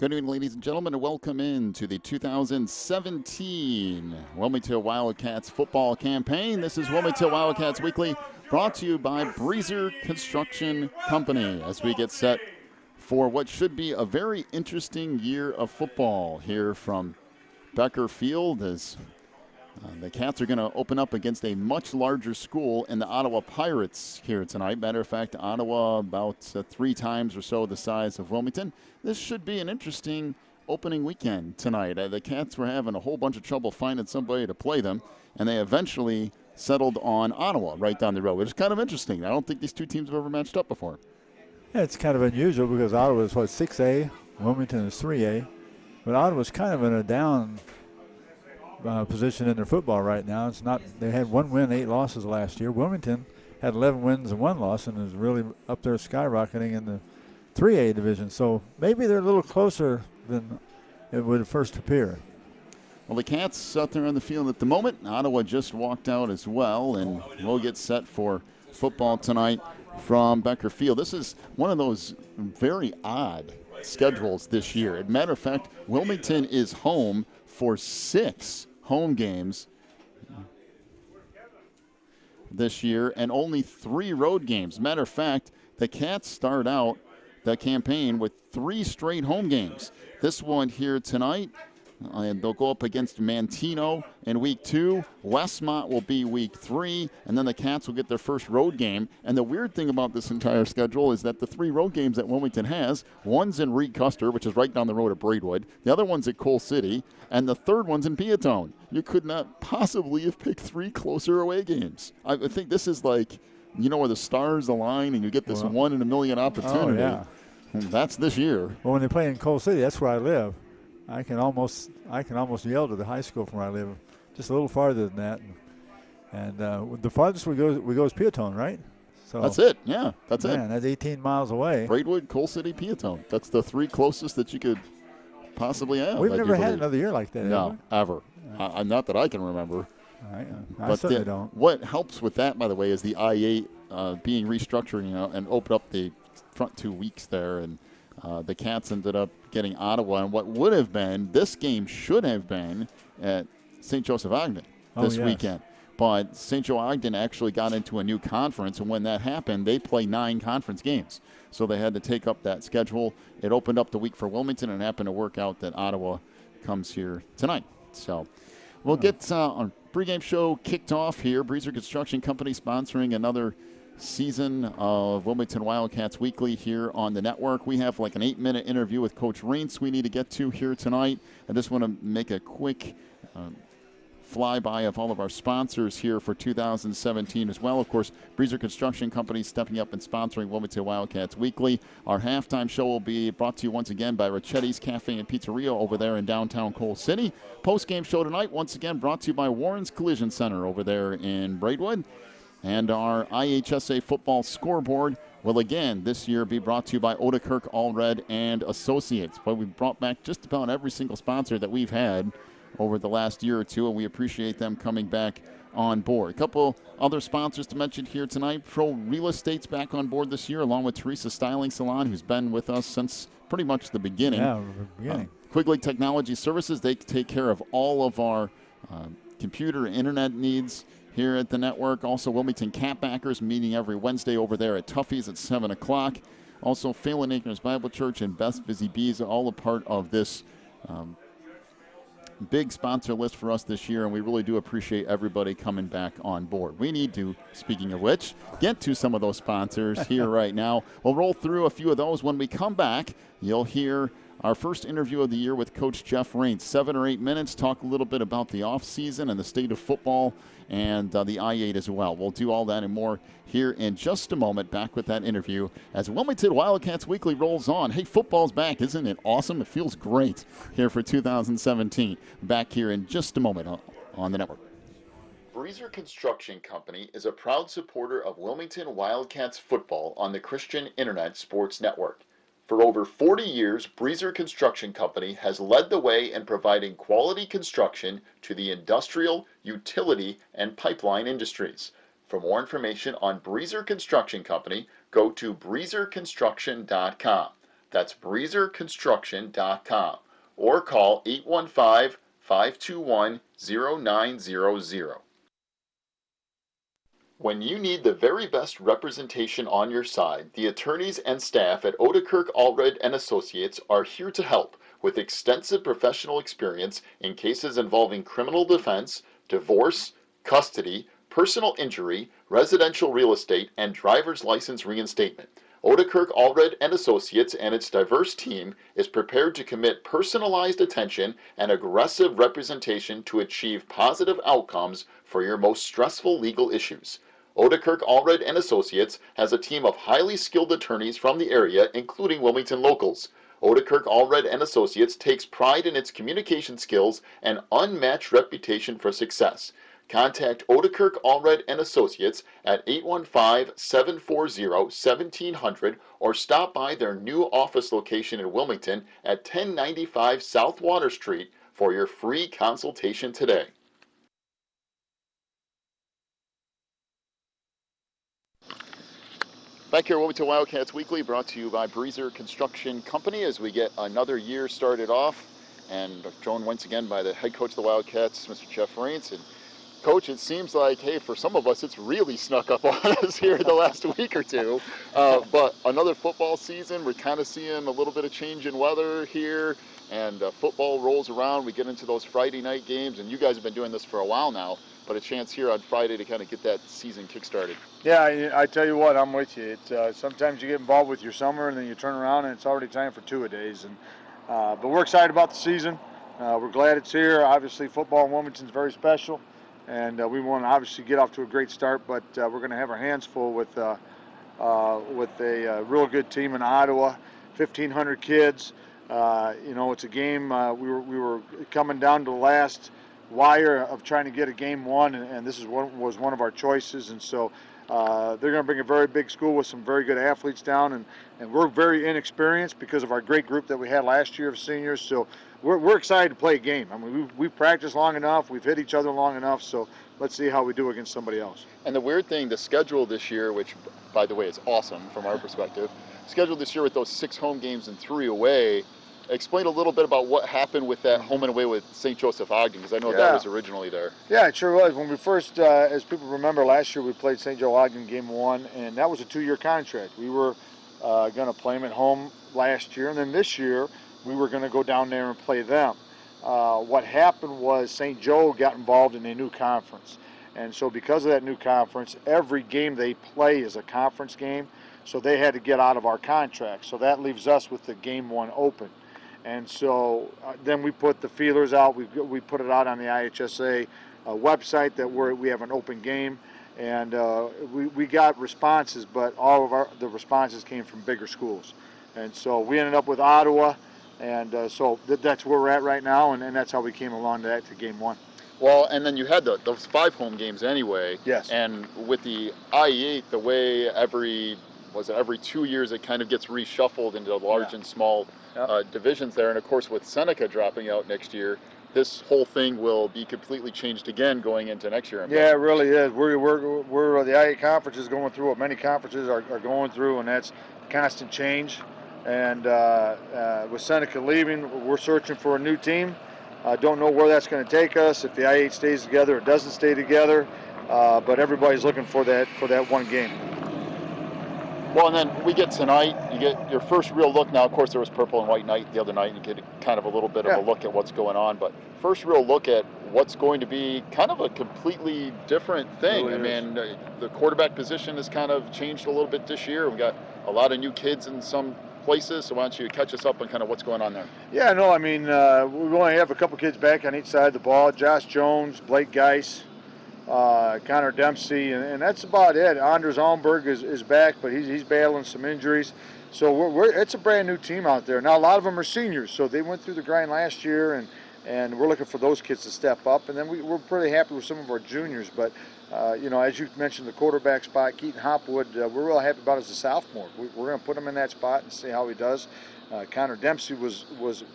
Good evening, ladies and gentlemen, and welcome in to the 2017 Wilmington Wildcats football campaign. This is Wilmington Wildcats Weekly, brought to you by Breezer Construction Company, as we get set for what should be a very interesting year of football here from Becker Field, as the Cats are going to open up against a much larger school in the Ottawa Pirates here tonight. Matter of fact, Ottawa about 3 times or so the size of Wilmington. This should be an interesting opening weekend tonight. The Cats were having a whole bunch of trouble finding somebody to play them, and they eventually settled on Ottawa right down the road, which is kind of interesting. I don't think these two teams have ever matched up before. Yeah, it's kind of unusual because Ottawa is, 6A, Wilmington is 3A. But Ottawa's kind of in a down position in their football right now. It's not. They had 1 win, 8 losses last year. Wilmington had 11 wins and 1 loss and is really up there skyrocketing in the 3A division. So maybe they're a little closer than it would first appear. Well, the Cats out there on the field at the moment. Ottawa just walked out as well, and we'll get set for football tonight from Becker Field. This is one of those very odd schedules this year. As a matter of fact, Wilmington is home for 6 home games this year and only 3 road games. Matter of fact, the Cats start out the campaign with 3 straight home games. This one here tonight, and they'll go up against Mantino in week 2. Westmont will be week 3, and then the Cats will get their first road game. And the weird thing about this entire schedule is that the 3 road games that Wilmington has, one's in Reed Custer, which is right down the road at Braidwood. The other one's at Coal City, and the third one's in Peatone. You could not possibly have picked 3 closer away games. I think this is like, where the stars align and you get this 1 in a million opportunity. Oh, yeah. That's this year. Well, when they play in Coal City, that's where I live. I can almost yell to the high school from where I live, just a little farther than that. And the farthest we go is Peatone, right? So that's it. Yeah, that's it. That's 18 miles away. Braidwood, Coal City, Peatone. That's the 3 closest that you could possibly have. We've never had another year like that. No, ever. Not that I can remember. I certainly don't. What helps with that, by the way, is the I-8 being restructured, and open up the front 2 weeks there, and the Cats ended up getting Ottawa, and what would have been, this game should have been at St. Joseph Ogden this weekend. But St. Joe Ogden actually got into a new conference, and when that happened, they play 9 conference games. So they had to take up that schedule. It opened up the week for Wilmington, and happened to work out that Ottawa comes here tonight. So we'll get our pregame show kicked off here. Breezer Construction Company sponsoring another season of Wilmington Wildcats Weekly here on the network. We have like an 8-minute interview with Coach Reintz we need to get to here tonight. I just want to make a quick flyby of all of our sponsors here for 2017 as well. Of course, Breezer Construction Company stepping up and sponsoring Wilmington Wildcats Weekly. Our halftime show will be brought to you once again by Ricchetti's Cafe and Pizzeria over there in downtown Coal City. Post-game show tonight, once again, brought to you by Warren's Collision Center over there in Braidwood. And our IHSA football scoreboard will again this year be brought to you by Odekirk Allred and Associates. But we've brought back just about every single sponsor that we've had over the last year or two, and we appreciate them coming back on board. A couple other sponsors to mention here tonight. Pro Real Estate's back on board this year, along with Teresa Styling Salon, who's been with us since pretty much the beginning. Yeah, the beginning. Quigley Technology Services, they take care of all of our computer and internet needs here at the network. Also, Wilmington Catbackers meeting every Wednesday over there at Tuffy's at 7 o'clock. Also, Phelan Acres Bible Church and Best Busy Bees are all a part of this big sponsor list for us this year, and we really do appreciate everybody coming back on board. We need to, speaking of which, get to some of those sponsors here right now. We'll roll through a few of those. When we come back, you'll hear our first interview of the year with Coach Jeff Reintz. 7 or 8 minutes, talk a little bit about the offseason and the state of football and the I-8 as well. We'll do all that and more here in just a moment. Back with that interview as Wilmington Wildcats Weekly rolls on. Hey, football's back. Isn't it awesome? It feels great here for 2017. Back here in just a moment on the network. Breezer Construction Company is a proud supporter of Wilmington Wildcats football on the Christian Internet Sports Network. For over 40 years, Breezer Construction Company has led the way in providing quality construction to the industrial, utility, and pipeline industries. For more information on Breezer Construction Company, go to breezerconstruction.com. That's breezerconstruction.com or call 815-521-0900. When you need the very best representation on your side, the attorneys and staff at Odekirk Allred and Associates are here to help with extensive professional experience in cases involving criminal defense, divorce, custody, personal injury, residential real estate, and driver's license reinstatement. Odekirk Allred and Associates and its diverse team is prepared to commit personalized attention and aggressive representation to achieve positive outcomes for your most stressful legal issues. Odekirk Allred and Associates has a team of highly skilled attorneys from the area, including Wilmington locals. Odekirk Allred and Associates takes pride in its communication skills and unmatched reputation for success. Contact Odekirk Allred and Associates at 815-740-1700 or stop by their new office location in Wilmington at 1095 South Water Street for your free consultation today. Back here at Wilmington Wildcats Weekly, brought to you by Breezer Construction Company as we get another year started off, and joined once again by the head coach of the Wildcats, Mr. Jeff Raines. And Coach, it seems like, hey, for some of us, it's really snuck up on us here the last week or two. But another football season, we're kind of seeing a little bit of change in weather here, and football rolls around. We get into those Friday night games, and you guys have been doing this for a while now, but a chance here on Friday to kind of get that season kick-started. Yeah, I tell you what, I'm with you. It's sometimes you get involved with your summer, and then you turn around, and it's already time for two-a-days. But we're excited about the season. We're glad it's here. Obviously, football in Wilmington is very special. And we want to obviously get off to a great start, but we're going to have our hands full with a real good team in Ottawa, 1,500 kids. It's a game. We were coming down to the last wire of trying to get a game won, and this was one of our choices. And so they're going to bring a very big school with some very good athletes down, and we're very inexperienced because of our great group that we had last year of seniors. So we're excited to play a game. I mean, we've practiced long enough, we've hit each other long enough, so let's see how we do against somebody else. And the weird thing, the schedule this year, which, by the way, is awesome from our perspective, scheduled this year with those 6 home games and 3 away. Explain a little bit about what happened with that home and away with St. Joseph Ogden, because I know that was originally there. Yeah, it sure was. When we first, as people remember, last year we played St. Joe Ogden game 1, and that was a 2-year contract. We were going to play them at home last year, and then this year we were going to go down there and play them. What happened was St. Joe got involved in a new conference, and so because of that new conference, every game they play is a conference game, so they had to get out of our contract. So that leaves us with the game 1 open. And so then we put the feelers out. We put it out on the IHSA website that we have an open game, and we got responses, but all of the responses came from bigger schools. And so we ended up with Ottawa, and so that's where we're at right now, and that's how we came along to game 1. Well, and then you had those 5 home games anyway. Yes. And with the I-8, the way every 2 years it kind of gets reshuffled into large and small divisions there. And of course, with Seneca dropping out next year, this whole thing will be completely changed again going into next year. Yeah, it really is. We're the I-8 conference is going through what many conferences are going through, and that's constant change. And with Seneca leaving, we're searching for a new team. Don't know where that's going to take us, if the I-8 stays together or doesn't stay together, but everybody's looking for that one game. Well, and then we get tonight, you get your first real look. Now, of course, there was purple and white night the other night, and you get kind of a little bit of a look at what's going on, but first real look at what's going to be kind of a completely different thing. Really I mean, the quarterback position has kind of changed a little bit this year. We've got a lot of new kids in some places, so why don't you catch us up on kind of what's going on there? Yeah, no, I mean, we only have a couple kids back on each side of the ball. Josh Jones, Blake Geis, Connor Dempsey, and that's about it. Anders Almberg is back, but he's battling some injuries. So it's a brand new team out there. Now, a lot of them are seniors, so they went through the grind last year, and we're looking for those kids to step up. And then we're pretty happy with some of our juniors. But, as you mentioned, the quarterback spot, Keaton Hopwood, we're real happy about as a sophomore. We're going to put him in that spot and see how he does. Connor Dempsey was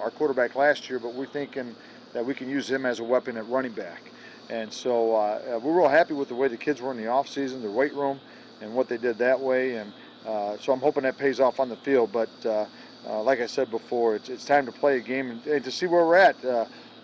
our quarterback last year, but we're thinking that we can use him as a weapon at running back. And so we're real happy with the way the kids were in the off-season, their weight room, and what they did that way. And so I'm hoping that pays off on the field. But like I said before, it's time to play a game and to see where we're at.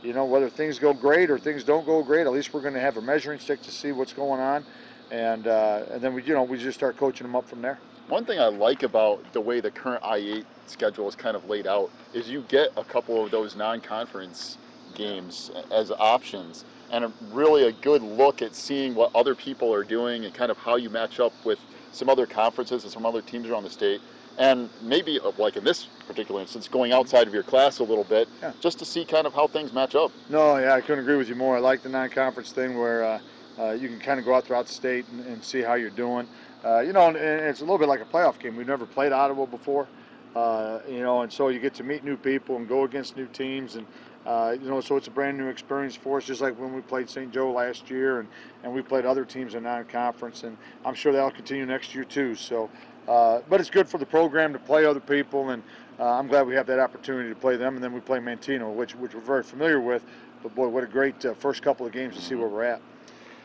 Whether things go great or things don't go great, at least we're going to have a measuring stick to see what's going on, and then we just start coaching them up from there. One thing I like about the way the current I-8 schedule is kind of laid out is you get a couple of those non-conference games as options, and really a good look at seeing what other people are doing and kind of how you match up with some other conferences and some other teams around the state. And maybe, like in this particular instance, going outside of your class a little bit, just to see kind of how things match up. No, yeah, I couldn't agree with you more. I like the non-conference thing where you can kind of go out throughout the state and see how you're doing. And it's a little bit like a playoff game. We've never played Ottawa before, and so you get to meet new people and go against new teams, and so it's a brand new experience for us, just like when we played St. Joe last year, and we played other teams in non-conference, and I'm sure that'll continue next year too. So, but it's good for the program to play other people, and I'm glad we have that opportunity to play them, and then we play Mantino, which we're very familiar with. But boy, what a great first couple of games to see where we're at.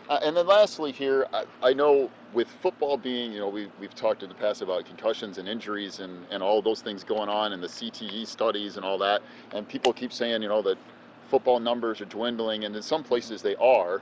And then lastly here, I know with football being, we've talked in the past about concussions and injuries and all those things going on and the CTE studies and all that, and people keep saying, that football numbers are dwindling, and in some places they are.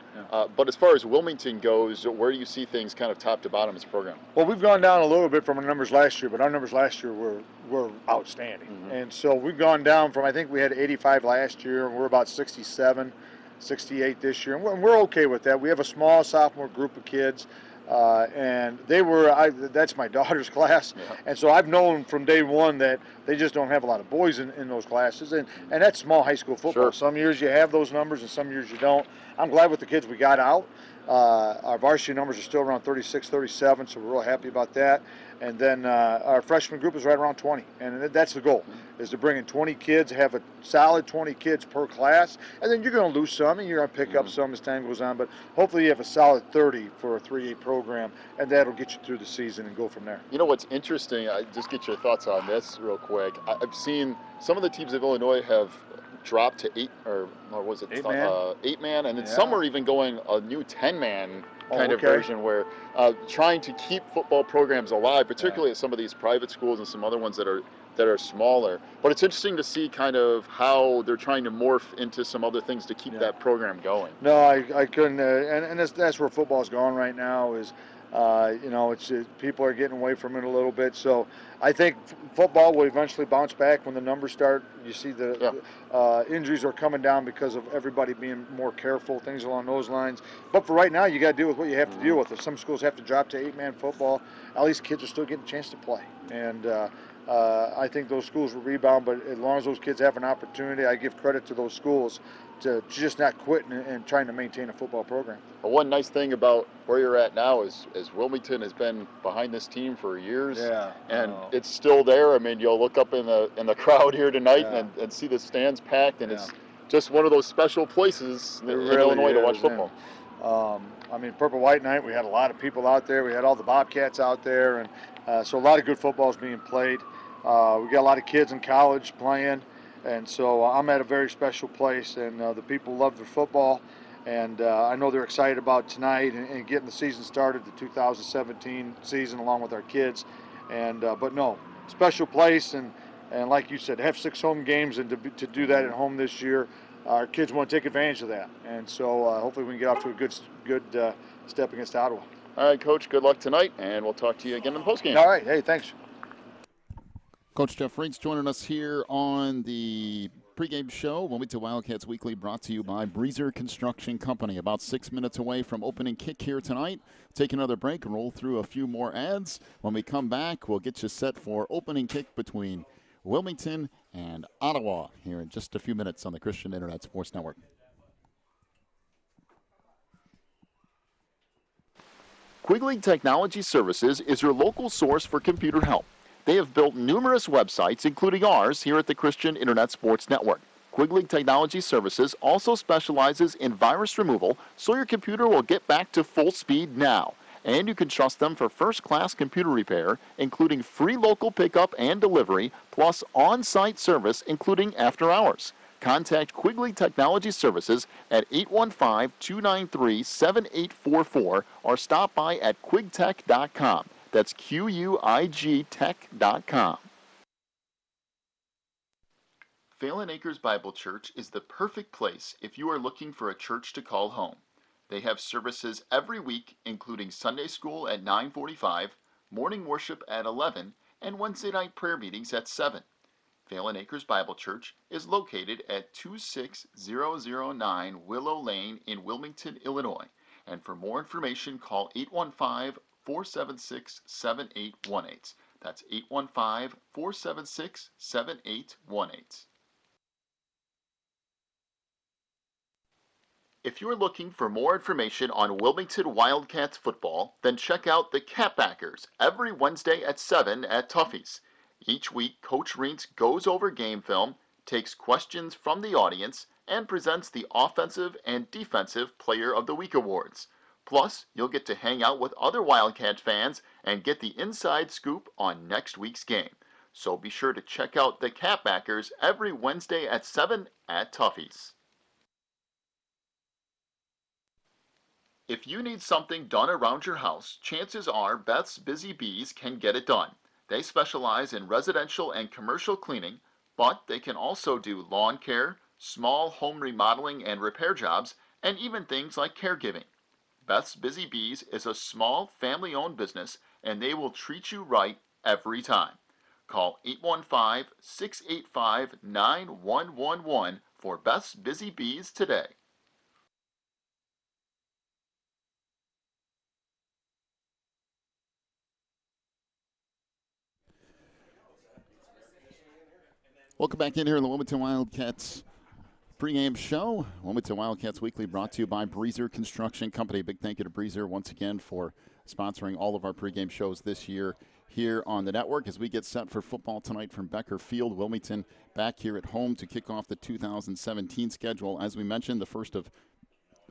But as far as Wilmington goes, where do you see things kind of top to bottom as a program? Well, we've gone down a little bit from our numbers last year, but our numbers last year were outstanding. Mm-hmm. And so we've gone down from, I think we had 85 last year, and we're about 67. 68 this year, and we're okay with that. We have a small sophomore group of kids, and that's my daughter's class, and so I've known from day one that they just don't have a lot of boys in those classes, and that's small high school football. Sure. Some years you have those numbers, and some years you don't. I'm glad with the kids we got out. Our varsity numbers are still around 36, 37, so we're real happy about that. And then our freshman group is right around 20, and that's the goal, is to bring in 20 kids, have a solid 20 kids per class, and then you're going to lose some, and you're going to pick up some as time goes on, but hopefully you have a solid 30 for a 3A program, and that'll get you through the season and go from there. You know what's interesting, I just get your thoughts on this real quick. I've seen some of the teams of Illinois have dropped to 8, or was it 8-man, and then some are even going a new 10-man kind of version where trying to keep football programs alive, particularly at some of these private schools and some other ones that are smaller. But it's interesting to see kind of how they're trying to morph into some other things to keep that program going. No, I couldn't, and that's where football's going right now is, people are getting away from it a little bit. So I think football will eventually bounce back when the numbers start. You see the injuries are coming down because of everybody being more careful, things along those lines. But for right now, you got to deal with what you have to deal with. If some schools have to drop to 8-man football, at least kids are still getting a chance to play. And I think those schools will rebound, but as long as those kids have an opportunity, I give credit to those schools to just not quitting and trying to maintain a football program. Well, one nice thing about where you're at now is Wilmington has been behind this team for years, and it's still there. I mean, you'll look up in the crowd here tonight and see the stands packed, and it's just one of those special places in Illinois to watch football. Purple White Night, we had a lot of people out there. We had all the Bobcats out there, and so a lot of good football is being played. We got a lot of kids in college playing, and so I'm at a very special place, and the people love their football, and I know they're excited about tonight and getting the season started, the 2017 season, along with our kids. And but no, special place, and like you said, have 6 home games, and to do that at home this year, our kids want to take advantage of that, and so hopefully we can get off to a good step against Ottawa. All right, Coach, good luck tonight, and we'll talk to you again in the postgame. All right, hey, thanks. Coach Jeff Rinks joining us here on the pregame show, Wilmington Wildcats Weekly, brought to you by Breezer Construction Company. About 6 minutes away from opening kick here tonight. Take another break and roll through a few more ads. When we come back, we'll get you set for opening kick between Wilmington and Ottawa here in just a few minutes on the Christian Internet Sports Network. Quigley Technology Services is your local source for computer help. They have built numerous websites, including ours, here at the Christian Internet Sports Network. Quigley Technology Services also specializes in virus removal, so your computer will get back to full speed now. And you can trust them for first-class computer repair, including free local pickup and delivery, plus on-site service, including after hours. Contact Quigley Technology Services at 815-293-7844 or stop by at quigtech.com. That's QUIG tech.com. Phelan Acres Bible Church is the perfect place if you are looking for a church to call home. They have services every week, including Sunday school at 9:45, morning worship at 11, and Wednesday night prayer meetings at 7. Phelan Acres Bible Church is located at 26009 Willow Lane in Wilmington, Illinois. And for more information, call 815-476-7818. That's 815-476-7818. If you're looking for more information on Wilmington Wildcats football, then check out the Catbackers every Wednesday at 7 at Tuffy's. Each week, Coach Reentz goes over game film, takes questions from the audience, and presents the Offensive and Defensive Player of the Week awards. Plus, you'll get to hang out with other Wildcat fans and get the inside scoop on next week's game. So be sure to check out the Catbackers every Wednesday at 7 at Tuffy's. If you need something done around your house, chances are Beth's Busy Bees can get it done. They specialize in residential and commercial cleaning, but they can also do lawn care, small home remodeling and repair jobs, and even things like caregiving. Beth's Busy Bees is a small family-owned business, and they will treat you right every time. Call 815-685-9111 for Beth's Busy Bees today. Welcome back in here in the Wilmington Wildcats pregame show. Wilmington Wildcats Weekly brought to you by Breezer Construction Company. Big thank you to Breezer once again for sponsoring all of our pregame shows this year here on the network as we get set for football tonight from Becker Field. Wilmington back here at home to kick off the 2017 schedule. As we mentioned, the first of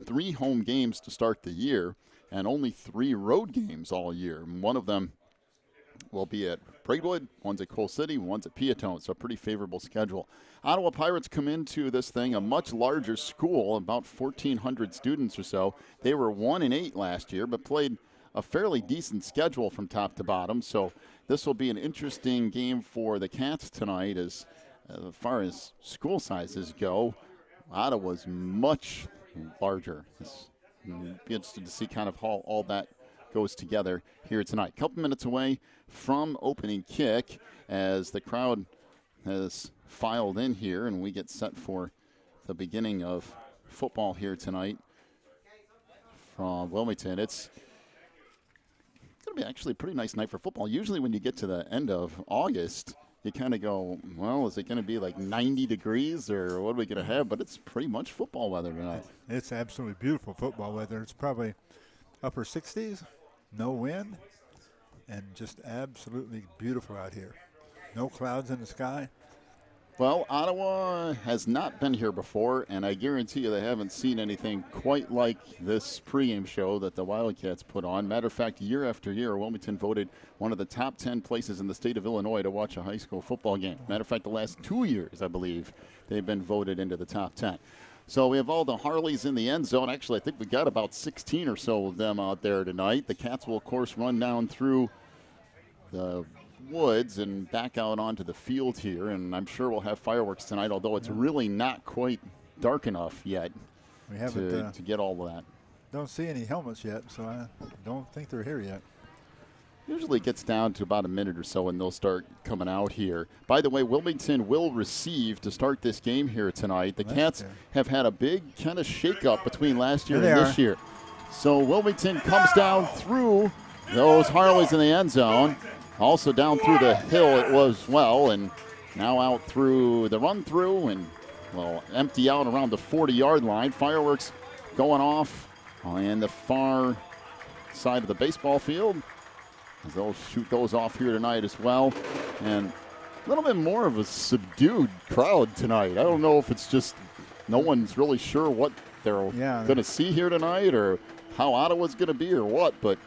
3 home games to start the year and only 3 road games all year. One of them will be at Braidwood, one's at Coal City, one's at Peatone, so a pretty favorable schedule. Ottawa Pirates come into this thing, a much larger school, about 1,400 students or so. They were 1-8 last year, but played a fairly decent schedule from top to bottom, so this will be an interesting game for the Cats tonight as far as school sizes go. Ottawa's much larger. It's be interested to see kind of how all that goes together here tonight. Couple minutes away from opening kick as the crowd has filed in here and we get set for the beginning of football here tonight from Wilmington. It's going to be actually a pretty nice night for football. Usually when you get to the end of August, you kind of go, well, is it going to be like 90 degrees or what are we going to have? But it's pretty much football weather tonight. It's absolutely beautiful football weather. It's probably upper 60s. No wind, and just absolutely beautiful out here. No clouds in the sky. Well, Ottawa has not been here before, and I guarantee you they haven't seen anything quite like this pregame show that the Wildcats put on. Matter of fact, year after year, Wilmington voted one of the top 10 places in the state of Illinois to watch a high school football game. Matter of fact, the last 2 years, I believe, they've been voted into the top 10. So we have all the Harleys in the end zone. Actually, I think we got about 16 or so of them out there tonight. The Cats will, of course, run down through the woods and back out onto the field here. And I'm sure we'll have fireworks tonight, although it's really not quite dark enough yet to get all of that. Don't see any helmets yet, so I don't think they're here yet. Usually gets down to about a minute or so and they'll start coming out here. By the way, Wilmington will receive to start this game here tonight. The Cats have had a big kind of shake-up between last year and this year. So Wilmington comes down through those Harleys in the end zone. Also down through the hill it was well, and now out through the run-through and will empty out around the 40-yard line. Fireworks going off on the far side of the baseball field. They'll shoot those off here tonight as well. And a little bit more of a subdued crowd tonight. I don't know if it's just no one's really sure what they're going to see here tonight or how Ottawa's going to be or what, but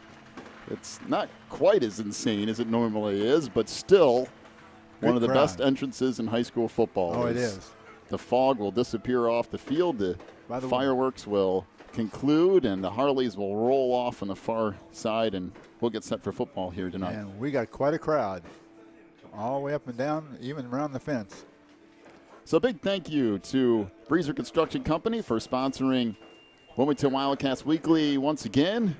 it's not quite as insane as it normally is, but still one of the best entrances in high school football. Oh, it is. The fog will disappear off the field. The fireworks will conclude, and the Harleys will roll off on the far side, and we'll get set for football here tonight. And we got quite a crowd all the way up and down, even around the fence. So big thank you to Breezer Construction Company for sponsoring Wilmington Wildcats Weekly once again.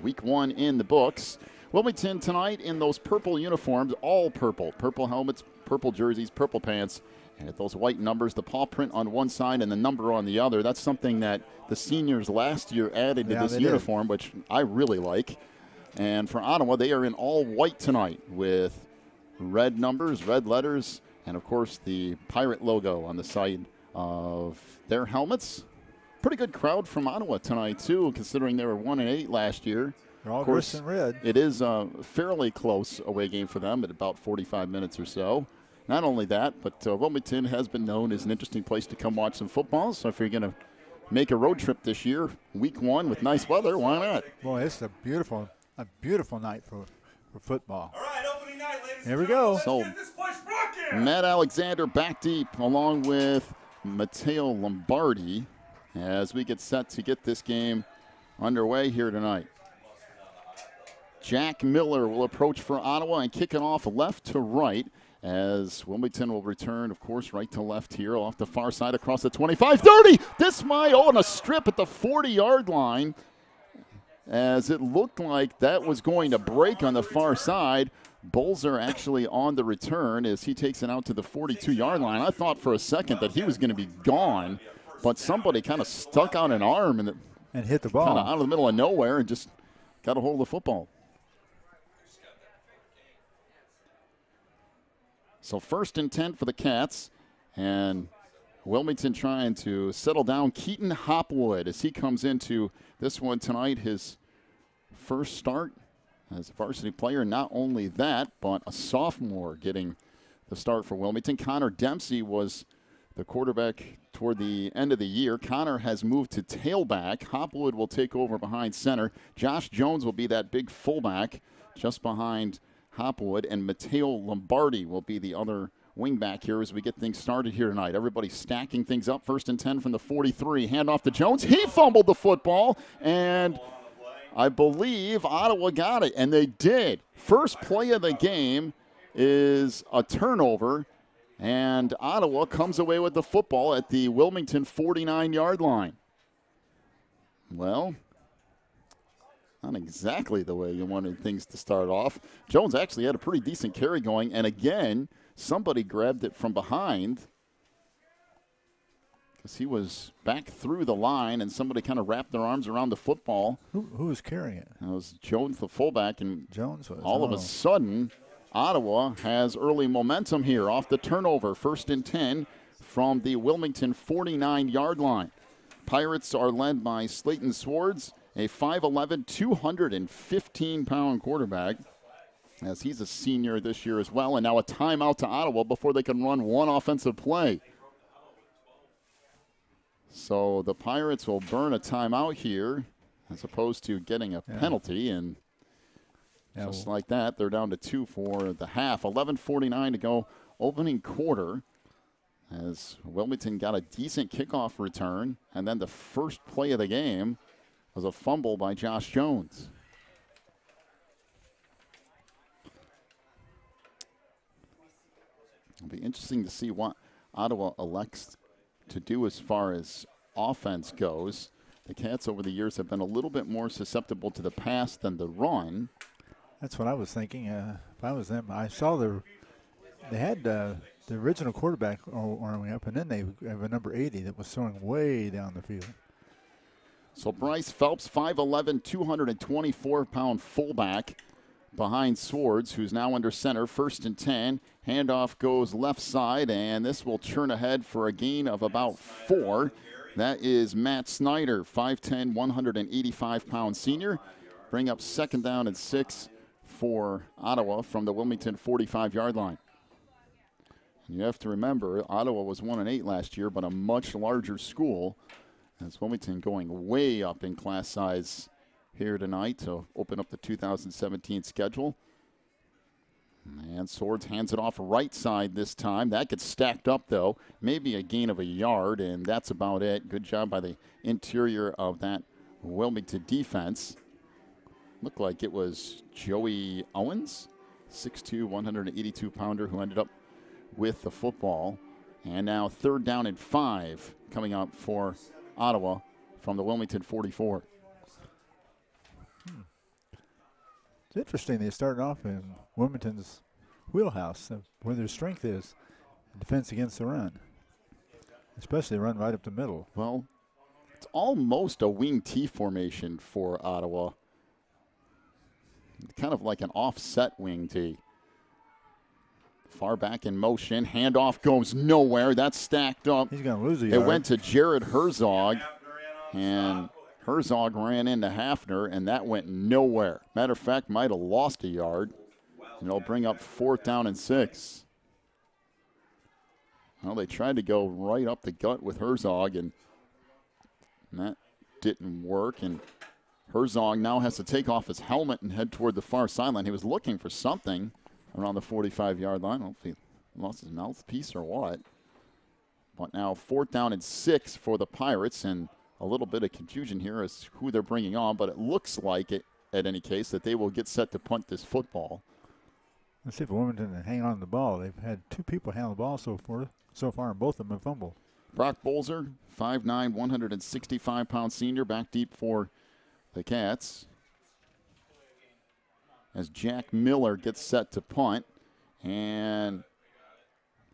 Week 1 in the books. Wilmington tonight in those purple uniforms, all purple. Purple helmets, purple jerseys, purple pants, and those white numbers, the paw print on one side and the number on the other. That's something that the seniors last year added to this uniform, which I really like. And for Ottawa, they are in all white tonight with red numbers, red letters, and, of course, the pirate logo on the side of their helmets. Pretty good crowd from Ottawa tonight, too, considering they were 1-8 last year. They're all dressed in red. It is a fairly close away game for them at about 45 minutes or so. Not only that, but Wilmington has been known as an interesting place to come watch some football. So if you're going to make a road trip this year, week 1 with nice weather, why not? Boy, it's a beautiful night for football. All right, opening night, ladies Here we go. Let's So, get this place rocking. Matt Alexander back deep along with Matteo Lombardi as we get set to get this game underway here tonight. Jack Miller will approach for Ottawa and kick it off left to right as Wilmington will return, of course, right to left here off the far side across the 25-30. This might on a strip at the 40-yard line as it looked like that was going to break on the far side. Bulls are actually on the return as he takes it out to the 42-yard line. I thought for a second that he was going to be gone, but somebody kind of stuck out an arm and hit the ball kind of out of the middle of nowhere and just got a hold of the football. So 1st and 10 for the Cats, and Wilmington trying to settle down Keaton Hopwood as he comes into this one tonight, his first start as a varsity player. Not only that, but a sophomore getting the start for Wilmington. Connor Dempsey was the quarterback toward the end of the year. Connor has moved to tailback. Hopwood will take over behind center. Josh Jones will be that big fullback just behind Hopwood, and Matteo Lombardi will be the other wingback here as we get things started here tonight. Everybody stacking things up. 1st and 10 from the 43. Handoff to Jones. He fumbled the football, and I believe Ottawa got it, and they did. First play of the game is a turnover, and Ottawa comes away with the football at the Wilmington 49-yard line. Well, not exactly the way you wanted things to start off. Jones actually had a pretty decent carry going, and again, somebody grabbed it from behind because he was back through the line, and somebody kind of wrapped their arms around the football. Who was carrying it? It was Jones, the fullback, and Jones was. all of a sudden, Ottawa has early momentum here off the turnover. 1st and 10 from the Wilmington 49-yard line. Pirates are led by Slayton Swords, a 5'11", 215-pound quarterback, as he's a senior this year as well. And now a timeout to Ottawa before they can run one offensive play. So the Pirates will burn a timeout here as opposed to getting a penalty. And just like that, they're down to 2 for the half. 11:49 to go, opening quarter, as Wilmington got a decent kickoff return. And then the first play of the game was a fumble by Josh Jones. It'll be interesting to see what Ottawa elects to do as far as offense goes. The Cats over the years have been a little bit more susceptible to the pass than the run. That's what I was thinking. If I was them, I saw they had the original quarterback arming up, and then they have a number 80 that was throwing way down the field. So Bryce Phelps, 5'11", 224-pound fullback behind Swords, who's now under center. 1st and 10. Handoff goes left side, and this will churn ahead for a gain of about 4. That is Matt Snyder, 5'10", 185-pound senior. Bring up 2nd down and 6 for Ottawa from the Wilmington 45-yard line. And you have to remember, Ottawa was 1-8 last year, but a much larger school. As Wilmington going way up in class size here tonight to open up the 2017 schedule. And Swords hands it off right side this time. That gets stacked up, though. Maybe a gain of a yard, and that's about it. Good job by the interior of that Wilmington defense. Looked like it was Joey Owens, 6'2", 182-pounder, who ended up with the football. And now 3rd down and 5 coming up for Ottawa from the Wilmington 44. It's interesting. They started off in Wilmington's wheelhouse, where their strength is, defense against the run, especially run right up the middle. Well, it's almost a wing T formation for Ottawa. Kind of like an offset wing T. Far back in motion. Handoff goes nowhere. That's stacked up. He's going to lose a yard. It went to Jared Herzog, and Herzog ran into Hafner, and that went nowhere. Matter of fact, might have lost a yard. And it'll bring up 4th down and 6. Well, they tried to go right up the gut with Herzog, and that didn't work. And Herzog now has to take off his helmet and head toward the far sideline. He was looking for something around the 45-yard line. I don't know if he lost his mouthpiece or what. But now 4th down and 6 for the Pirates, and a little bit of confusion here as to who they're bringing on, but it looks like it, at any case, that they will get set to punt this football. Let's see if Wilmington can hang on to the ball. They've had 2 people handle the ball so far, and both of them have fumbled. Brock Bolzer, 5'9", 165-pound senior, back deep for the Cats. As Jack Miller gets set to punt, and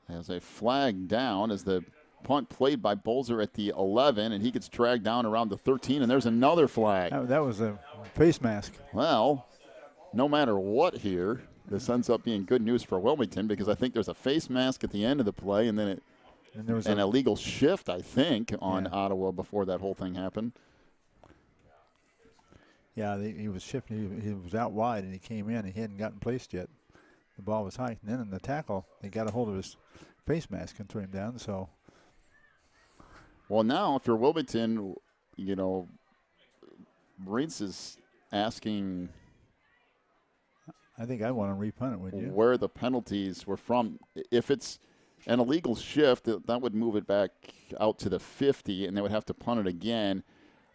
as a flag down as the punt played by Bolzer at the 11, and he gets dragged down around the 13, and there's another flag. That was a face mask. Well, no matter what here, this ends up being good news for Wilmington, because I think there's a face mask at the end of the play, and then there was an illegal shift, I think, on Ottawa before that whole thing happened. Yeah, he was shifting. He was out wide, and he came in, and he hadn't gotten placed yet. The ball was high. And then in the tackle, they got a hold of his face mask and threw him down. So, well, now if you're Wilmington, you know, Reitz is asking, I think I want to repunt it, would you? Where the penalties were from. If it's an illegal shift, that would move it back out to the 50, and they would have to punt it again.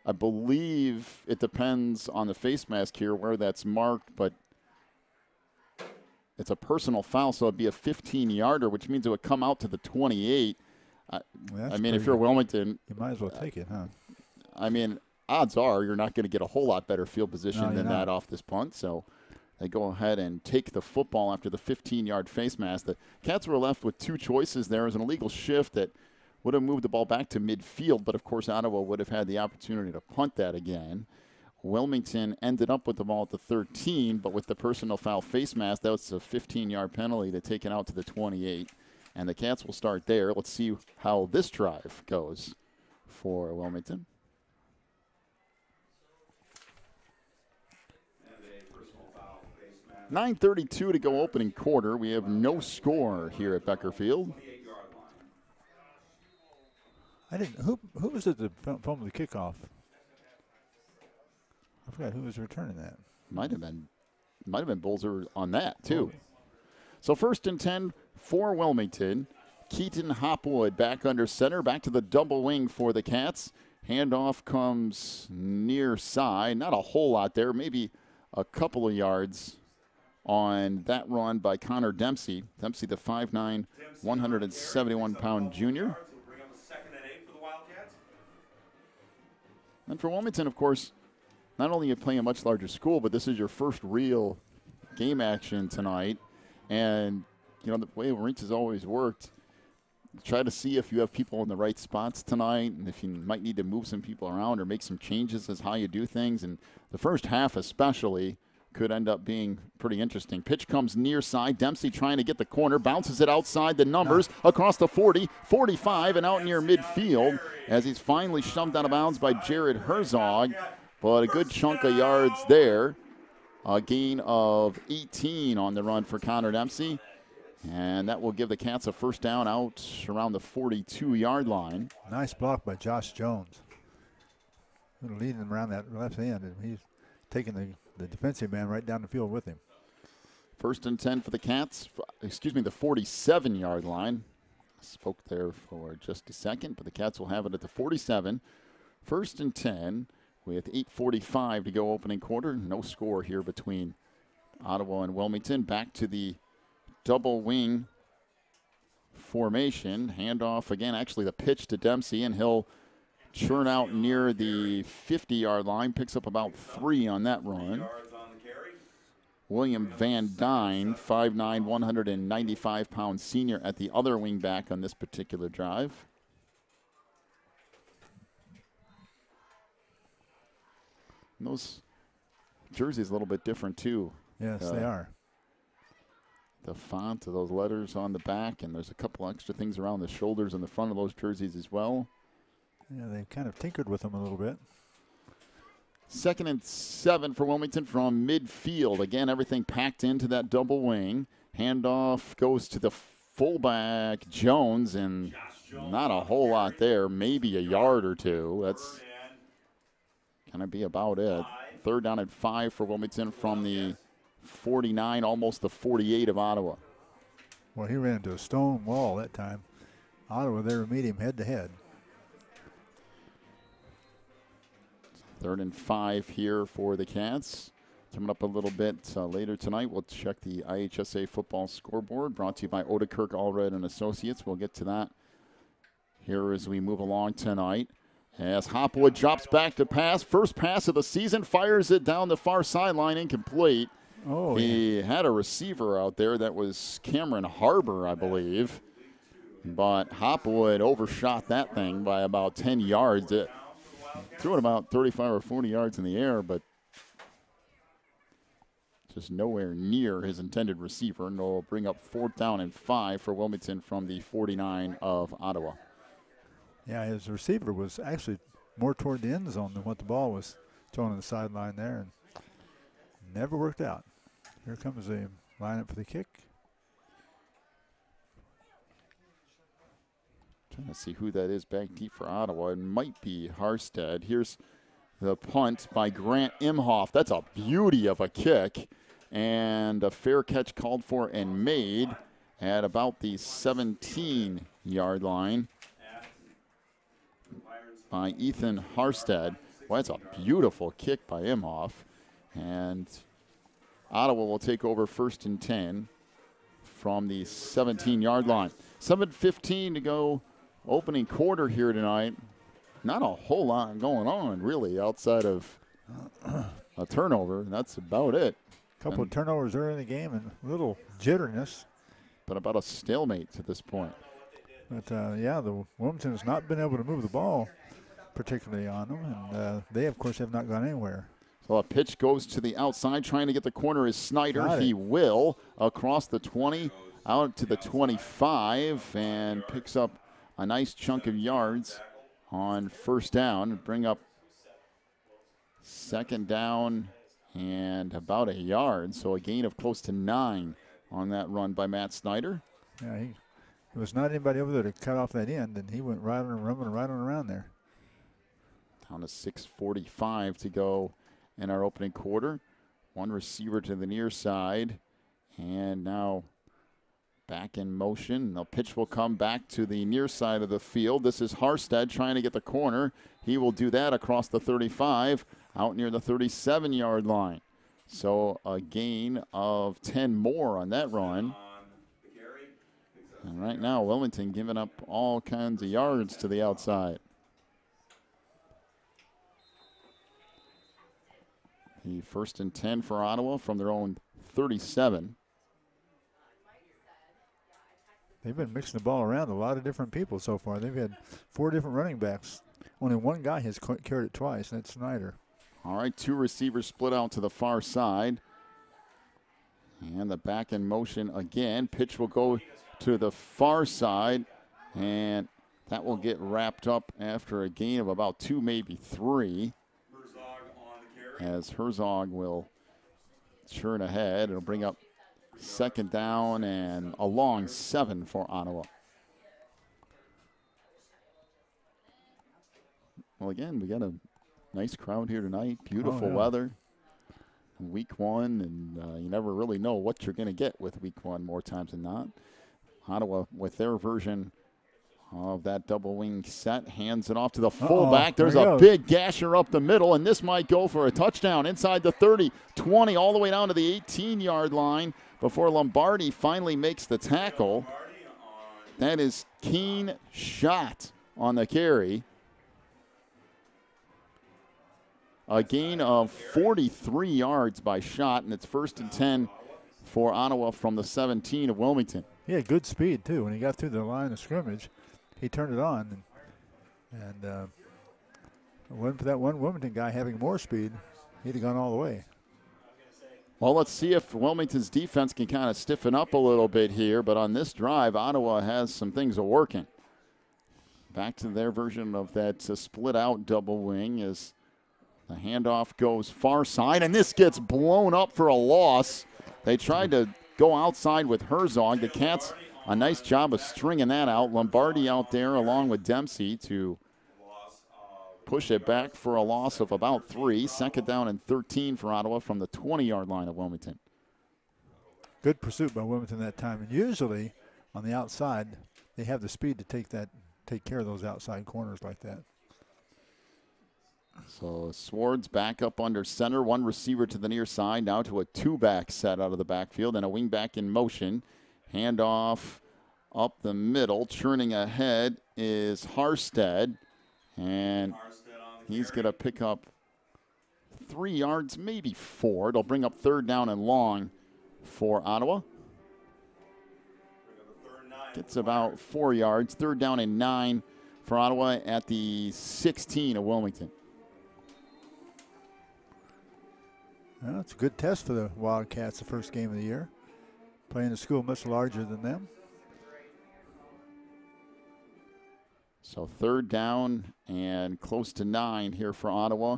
I believe it depends on the face mask here where that's marked, but it's a personal foul, so it'd be a 15-yarder, which means it would come out to the 28. I mean, if you're Wilmington, you might as well take it, huh? I mean, odds are you're not going to get a whole lot better field position than that off this punt, so they go ahead and take the football after the 15-yard face mask. The Cats were left with 2 choices. There was an illegal shift that would have moved the ball back to midfield, but of course Ottawa would have had the opportunity to punt that again. Wilmington ended up with the ball at the 13, but with the personal foul face mask, that was a 15-yard penalty to take it out to the 28. And the Cats will start there. Let's see how this drive goes for Wilmington. .9:32 to go opening quarter. We have no score here at Becker Field. Who was at the fumble the kickoff? I forgot who was returning that. Might have been Bolzer on that too. So 1st and 10 for Wilmington. Keaton Hopwood back under center, back to the double wing for the Cats. Handoff comes near side. Not a whole lot there, maybe a couple of yards on that run by Connor Dempsey. Dempsey, the 5'9", 171-pound junior. And for Wilmington, of course, not only are you playing a much larger school, but this is your first real game action tonight. And, you know, the way Reitz has always worked, try to see if you have people in the right spots tonight and if you might need to move some people around or make some changes as how you do things. And the first half especially could end up being pretty interesting. Pitch comes near side. Dempsey trying to get the corner, bounces it outside the numbers across the 40, 45, and out near midfield as he's finally shoved out of bounds by Jared Herzog. But a good chunk of yards there. A gain of 18 on the run for Connor Dempsey. And that will give the Cats a first down out around the 42-yard line. Nice block by Josh Jones. Leading him around that left end, and he's taking the defensive man right down the field with him. 1st and 10 for the Cats. The 47-yard line. Spoke there for just a second, but the Cats will have it at the 47. 1st and 10 with 8:45 to go opening quarter. No score here between Ottawa and Wilmington. Back to the double wing formation. Handoff again, actually the pitch to Dempsey, and he'll churn out near the 50-yard line. Picks up about 3 on that run. William Van Dyne, 5'9", 195-pound senior at the other wing back on this particular drive. And those jerseys a little bit different too. Yes, they are. The font of those letters on the back, and there's a couple extra things around the shoulders and the front of those jerseys as well. Yeah, they kind of tinkered with them a little bit. 2nd and 7 for Wilmington from midfield. Again, everything packed into that double wing. Handoff goes to the fullback, Jones, and not a whole lot there. Maybe a yard or two. That's going to be about it. 3rd down and 5 for Wilmington from the 49, almost the 48 of Ottawa. Well, he ran into a stone wall that time. Ottawa there meet him head to head. 3rd and 5 here for the Cats. Coming up a little bit later tonight, we'll check the IHSA football scoreboard, brought to you by Odekirk Allred and Associates. We'll get to that here as we move along tonight. As Hopwood drops back to pass, first pass of the season, fires it down the far sideline, incomplete. Oh, he had a receiver out there that was Cameron Harbor, I believe. But Hopwood overshot that thing by about 10 yards. It threw it about 35 or 40 yards in the air, but just nowhere near his intended receiver. And it'll bring up 4th down and 5 for Wilmington from the 49 of Ottawa. Yeah, his receiver was actually more toward the end zone than what the ball was thrown on the sideline there, and never worked out. Here comes the lineup for the kick. Trying to see who that is back deep for Ottawa. It might be Harstead. Here's the punt by Grant Imhoff. That's a beauty of a kick. And a fair catch called for and made at about the 17-yard line by Ethan Harstead. Well, that's a beautiful kick by Imhoff. And Ottawa will take over 1st and 10 from the 17-yard line. 7:15 to go, opening quarter here tonight. Not a whole lot going on, really, outside of a turnover. And that's about it. A couple of turnovers early in the game and a little jitteriness. But about a stalemate to this point. But, yeah, the Wilmington has not been able to move the ball particularly on them, and they, of course, have not gone anywhere. So a pitch goes to the outside, trying to get the corner is Snyder. He will, across the 20, out to the 25, and picks up a nice chunk of yards on 1st down. Bring up 2nd down and about a yard, so a gain of close to 9 on that run by Matt Snyder. Yeah, there was not anybody over there to cut off that end, and he went right on around there. Down to 6:45 to go in our opening quarter. One receiver to the near side, and now back in motion. The pitch will come back to the near side of the field. This is Harstead trying to get the corner. He will do that across the 35, out near the 37-yard line. So a gain of 10 more on that run. And right now, Wilmington giving up all kinds of yards to the outside. The 1st and 10 for Ottawa from their own 37. They've been mixing the ball around a lot of different people so far. They've had 4 different running backs. Only one guy has carried it twice, and that's Snyder. All right, 2 receivers split out to the far side. And the back in motion again. Pitch will go to the far side, and that will get wrapped up after a gain of about 2, maybe 3. As Herzog will churn ahead. It'll bring up 2nd down and a long 7 for Ottawa. Well, again, we got a nice crowd here tonight. Beautiful weather. Week 1, and you never really know what you're going to get with Week 1 more times than not. Ottawa, with their version of that double wing set, hands it off to the fullback. There's a big gasher up the middle, and this might go for a touchdown inside the 30, 20, all the way down to the 18-yard line before Lombardi finally makes the tackle. That is Keen Shot on the carry. A gain of 43 yards by Shot, and it's 1st and 10 for Ottawa from the 17 of Wilmington. He had good speed, too. When he got through the line of scrimmage, he turned it on. And for that one Wilmington guy having more speed, he'd have gone all the way. Well, let's see if Wilmington's defense can kind of stiffen up a little bit here. But on this drive, Ottawa has some things working. Back to their version of that split-out double wing as the handoff goes far side. And this gets blown up for a loss. They tried to go outside with Herzog. The Cats, a nice job of stringing that out. Lombardi out there along with Dempsey to push it back for a loss of about 3. 2nd down and 13 for Ottawa from the 20-yard line of Wilmington. Good pursuit by Wilmington that time. And usually on the outside, they have the speed to take care of those outside corners like that. So Swords back up under center. One receiver to the near side. Now to a 2-back set out of the backfield and a wing back in motion. Handoff up the middle. Churning ahead is Harstead. And he's going to pick up 3 yards, maybe 4. It'll bring up 3rd down and long for Ottawa. Gets about 4 yards. 3rd down and 9 for Ottawa at the 16 of Wilmington. Well, it's a good test for the Wildcats, the first game of the year. Playing a school much larger than them. So 3rd down and close to 9 here for Ottawa.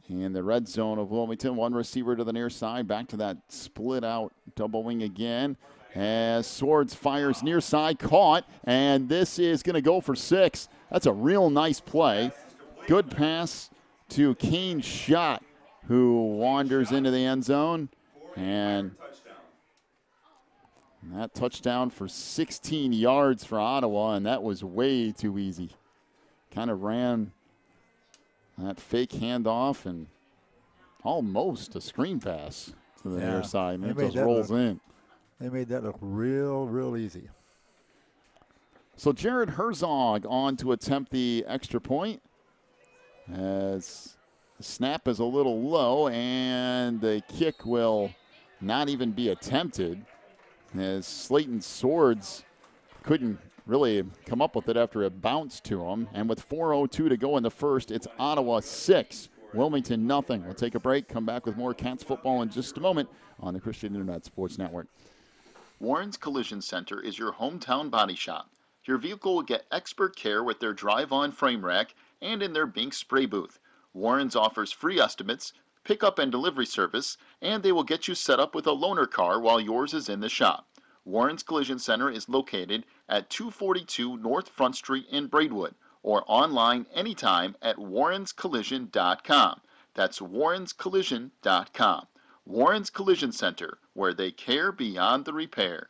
In the red zone of Wilmington, one receiver to the near side. Back to that split out double wing again. As Swords fires near side, caught. And this is going to go for 6. That's a real nice play. Good pass to Keen Shot, who wanders into the end zone. And that touchdown for 16 yards for Ottawa, and that was way too easy. Kind of ran that fake handoff and almost a screen pass to the near side. Made those rolls in. They made that look real easy. So Jared Herzog on to attempt the extra point as the snap is a little low and the kick will not even be attempted, as Slayton Swords couldn't really come up with it after it bounced to him. And with 4:02 to go in the first, it's Ottawa 6, Wilmington nothing. We'll take a break, come back with more Cats football in just a moment on the Christian Internet Sports Network. Warren's Collision Center is your hometown body shop. Your vehicle will get expert care with their drive-on frame rack and in their Bink spray booth. Warren's offers free estimates, pickup and delivery service, and they will get you set up with a loaner car while yours is in the shop. Warren's Collision Center is located at 242 North Front Street in Braidwood, or online anytime at warrenscollision.com. That's warrenscollision.com. Warren's Collision Center, where they care beyond the repair.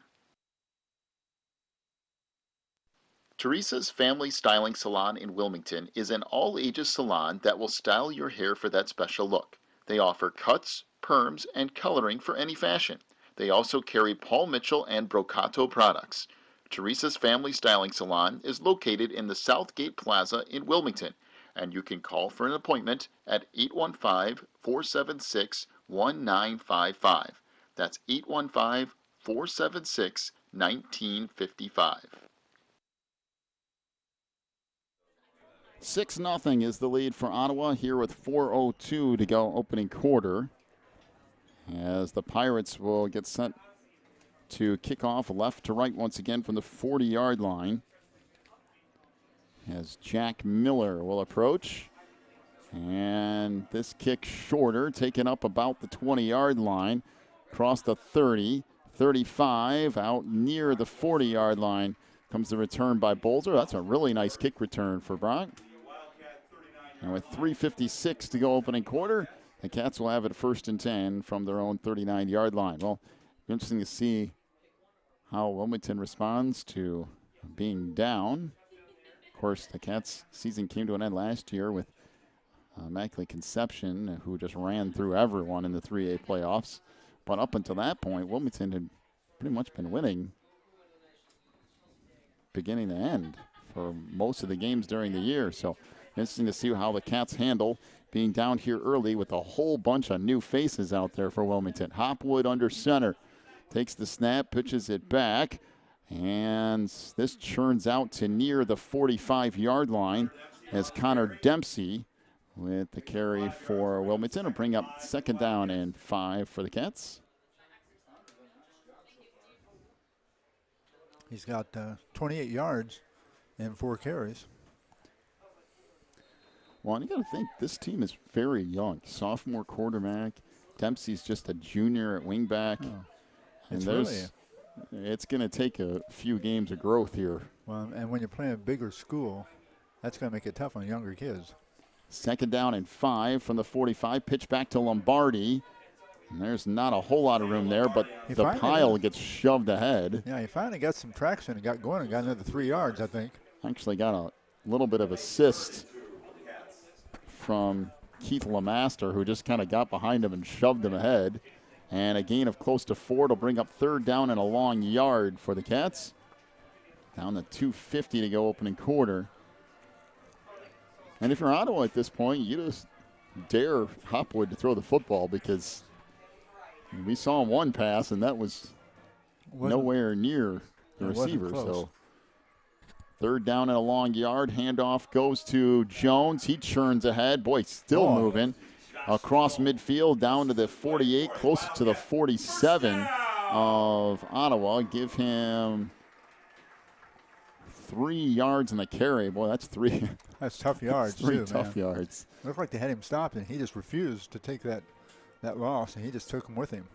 Teresa's Family Styling Salon in Wilmington is an all-ages salon that will style your hair for that special look. They offer cuts, perms, and coloring for any fashion. They also carry Paul Mitchell and Brocato products. Teresa's Family Styling Salon is located in the Southgate Plaza in Wilmington, and you can call for an appointment at 815-476-1955. That's 815-476-1955. 6-0 is the lead for Ottawa here with 4:02 to go opening quarter, as the Pirates will get sent to kick off left to right once again from the 40-yard line, as Jack Miller will approach. And this kick shorter, taken up about the 20-yard line, across the 30, 35, out near the 40-yard line comes the return by Bolzer. That's a really nice kick return for Brock. And with 3:56 to go opening quarter, the Cats will have it 1st and 10 from their own 39-yard line. Well, interesting to see how Wilmington responds to being down. Of course, the Cats' season came to an end last year with Immaculate Conception, who just ran through everyone in the 3A playoffs. But up until that point, Wilmington had pretty much been winning beginning to end for most of the games during the year. So interesting to see how the Cats handle being down here early with a whole bunch of new faces out there for Wilmington. Hopwood under center. Takes the snap, pitches it back, and this churns out to near the 45-yard line as Connor Dempsey with the carry for Wilmington will bring up 2nd down and 5 for the Cats. He's got 28 yards and 4 carries. Well, and you got to think, this team is very young. Sophomore quarterback. Dempsey's just a junior at wingback. Oh. And it's going to take a few games of growth here. Well, and when you're playing a bigger school, that's going to make it tough on younger kids. 2nd down and 5 from the 45. Pitch back to Lombardi. And there's not a whole lot of room there, but the pile gets shoved ahead. Yeah, he finally got some traction and got going and got another 3 yards, I think. Actually got a little bit of assist from Keith Lamaster, who just kind of got behind him and shoved him ahead. And a gain of close to 4 to bring up 3rd down and a long yard for the Cats. Down to 2:50 to go opening quarter. And if you're Ottawa at this point, you just dare Hopwood to throw the football, because we saw one pass and that was nowhere near the receiver. So 3rd down and a long yard. Handoff goes to Jones. He churns ahead. Boy, still moving. Across midfield down to the 48, close to the 47 of Ottawa. Give him 3 yards in the carry. Boy, that's 3. That's tough yards, that's 3 tough yards. Looked like they had him stopped, and he just refused to take that loss, and he just took him with him.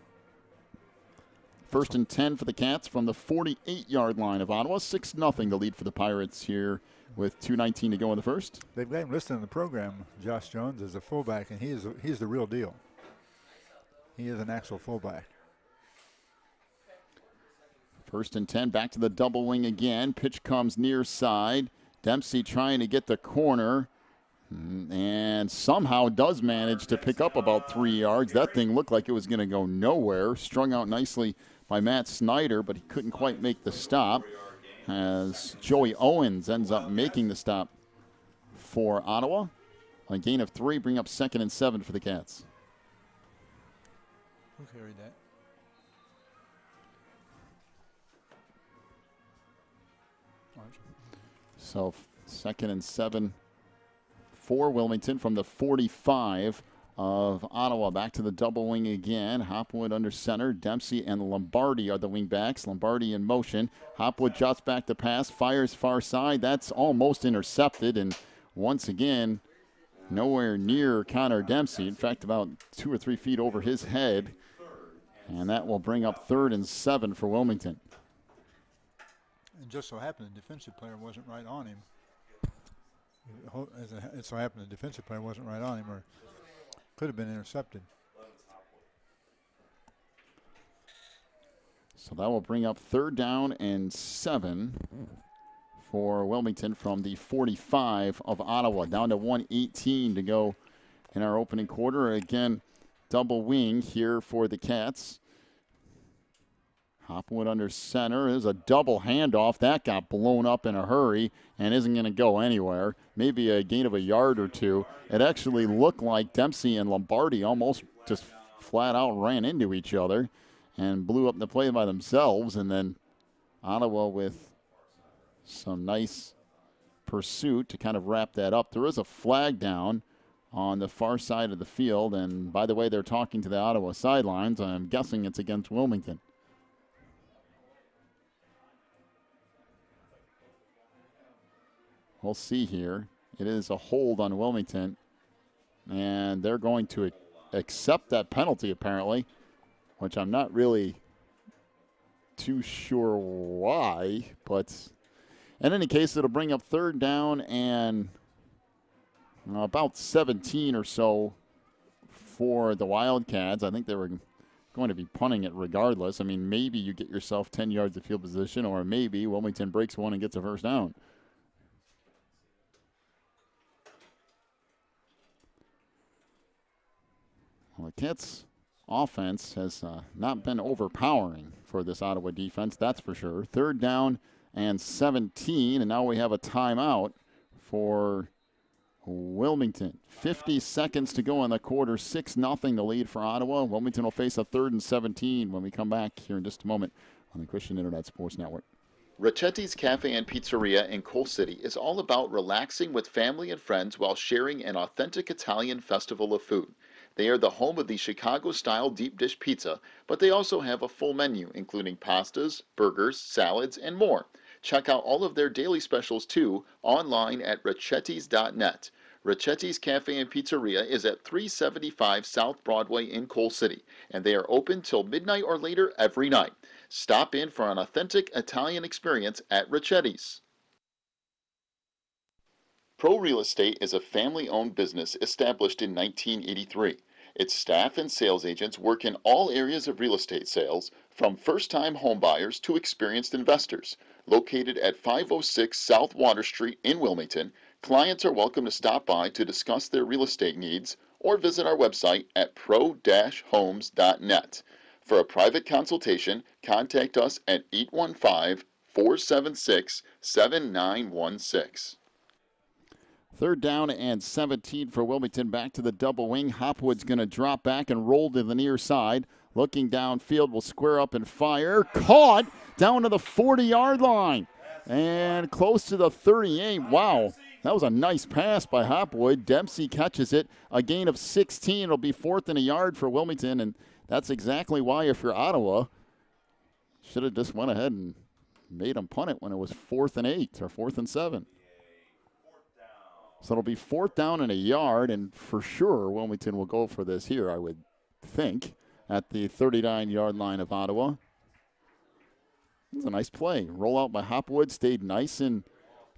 1st and 10 for the Cats from the 48-yard line of Ottawa. 6-0 the lead for the Pirates here with 2:19 to go in the first. They've got him listed in the program, Josh Jones, as a fullback, and he's the real deal. He is an actual fullback. 1st and 10, back to the double wing again. Pitch comes near side. Dempsey trying to get the corner, and somehow does manage to pick up about 3 yards. That thing looked like it was going to go nowhere. Strung out nicely by Matt Snyder, but he couldn't quite make the stop, as Joey Owens ends up making the stop for Ottawa. A gain of 3, bring up 2nd and 7 for the Cats. Who carried that? So 2nd and 7 for Wilmington from the 45 of Ottawa. Back to the double wing again. Hopwood under center. Dempsey and Lombardi are the wing backs. Lombardi in motion. Hopwood jots back the pass, fires far side. That's almost intercepted, and once again, nowhere near Connor Dempsey. In fact, about 2 or 3 feet over his head. And that will bring up 3rd and 7 for Wilmington. And just so happened the defensive player wasn't right on him. It so happened the defensive player wasn't right on him, or could have been intercepted. So that will bring up 3rd down and 7 for Wilmington from the 45 of Ottawa. Down to 1:18 to go in our opening quarter. Again, double wing here for the Cats. Hopwood under center. There's a double handoff. That got blown up in a hurry and isn't going to go anywhere. Maybe a gain of a yard or 2. It actually looked like Dempsey and Lombardi almost just flat out ran into each other and blew up the play by themselves. And then Ottawa with some nice pursuit to kind of wrap that up. There is a flag down on the far side of the field. And by the way, they're talking to the Ottawa sidelines. I'm guessing it's against Wilmington. We'll see here. It is a hold on Wilmington, and they're going to accept that penalty apparently, which I'm not really too sure why, but in any case, it'll bring up 3rd down and about 17 or so for the Wildcats. I think they were going to be punting it regardless. I mean, maybe you get yourself 10 yards of field position, or maybe Wilmington breaks one and gets a 1st down. Well, the Cats' offense has not been overpowering for this Ottawa defense, that's for sure. 3rd down and 17, and now we have a timeout for Wilmington. 50 seconds to go in the quarter, 6-0 the lead for Ottawa. Wilmington will face a 3rd and 17 when we come back here in just a moment on the Christian Internet Sports Network. Ricchetti's Cafe and Pizzeria in Coal City is all about relaxing with family and friends while sharing an authentic Italian festival of food. They are the home of the Chicago-style deep dish pizza, but they also have a full menu, including pastas, burgers, salads, and more. Check out all of their daily specials, too, online at ricchettis.net. Ricchetti's Cafe and Pizzeria is at 375 South Broadway in Coal City, and they are open till midnight or later every night. Stop in for an authentic Italian experience at Ricchetti's. Pro Real Estate is a family-owned business established in 1983. Its staff and sales agents work in all areas of real estate sales, from first-time homebuyers to experienced investors. Located at 506 South Water Street in Wilmington, clients are welcome to stop by to discuss their real estate needs or visit our website at pro-homes.net. For a private consultation, contact us at 815-476-7916. 3rd down and 17 for Wilmington. Back to the double wing. Hopwood's going to drop back and roll to the near side. Looking downfield, will square up and fire. Caught down to the 40-yard line and close to the 38. Wow, that was a nice pass by Hopwood. Dempsey catches it. A gain of 16. It'll be 4th and a yard for Wilmington, and that's exactly why, if you're Ottawa, should have just went ahead and made them punt it when it was 4th and 8 or 4th and 7. So it'll be 4th down and a yard, and for sure Wilmington will go for this here, I would think, at the 39-yard line of Ottawa. It was a nice play. Roll out by Hopwood, stayed nice and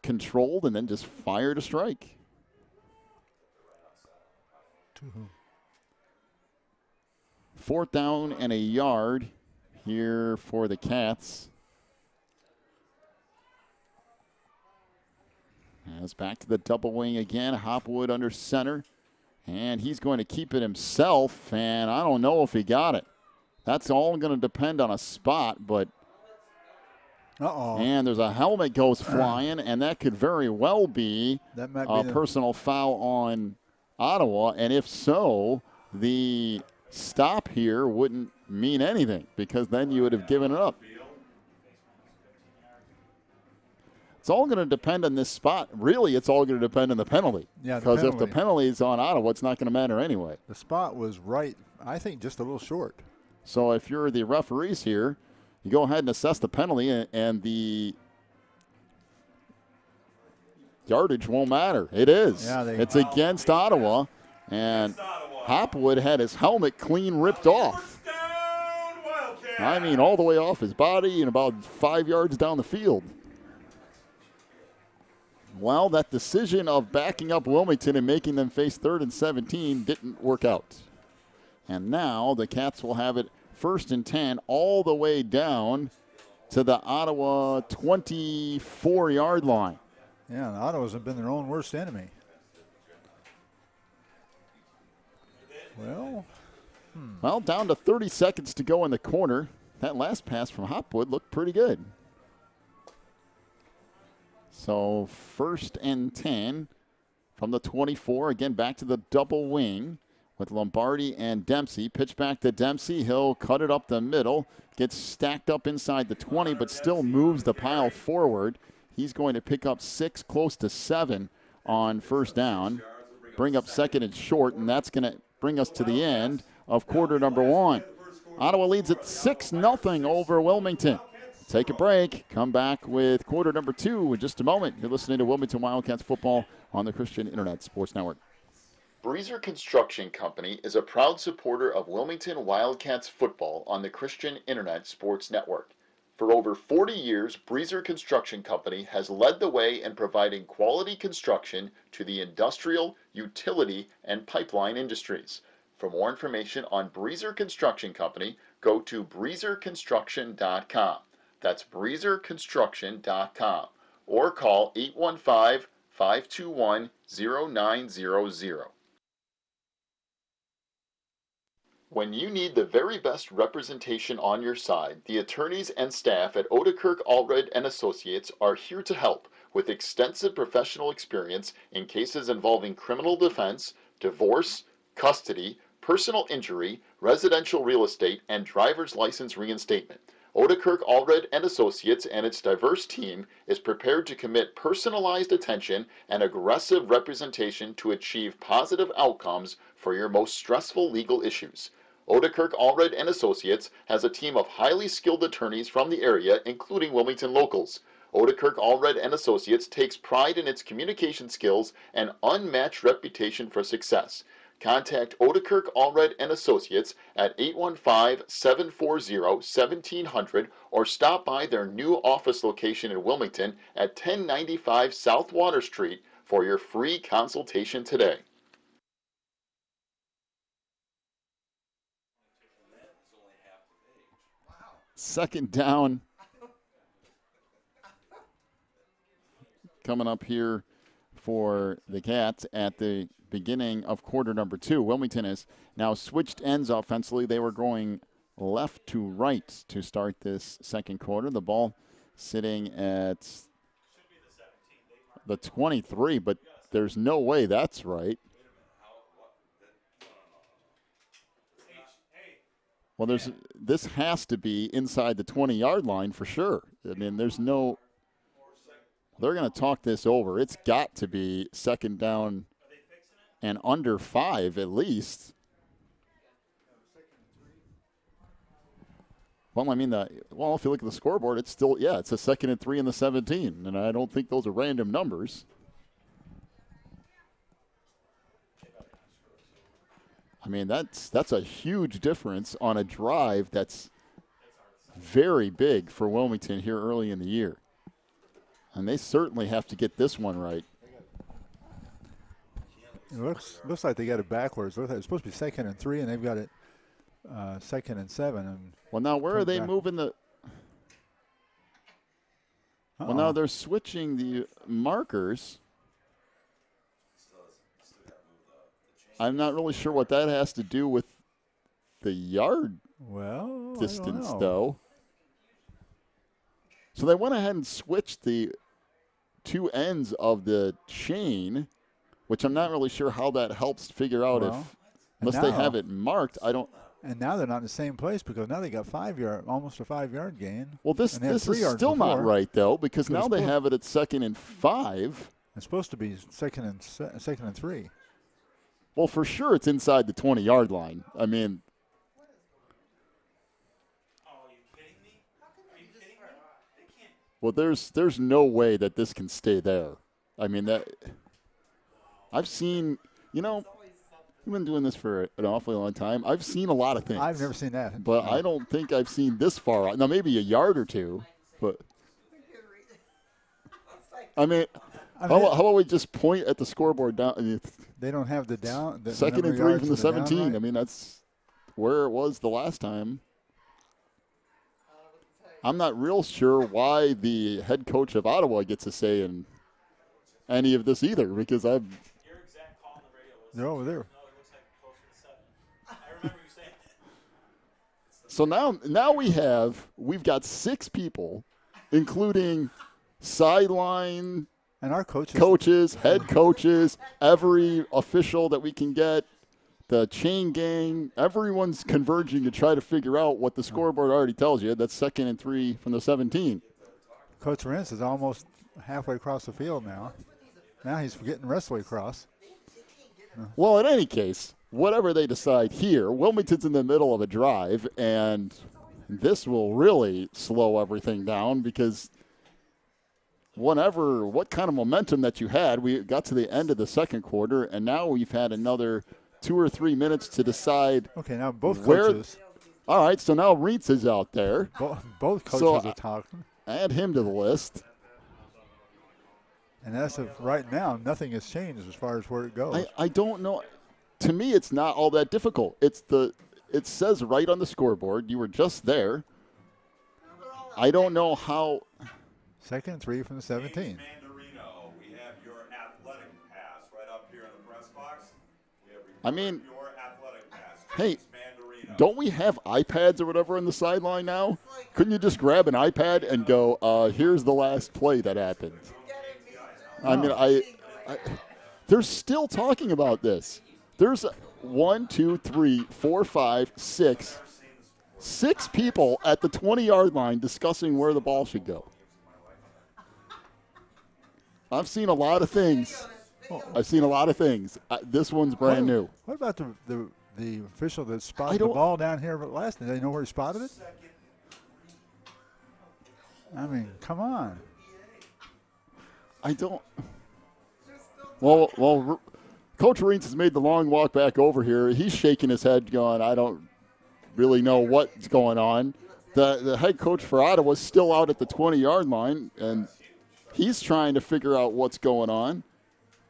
controlled, and then just fired a strike. 4th down and a yard here for the Cats. As back to the double wing again. Hopwood under center. And he's going to keep it himself. And I don't know if he got it. That's all going to depend on a spot. But and there's a helmet goes flying. And that could very well be a personal foul on Ottawa. And if so, the stop here wouldn't mean anything, because then you would have given it up. It's all going to depend on this spot. Really, it's all going to depend on the penalty. Yeah, because if the penalty is on Ottawa, it's not going to matter anyway. The spot was right, I think, just a little short. So if you're the referees here, you go ahead and assess the penalty, and the yardage won't matter. It is. Yeah, it's against Ottawa, and Hopwood had his helmet clean ripped off. I mean, all the way off his body and about 5 yards down the field. Well, that decision of backing up Wilmington and making them face 3rd and 17 didn't work out. And now the Cats will have it 1st and 10 all the way down to the Ottawa 24-yard line. Yeah, and Ottawa's have been their own worst enemy. Well, down to 30 seconds to go in the corner. That last pass from Hopwood looked pretty good. So 1st and 10 from the 24. Again, back to the double wing with Lombardi and Dempsey. Pitch back to Dempsey. He'll cut it up the middle. Gets stacked up inside the 20, but still moves the pile forward. He's going to pick up 6, close to 7 on 1st down. Bring up 2nd and short, and that's going to bring us to the end of quarter number 1. Ottawa leads at 6-0 over Wilmington. Take a break. Come back with quarter number 2 in just a moment. You're listening to Wilmington Wildcats football on the Christian Internet Sports Network. Breezer Construction Company is a proud supporter of Wilmington Wildcats football on the Christian Internet Sports Network. For over 40 years, Breezer Construction Company has led the way in providing quality construction to the industrial, utility, and pipeline industries. For more information on Breezer Construction Company, go to breezerconstruction.com. That's breezerconstruction.com. Or call 815-521-0900. When you need the very best representation on your side, the attorneys and staff at Odekirk Allred and Associates are here to help with extensive professional experience in cases involving criminal defense, divorce, custody, personal injury, residential real estate, and driver's license reinstatement. Odekirk Allred and Associates and its diverse team is prepared to commit personalized attention and aggressive representation to achieve positive outcomes for your most stressful legal issues. Odekirk Allred and Associates has a team of highly skilled attorneys from the area, including Wilmington locals. Odekirk Allred and Associates takes pride in its communication skills and unmatched reputation for success. Contact Odekirk Allred and Associates at 815-740-1700 or stop by their new office location in Wilmington at 1095 South Water Street for your free consultation today. Second down coming up here for the Cats at the beginning of quarter number 2. Wilmington has now switched ends offensively. They were going left to right to start this second quarter. The ball sitting at the 23, but there's no way that's right. Well, this has to be inside the 20-yard line for sure. I mean, there's no – they're going to talk this over. It's got to be second down and under 5 at least. Well, I mean, if you look at the scoreboard, it's still – yeah, it's a 2nd and 3 in the 17, and I don't think those are random numbers. I mean, that's a huge difference on a drive that's very big for Wilmington here early in the year. And they certainly have to get this one right. It looks like they got it backwards. It's supposed to be 2nd and 3, and they've got it 2nd and 7. And well, now where are they moving the – well, now they're switching the markers. I'm not really sure what that has to do with the yard distance, though. So they went ahead and switched the two ends of the chain, which I'm not really sure how that helps figure out unless they have it marked. I don't. And now they're not in the same place because now they got almost a 5-yard gain. Well, this is still not right though because now they have it at 2nd and 5. It's supposed to be 2nd and 3. Well, for sure it's inside the 20-yard line. I mean. Oh, are you kidding me? Are you kidding me? They can't. Well, there's no way that this can stay there. I mean, that I've seen, I've been doing this for an awfully long time. I've seen a lot of things. I've never seen that. But I don't think I've seen this far out. Now, maybe a yard or two, but I mean, how about we just point at the scoreboard down? They don't have the down. The 2nd and 3 from the 17. Right? I mean, that's where it was the last time. I'm not real sure why the head coach of Ottawa gets a say in any of this either, because Your exact call on the radio was. They're over there. No, it looks like closer to 7. I remember you saying that. So now we've got 6 people, including sideline and our coaches, head coaches, every official that we can get, the chain gang, everyone's converging to try to figure out what the scoreboard already tells you. That's 2nd and 3 from the 17. Coach Rentz is almost halfway across the field now. Now he's getting the rest of the way across. Well, in any case, whatever they decide here, Wilmington's in the middle of a drive, and this will really slow everything down because what kind of momentum that you had, we got to the end of the second quarter, and now we've had another 2 or 3 minutes to decide. Okay, now both coaches. All right, so now Reitz is out there. Both coaches are talking. Add him to the list. And as of right now, nothing has changed as far as where it goes. I don't know. To me, it's not all that difficult. It says right on the scoreboard. You were just there. I don't know how. 2nd and 3 from the 17. James Mandarino, we have your athletic pass right up here in the press box. I mean, your athletic pass. Hey, don't we have iPads or whatever on the sideline now? Couldn't you just grab an iPad and go, here's the last play that happened? I mean, they're still talking about this. There's 1, 2, 3, 4, 5, 6. 6 people at the 20-yard line discussing where the ball should go. I've seen a lot of things. This one's brand new. What about the official that spotted the ball down here last night? They know where he spotted it? I mean, come on. I don't. Well, Coach Reitz has made the long walk back over here. He's shaking his head going, I don't really know what's going on. The head coach for Ottawa is still out at the 20-yard line, and he's trying to figure out what's going on.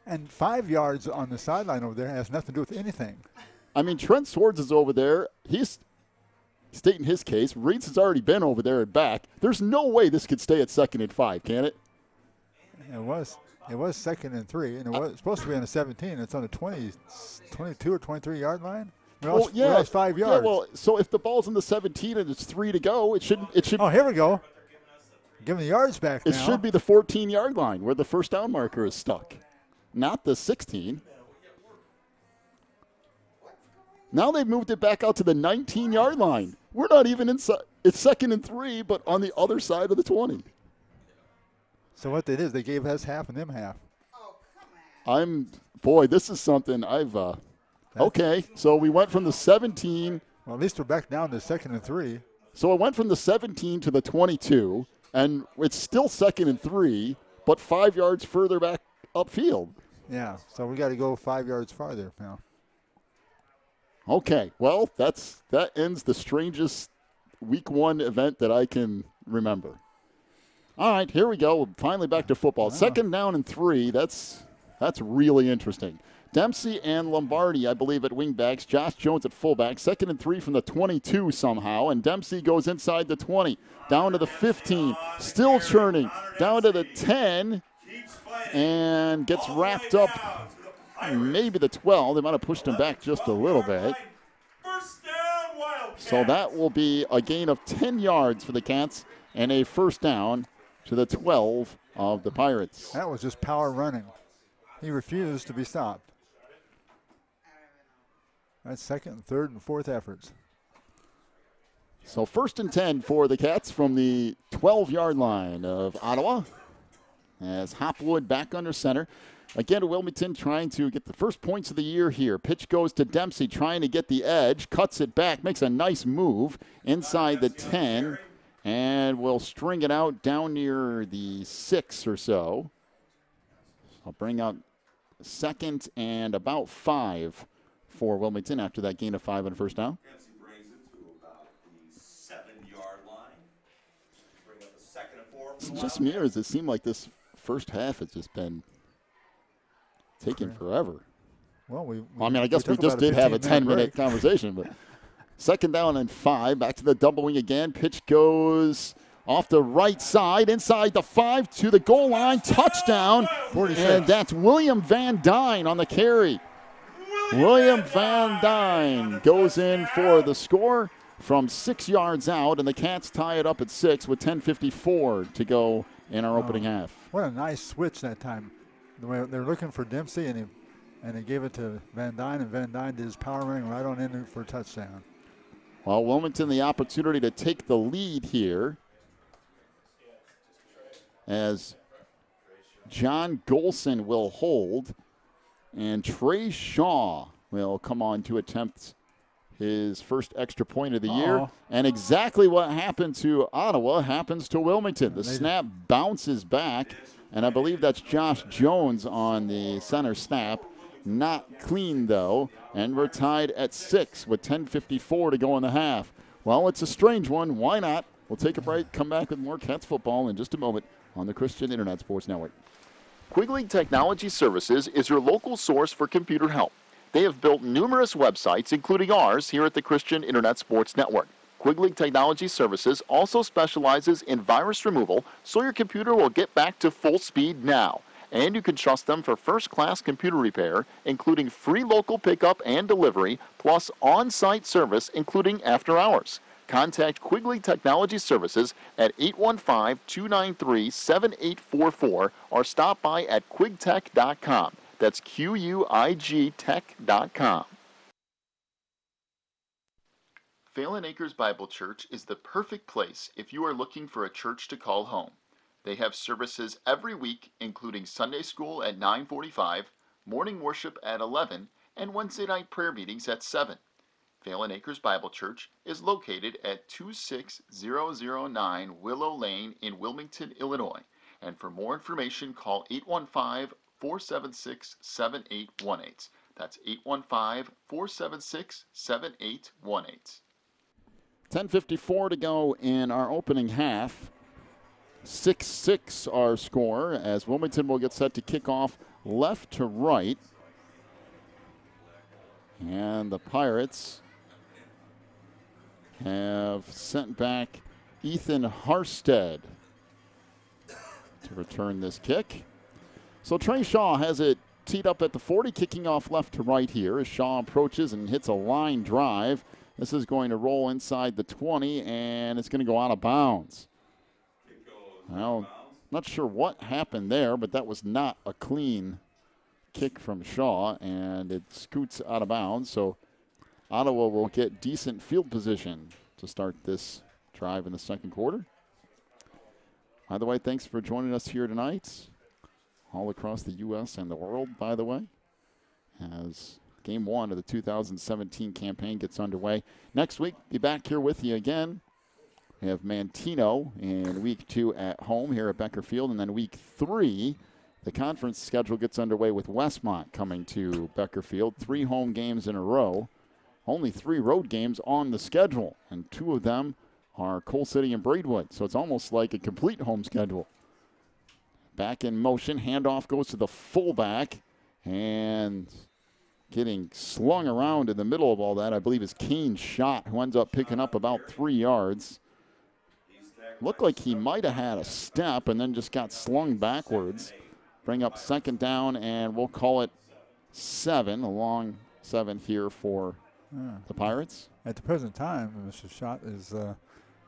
And 5 yards on the sideline over there has nothing to do with anything. I mean, Trent Swords is over there. He's stating his case. Reitz has already been over there and back. There's no way this could stay at 2nd and 5, can it? It was 2nd and 3, and it was supposed to be on the 17. It's on the 22 or 23-yard line. It's 5 yards. Yeah, well, so if the ball's in the 17 and it's 3 to go, it should. Oh, here we go. Give him the yards back now. It should be the 14-yard line where the first down marker is stuck, not the 16. Now they've moved it back out to the 19-yard line. We're not even inside. It's 2nd and 3, but on the other side of the 20. So what they did is they gave us half and them half. This is something I've. Okay, so we went from the 17. Well, at least we're back down to 2nd and 3. So it went from the 17 to the 22, and it's still 2nd and 3, but 5 yards further back upfield. Yeah, so we got to go 5 yards farther now. Okay, well, that ends the strangest week 1 event that I can remember. All right, here we go. We're finally back to football. 2nd down and 3. That's really interesting. Dempsey and Lombardi, I believe, at wingbacks. Josh Jones at fullback. 2nd and 3 from the 22 somehow. And Dempsey goes inside the 20, down to the 15. Still churning. Down to the 10. And gets wrapped up maybe the 12. They might have pushed him back just a little bit. So that will be a gain of 10 yards for the Cats and a first down to the 12 of the Pirates. That was just power running. He refused to be stopped. That's 2nd and 3rd and 4th efforts. So 1st and 10 for the Cats from the 12-yard line of Ottawa. As Hopwood back under center. Again, Wilmington trying to get the first points of the year here. Pitch goes to Dempsey, trying to get the edge. Cuts it back, makes a nice move inside the 10. And will string it out down near the 6 or so. I'll bring up 2nd and about 5 for Wilmington after that gain of 5 on first down. Dempsey brings it to about the 7-yard line. Bring up a 2nd and 4. It's just me, or does it seem like this first half has just been taking forever? Well, I guess we just did have a 10-minute conversation, but 2nd down and 5. Back to the double wing again. Pitch goes off the right side, inside the 5 to the goal line. Touchdown. 46. And that's William Van Dyne on the carry. William Van Dyne goes in for the score from 6 yards out, and the Cats tie it up at 6 with 10:54 to go in our opening half. What a nice switch that time. They're looking for Dempsey, and they gave it to Van Dyne, and Van Dyne did his power running right on in for a touchdown. Well, Wilmington the opportunity to take the lead here as John Golson will hold, and Trey Shaw will come on to attempt his first extra point of the year. And exactly what happened to Ottawa happens to Wilmington. The snap bounces back, and I believe that's Josh Jones on the center snap. Not clean, though, and we're tied at 6 with 10:54 to go in the half. Well, it's a strange one. Why not? We'll take a break, come back with more Cats football in just a moment on the Christian Internet Sports Network. Quiglig Technology Services is your local source for computer help. They have built numerous websites, including ours, here at the Christian Internet Sports Network. Quiglig Technology Services also specializes in virus removal, so your computer will get back to full speed now. And you can trust them for first-class computer repair, including free local pickup and delivery, plus on-site service, including after hours. Contact Quigley Technology Services at 815-293-7844 or stop by at quigtech.com. That's QUIG tech.com. Phelan Acres Bible Church is the perfect place if you are looking for a church to call home. They have services every week, including Sunday school at 9:45, morning worship at 11, and Wednesday night prayer meetings at 7. Phelan Acres Bible Church is located at 26009 Willow Lane in Wilmington, Illinois. And for more information, call 815-476-7818. That's 815-476-7818. 10:54 to go in our opening half. 6-6 our score as Wilmington will get set to kick off left to right. And the Pirates have sent back Ethan Harstead to return this kick. So Trey Shaw has it teed up at the 40, kicking off left to right here as Shaw approaches and hits a line drive. This is going to roll inside the 20, and it's going to go out of bounds. Well, not sure what happened there, but that was not a clean kick from Shaw, and it scoots out of bounds. So Ottawa will get decent field position to start this drive in the second quarter. By the way, thanks for joining us here tonight, all across the U.S. and the world, by the way, as Game 1 of the 2017 campaign gets underway. Next week, be back here with you again. We have Mantino in week 2 at home here at Becker Field, and then week 3, the conference schedule gets underway with Westmont coming to Becker Field. 3 home games in a row, only 3 road games on the schedule, and 2 of them are Coal City and Braidwood, so it's almost like a complete home schedule. Back in motion, handoff goes to the fullback, and getting slung around in the middle of all that, I believe, is Kane Schott, who ends up picking up about 3 yards. Looked like he might have had a step and then just got slung backwards. Bring up second down, and we'll call it 7, a long 7 here for the Pirates. At the present time, Mr. Schott is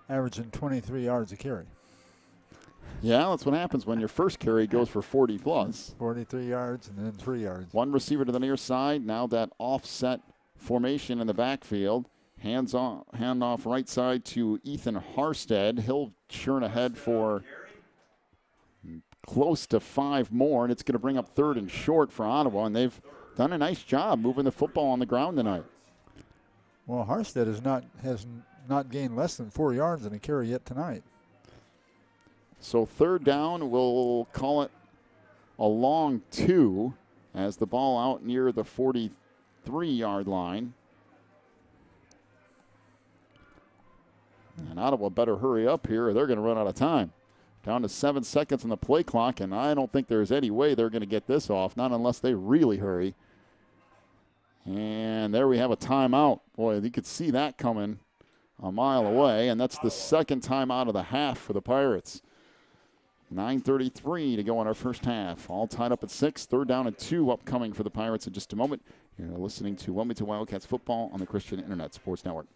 averaging 23 yards a carry. Yeah, that's what happens when your first carry goes for 40 plus. 43 yards and then 3 yards. One receiver to the near side. Now that offset formation in the backfield. Hand off right side to Ethan Harstead. He'll churn ahead for close to 5 more, and it's going to bring up 3rd and short for Ottawa, and they've done a nice job moving the football on the ground tonight. Well, Harstead has not gained less than 4 yards in a carry yet tonight. So 3rd down, we'll call it a long 2 as the ball out near the 43-yard line. And Ottawa better hurry up here or they're going to run out of time. Down to 7 seconds on the play clock, and I don't think there's any way they're going to get this off, not unless they really hurry. And there we have a timeout. Boy, you could see that coming a mile away, and that's the second timeout of the half for the Pirates. 9:33 to go in our first half. All tied up at 6. 3rd down and 2 upcoming for the Pirates in just a moment. You're listening to Wilmington Wildcats football on the Christian Internet Sports Network.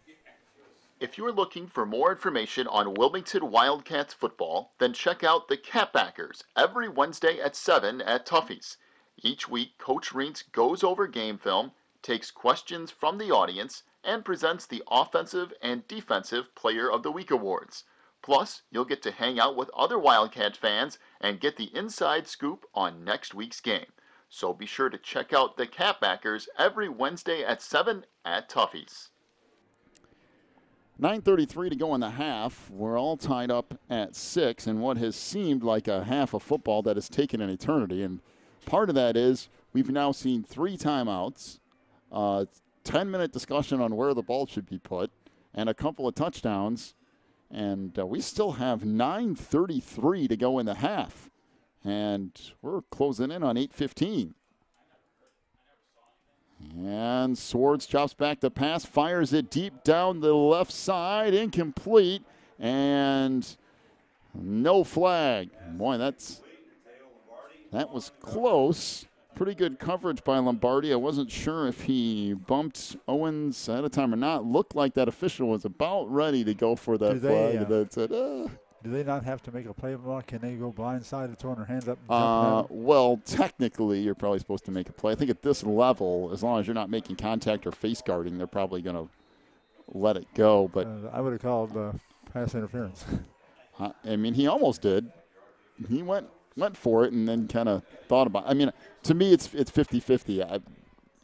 If you're looking for more information on Wilmington Wildcats football, then check out the Catbackers every Wednesday at 7 at Tuffy's. Each week, Coach Reentz goes over game film, takes questions from the audience, and presents the Offensive and Defensive Player of the Week awards. Plus, you'll get to hang out with other Wildcat fans and get the inside scoop on next week's game. So be sure to check out the Catbackers every Wednesday at 7 at Tuffy's. 9:33 to go in the half. We're all tied up at 6 in what has seemed like a half of football that has taken an eternity. And part of that is we've now seen 3 timeouts, 10-minute discussion on where the ball should be put, and a couple of touchdowns. And we still have 9:33 to go in the half. And we're closing in on 8:15. And Swords chops back the pass, fires it deep down the left side, incomplete, and no flag. Boy, that's That was close. Pretty good coverage by Lombardi. I wasn't sure if he bumped Owens ahead of time or not. Looked like that official was about ready to go for that flag. And then said, Do they not have to make a play ball? Can they go blindside throwing their hands up and jumping at well, technically, you're probably supposed to make a play. I think at this level, as long as you're not making contact or face guarding, they're probably going to let it go. But I would have called pass interference. I mean, he almost did. He went for it and then kind of thought about it. I mean, to me, it's 50-50.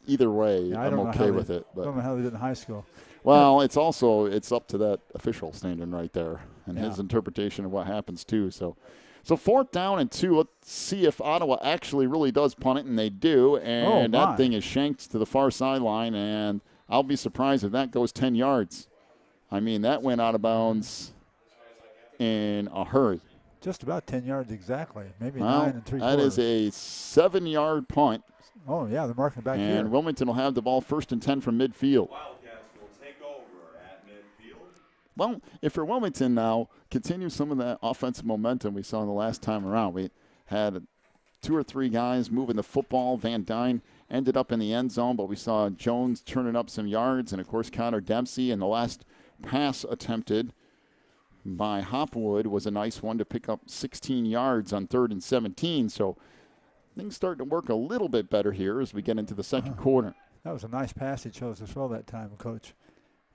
Either way, I'm okay with it. But I don't know how they did in high school. Well, it's up to that official standing right there and his interpretation of what happens too. So 4th down and 2. Let's see if Ottawa actually really does punt it, and they do. And that thing is shanked to the far sideline, and I'll be surprised if that goes 10 yards. I mean, that went out of bounds in a hurry. Just about 10 yards exactly, maybe 9 3/4. That is a 7-yard punt. Oh, yeah, they're marking back here. And Wilmington will have the ball 1st and 10 from midfield. Wildcats will take over at midfield. Well, if you're Wilmington now, continue some of that offensive momentum we saw the last time around. We had 2 or 3 guys moving the football. Van Dyne ended up in the end zone, but we saw Jones turning up some yards, and, of course, Connor Dempsey. And the last pass attempted by Hopwood was a nice one to pick up 16 yards on 3rd and 17. So things starting to work a little bit better here as we get into the second quarter. That was a nice pass he chose to throw that time, Coach.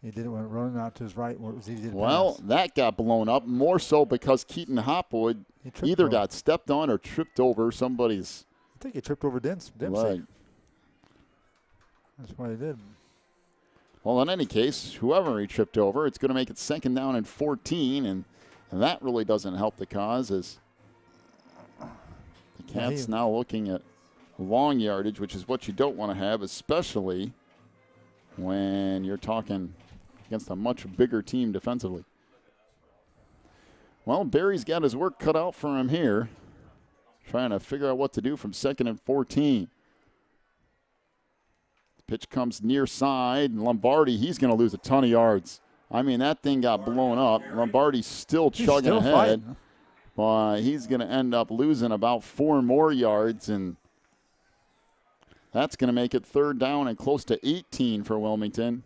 He did it when running out to his right where it was easy to pass. That got blown up, more so because Keaton Hopwood either got stepped on or tripped over somebody's. I think he tripped over Dempsey. Right. That's what he did. Well, in any case, whoever he tripped over, it's going to make it 2nd down and 14, and that really doesn't help the cause as the Cats now looking at long yardage, which is what you don't want to have, especially when you're talking against a much bigger team defensively. Well, Barry's got his work cut out for him here, trying to figure out what to do from 2nd and 14. Pitch comes near side, and Lombardi, he's going to lose a ton of yards. I mean, that thing got blown up. Lombardi's still chugging ahead, but he's going to end up losing about 4 more yards, and that's going to make it 3rd down and close to 18 for Wilmington.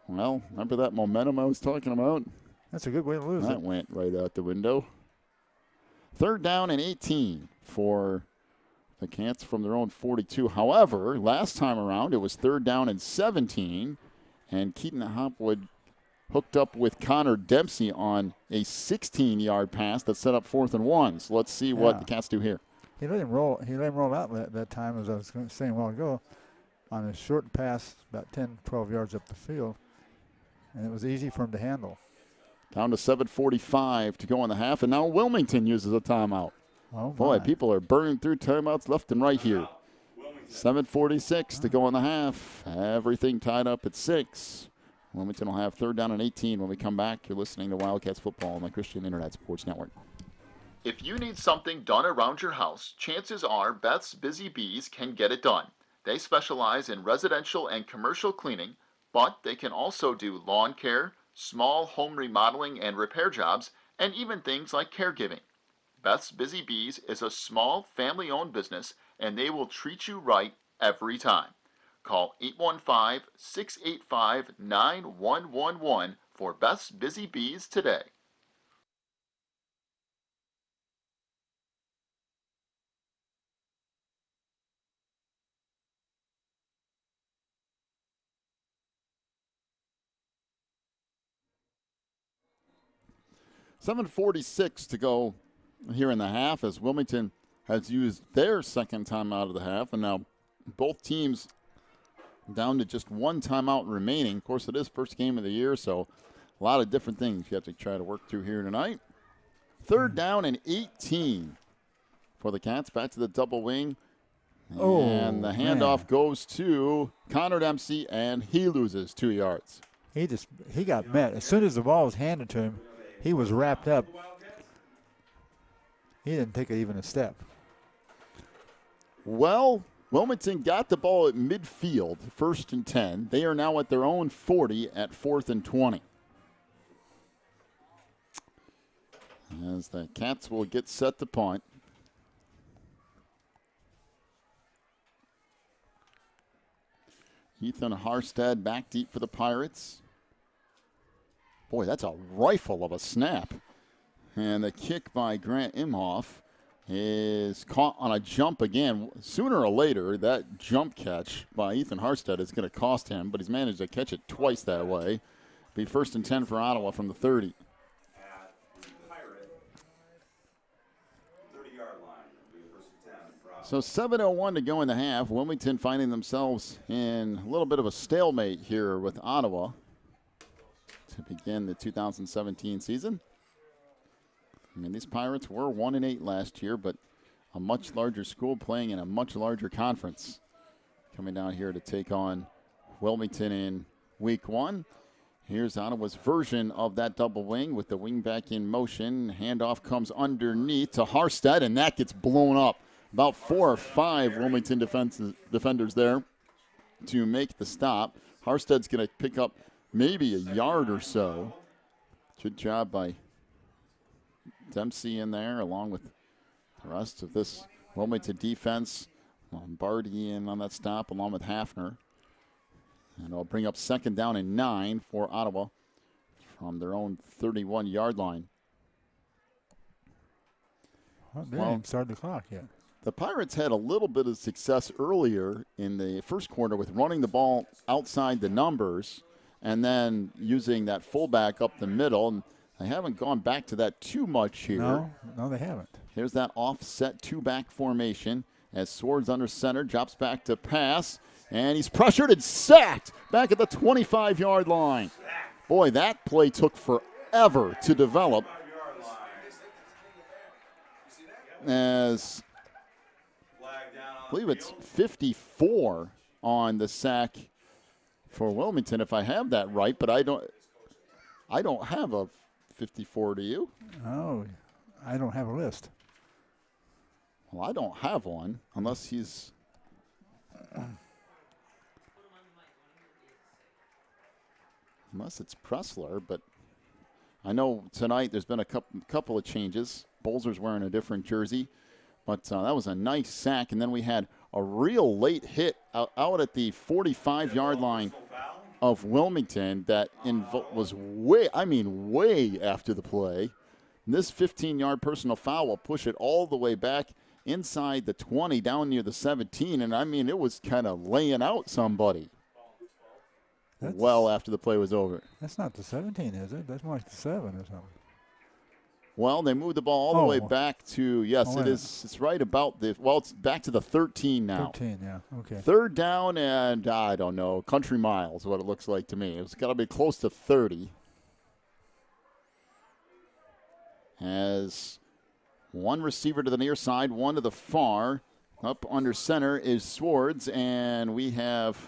Well, remember that momentum I was talking about? That's a good way to lose it. That went right out the window. 3rd down and 18 for the Cats from their own 42. However, last time around, it was 3rd down and 17, and Keaton Hopwood hooked up with Connor Dempsey on a 16-yard pass that set up 4th and 1. So let's see what the Cats do here. He let him roll. He let him roll out that time, as I was saying a while ago, on a short pass about 10, 12 yards up the field, and it was easy for him to handle. Down to 7:45 to go in the half, and now Wilmington uses a timeout. Oh, boy, people are burning through timeouts left and right here. 7:46 to go in the half. Everything tied up at 6. Wilmington will have 3rd down and 18 when we come back. You're listening to Wildcats football on the Christian Internet Sports Network. If you need something done around your house, chances are Beth's Busy Bees can get it done. They specialize in residential and commercial cleaning, but they can also do lawn care, small home remodeling and repair jobs, and even things like caregiving. Beth's Busy Bees is a small family-owned business, and they will treat you right every time. Call 815-685-9111 for Beth's Busy Bees today. $7:46 to go here in the half as Wilmington has used their 2nd timeout of the half, and now both teams down to just 1 timeout remaining. Of course, it is first game of the year, so a lot of different things you have to try to work through here tonight. 3rd down and 18 for the Cats. Back to the double wing. And the handoff goes to Connor Dempsey, and he loses 2 yards. He got met. As soon as the ball was handed to him, he was wrapped up. He didn't take even a step. Well, Wilmington got the ball at midfield, 1st and 10. They are now at their own 40 at 4th and 20. as the Cats will get set to punt. Ethan Harstead back deep for the Pirates. Boy, that's a rifle of a snap. And the kick by Grant Imhoff is caught on a jump again. Sooner or later, that jump catch by Ethan Harstead is going to cost him, but he's managed to catch it twice that way. Be 1st and 10 for Ottawa from the 30. At the Pirate 30-yard line. Be the first and 10 for Ottawa. So 7:01 to go in the half. Wilmington finding themselves in a little bit of a stalemate here with Ottawa to begin the 2017 season. I mean, these Pirates were 1-8 last year, but a much larger school playing in a much larger conference. Coming down here to take on Wilmington in week 1. Here's Ottawa's version of that double wing with the wing back in motion. Handoff comes underneath to Harstead, and that gets blown up. About 4 or 5 Wilmington defenders there to make the stop. Harstead's going to pick up maybe a yard or so. Good job by Dempsey in there, along with the rest of this Wilmington defense. Lombardi in on that stop, along with Hafner. And it'll bring up 2nd down and 9 for Ottawa from their own 31-yard line. Well, they didn't start the clock yet. The Pirates had a little bit of success earlier in the first quarter with running the ball outside the numbers and then using that fullback up the middle. And they haven't gone back to that too much here. No, they haven't. Here's that offset 2-back formation as Swords under center, drops back to pass, and he's pressured and sacked back at the 25-yard line. Boy, that play took forever to develop as I believe it's 54 on the sack for Wilmington, if I have that right, but I don't have a 54, do you? Oh, I don't have a list. Well, I don't have one unless he's unless it's Pressler, but I know tonight there's been a couple of changes. Bolzer's wearing a different jersey, but that was a nice sack, and then we had a real late hit out at the 45-yard line of Wilmington that was way after the play. And this 15-yard personal foul will push it all the way back inside the 20, down near the 17, and I mean, it was kind of laying out somebody well after the play was over. That's not the 17, is it? That's more like the 7 or something. Well, they moved the ball all the way back to, yes, it is. It's right about it's back to the 13 now. 13, yeah, okay. 3rd down and, I don't know, country miles, what it looks like to me. It's got to be close to 30. As one receiver to the near side, one to the far. Up under center is Swords, and we have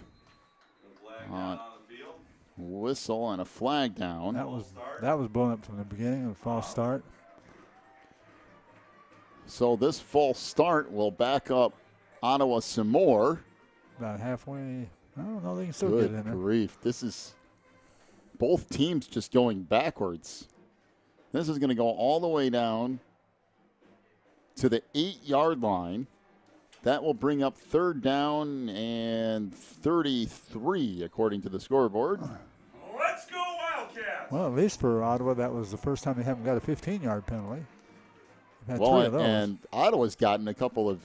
whistle and a flag down. That was blown up from the beginning, a false start. So this false start will back up Ottawa some more. About halfway. I don't know, they can still get in there. Good grief. This is both teams just going backwards. This is going to go all the way down to the 8-yard line. That will bring up 3rd down and 33, according to the scoreboard. Let's go Wildcats! Well, at least for Ottawa, that was the first time they haven't got a 15-yard penalty. They've had 3 of those. And Ottawa's gotten a couple of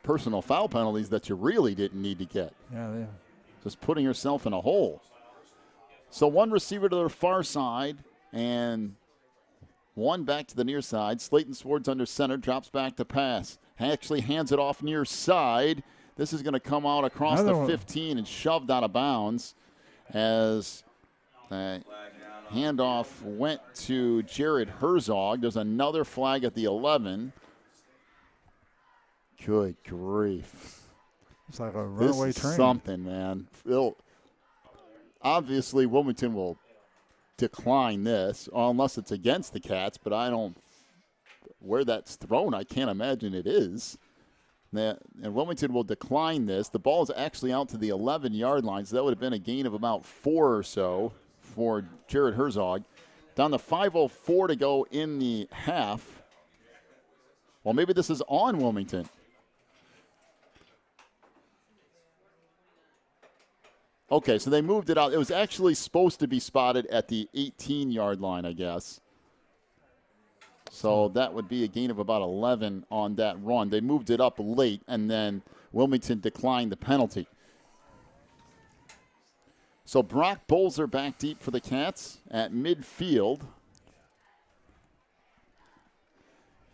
personal foul penalties that you really didn't need to get. Yeah, just putting yourself in a hole. So one receiver to their far side and one back to the near side. Slayton Swords under center, drops back to pass. Actually hands it off near side. This is going to come out across the 15 and shoved out of bounds as the handoff went to Jared Herzog. There's another flag at the 11. Good grief. It's like a runaway train. Something, man. Obviously, Wilmington will decline this, unless it's against the Cats, but I don't. Where that's thrown, I can't imagine it is. And Wilmington will decline this. The ball is actually out to the 11-yard line, so that would have been a gain of about 4 or so for Jared Herzog. Down to 5:04 to go in the half. Well, maybe this is on Wilmington. Okay, so they moved it out. It was actually supposed to be spotted at the 18-yard line, I guess. So that would be a gain of about 11 on that run. They moved it up late, and then Wilmington declined the penalty. So Brock Bolzer back deep for the Cats at midfield.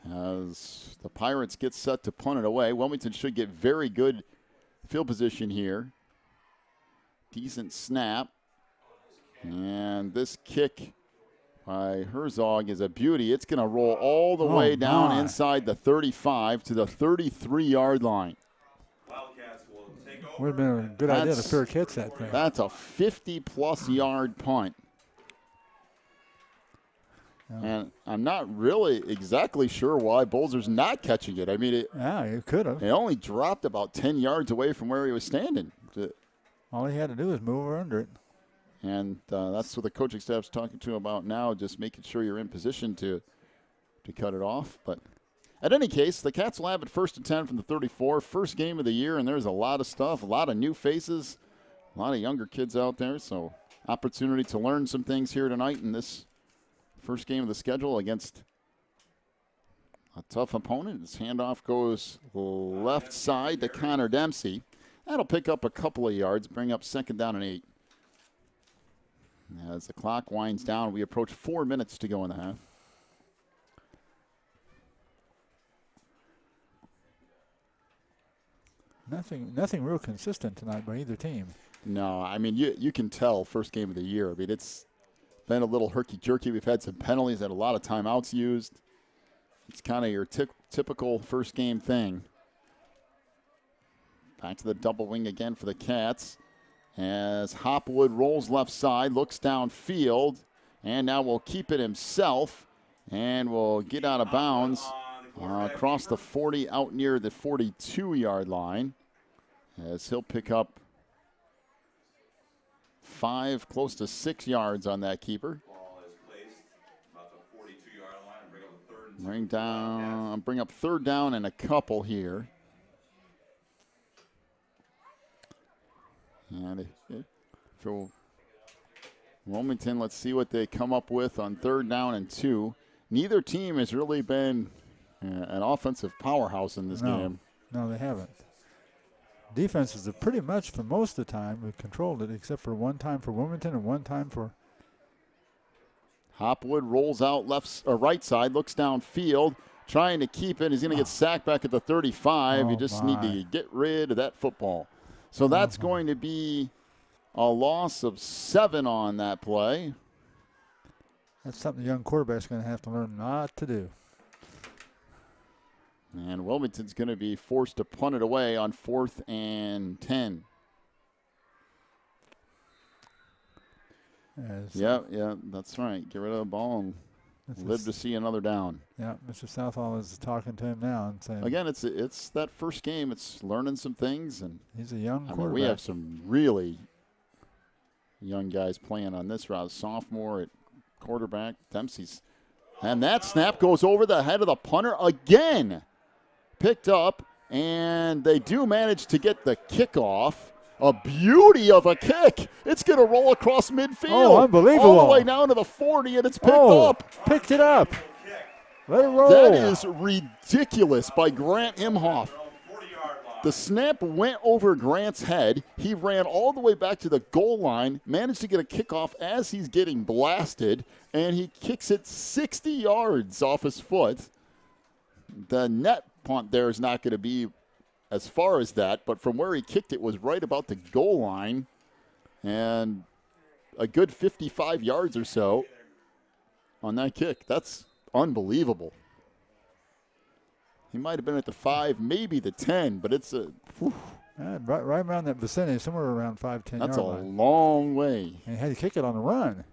As the Pirates get set to punt it away, Wilmington should get very good field position here. Decent snap. And this kick by Herzog is a beauty. It's going to roll all the way down inside the 35 to the 33-yard line. Would have been a good idea to fair catch that thing. That's a 50-plus yard punt. Yeah. And I'm not really exactly sure why Bolzer's not catching it. I mean, it could have. It only dropped about 10 yards away from where he was standing. All he had to do was move over under it. And that's what the coaching staff's talking to him about now, just making sure you're in position to cut it off. But at any case, the Cats will have it 1st and 10 from the 34. First game of the year, and there's a lot of stuff, a lot of new faces, a lot of younger kids out there. So opportunity to learn some things here tonight in this first game of the schedule against a tough opponent. His handoff goes left side to Connor Dempsey. That'll pick up a couple of yards, bring up 2nd down and 8. As the clock winds down, we approach 4 minutes to go in the half. Nothing real consistent tonight by either team. No, I mean, you can tell first game of the year. I mean, it's been a little herky-jerky. We've had some penalties, had a lot of timeouts used. It's kind of your typical first game thing. Back to the double wing again for the Cats. As Hopwood rolls left side, looks downfield, and now will keep it himself, and will get out of bounds across the 40 out near the 42-yard line, as he'll pick up 5, close to 6 yards on that keeper. Bring up 3rd down and a couple here. And for Wilmington, let's see what they come up with on 3rd down and 2. Neither team has really been an offensive powerhouse in this game. No, they haven't. Defenses have pretty much, for most of the time, controlled it, except for one time for Wilmington and one time for. Hopwood rolls out right side, looks downfield, trying to keep it. He's going to get sacked back at the 35. You just need to get rid of that football. So that's going to be a loss of 7 on that play. That's something the young quarterback's going to have to learn not to do. And Wilmington's going to be forced to punt it away on 4th and 10. Yeah, that's right. Get rid of the ball and live to see another down. Yeah, Mr. Southall is talking to him now and saying. Again, it's that first game. It's learning some things, and he's a young quarterback. I mean, we have some really young guys playing on this route. Sophomore at quarterback, Dempsey's, and that snap goes over the head of the punter again. Picked up, and they do manage to get the kickoff. A beauty of a kick. It's going to roll across midfield. Oh, unbelievable. All the way down to the 40, and it's picked up. Picked it up. Let it roll. That is ridiculous by Grant Imhoff. The snap went over Grant's head. He ran all the way back to the goal line, managed to get a kickoff as he's getting blasted, and he kicks it 60 yards off his foot. The net punt there is not going to be as far as that, but from where he kicked it was right about the goal line, and a good 55 yards or so on that kick. That's unbelievable. He might have been at the 5, maybe the 10, but it's a right around that vicinity, somewhere around 5-10 yards. That's a long way. And he had to kick it on the run.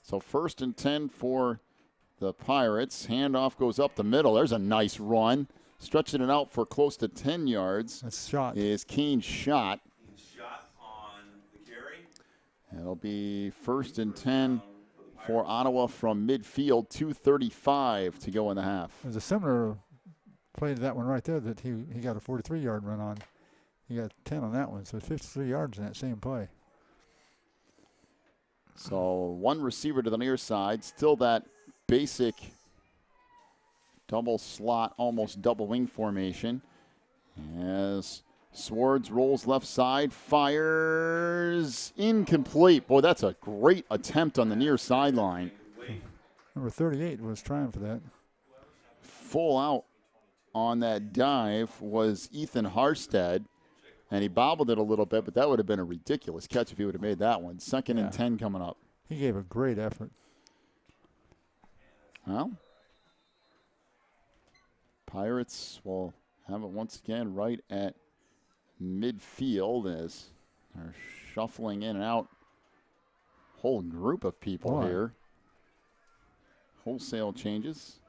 So 1st and 10 for the Pirates. Handoff goes up the middle. There's a nice run. Stretching it out for close to 10 yards. That's shot. Is Keen Shot. Shot on the carry. It'll be 1st and 10 for Ottawa from midfield. 2:35 to go in the half. There's a similar play to that one right there that he got a 43-yard run on. He got 10 on that one, so 53 yards in that same play. So one receiver to the near side, still that basic double slot, almost double wing formation. As Swords rolls left side, fires, incomplete. Boy, that's a great attempt on the near sideline. Number 38 was trying for that. Full out on that dive was Ethan Harstead, and he bobbled it a little bit, but that would have been a ridiculous catch if he would have made that one. Second and 10 coming up. He gave a great effort. Well, Pirates will have it once again right at midfield as they're shuffling in and out. Whole group of people here. Wholesale changes.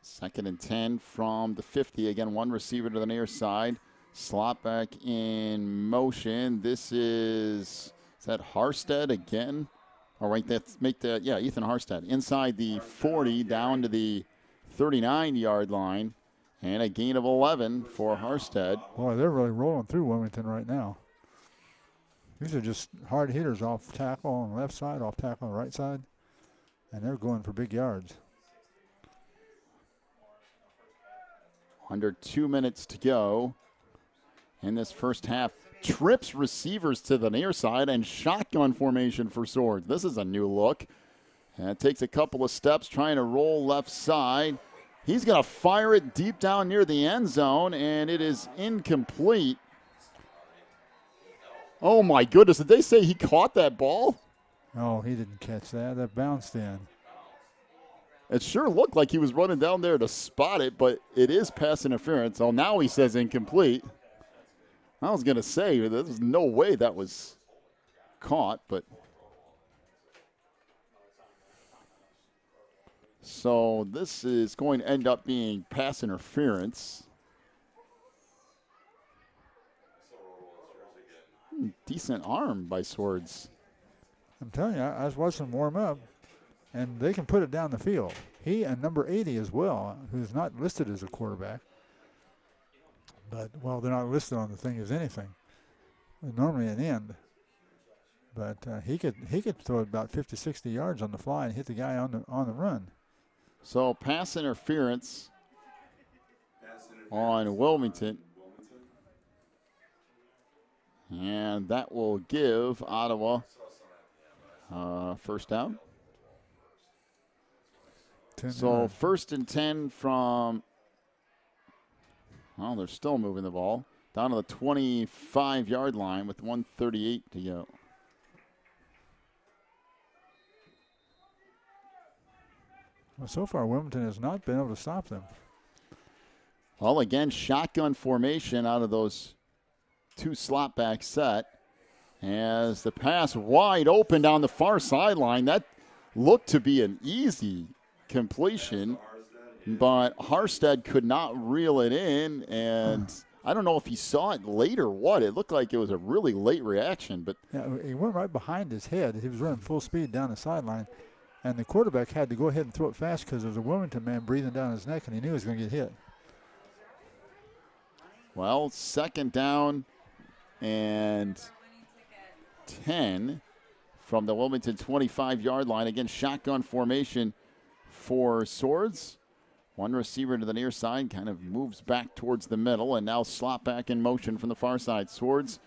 Second and 10 from the 50. Again, one receiver to the near side. Slot back in motion. This is that Harstead again? All right, Ethan Harstead. Inside the 40 down to the 39-yard line. And a gain of 11 for Harstead. Boy, they're really rolling through Wilmington right now. These are just hard hitters off tackle on the left side, off tackle on the right side. And they're going for big yards. Under 2 minutes to go in this first half. Trips receivers to the near side and shotgun formation for Swords. This is a new look. And takes a couple of steps trying to roll left side. He's going to fire it deep down near the end zone, and it is incomplete. Oh, my goodness. Did they say he caught that ball? Oh, he didn't catch that. That bounced in. It sure looked like he was running down there to spot it, but it is pass interference. Oh, now he says incomplete. I was going to say, there's no way that was caught, but. So this is going to end up being pass interference. Decent arm by Swords. I'm telling you, I was watching him warm up, and they can put it down the field. He and number 80 as well, who's not listed as a quarterback. But, well, they're not listed on the thing as anything. They're normally an end. But he could throw it about 50, 60 yards on the fly and hit the guy on the run. So pass interference on Wilmington. And that will give Ottawa first down. So first and 10 from, well, they're still moving the ball. Down to the 25-yard line with 1:38 to go. Well, so far, Wilmington has not been able to stop them. Well, again, shotgun formation out of those two slot back set. As the pass wide open down the far sideline. That looked to be an easy completion, but Harstead could not reel it in, and I don't know if he saw it late or what. It looked like it was a really late reaction. But yeah, he went right behind his head. He was running full speed down the sideline. And the quarterback had to go ahead and throw it fast because there was a Wilmington man breathing down his neck, and he knew he was going to get hit. Well, second down and 10 from the Wilmington 25-yard line. Again, shotgun formation for Swords. One receiver to the near side, kind of moves back towards the middle, and now slot back in motion from the far side. Swords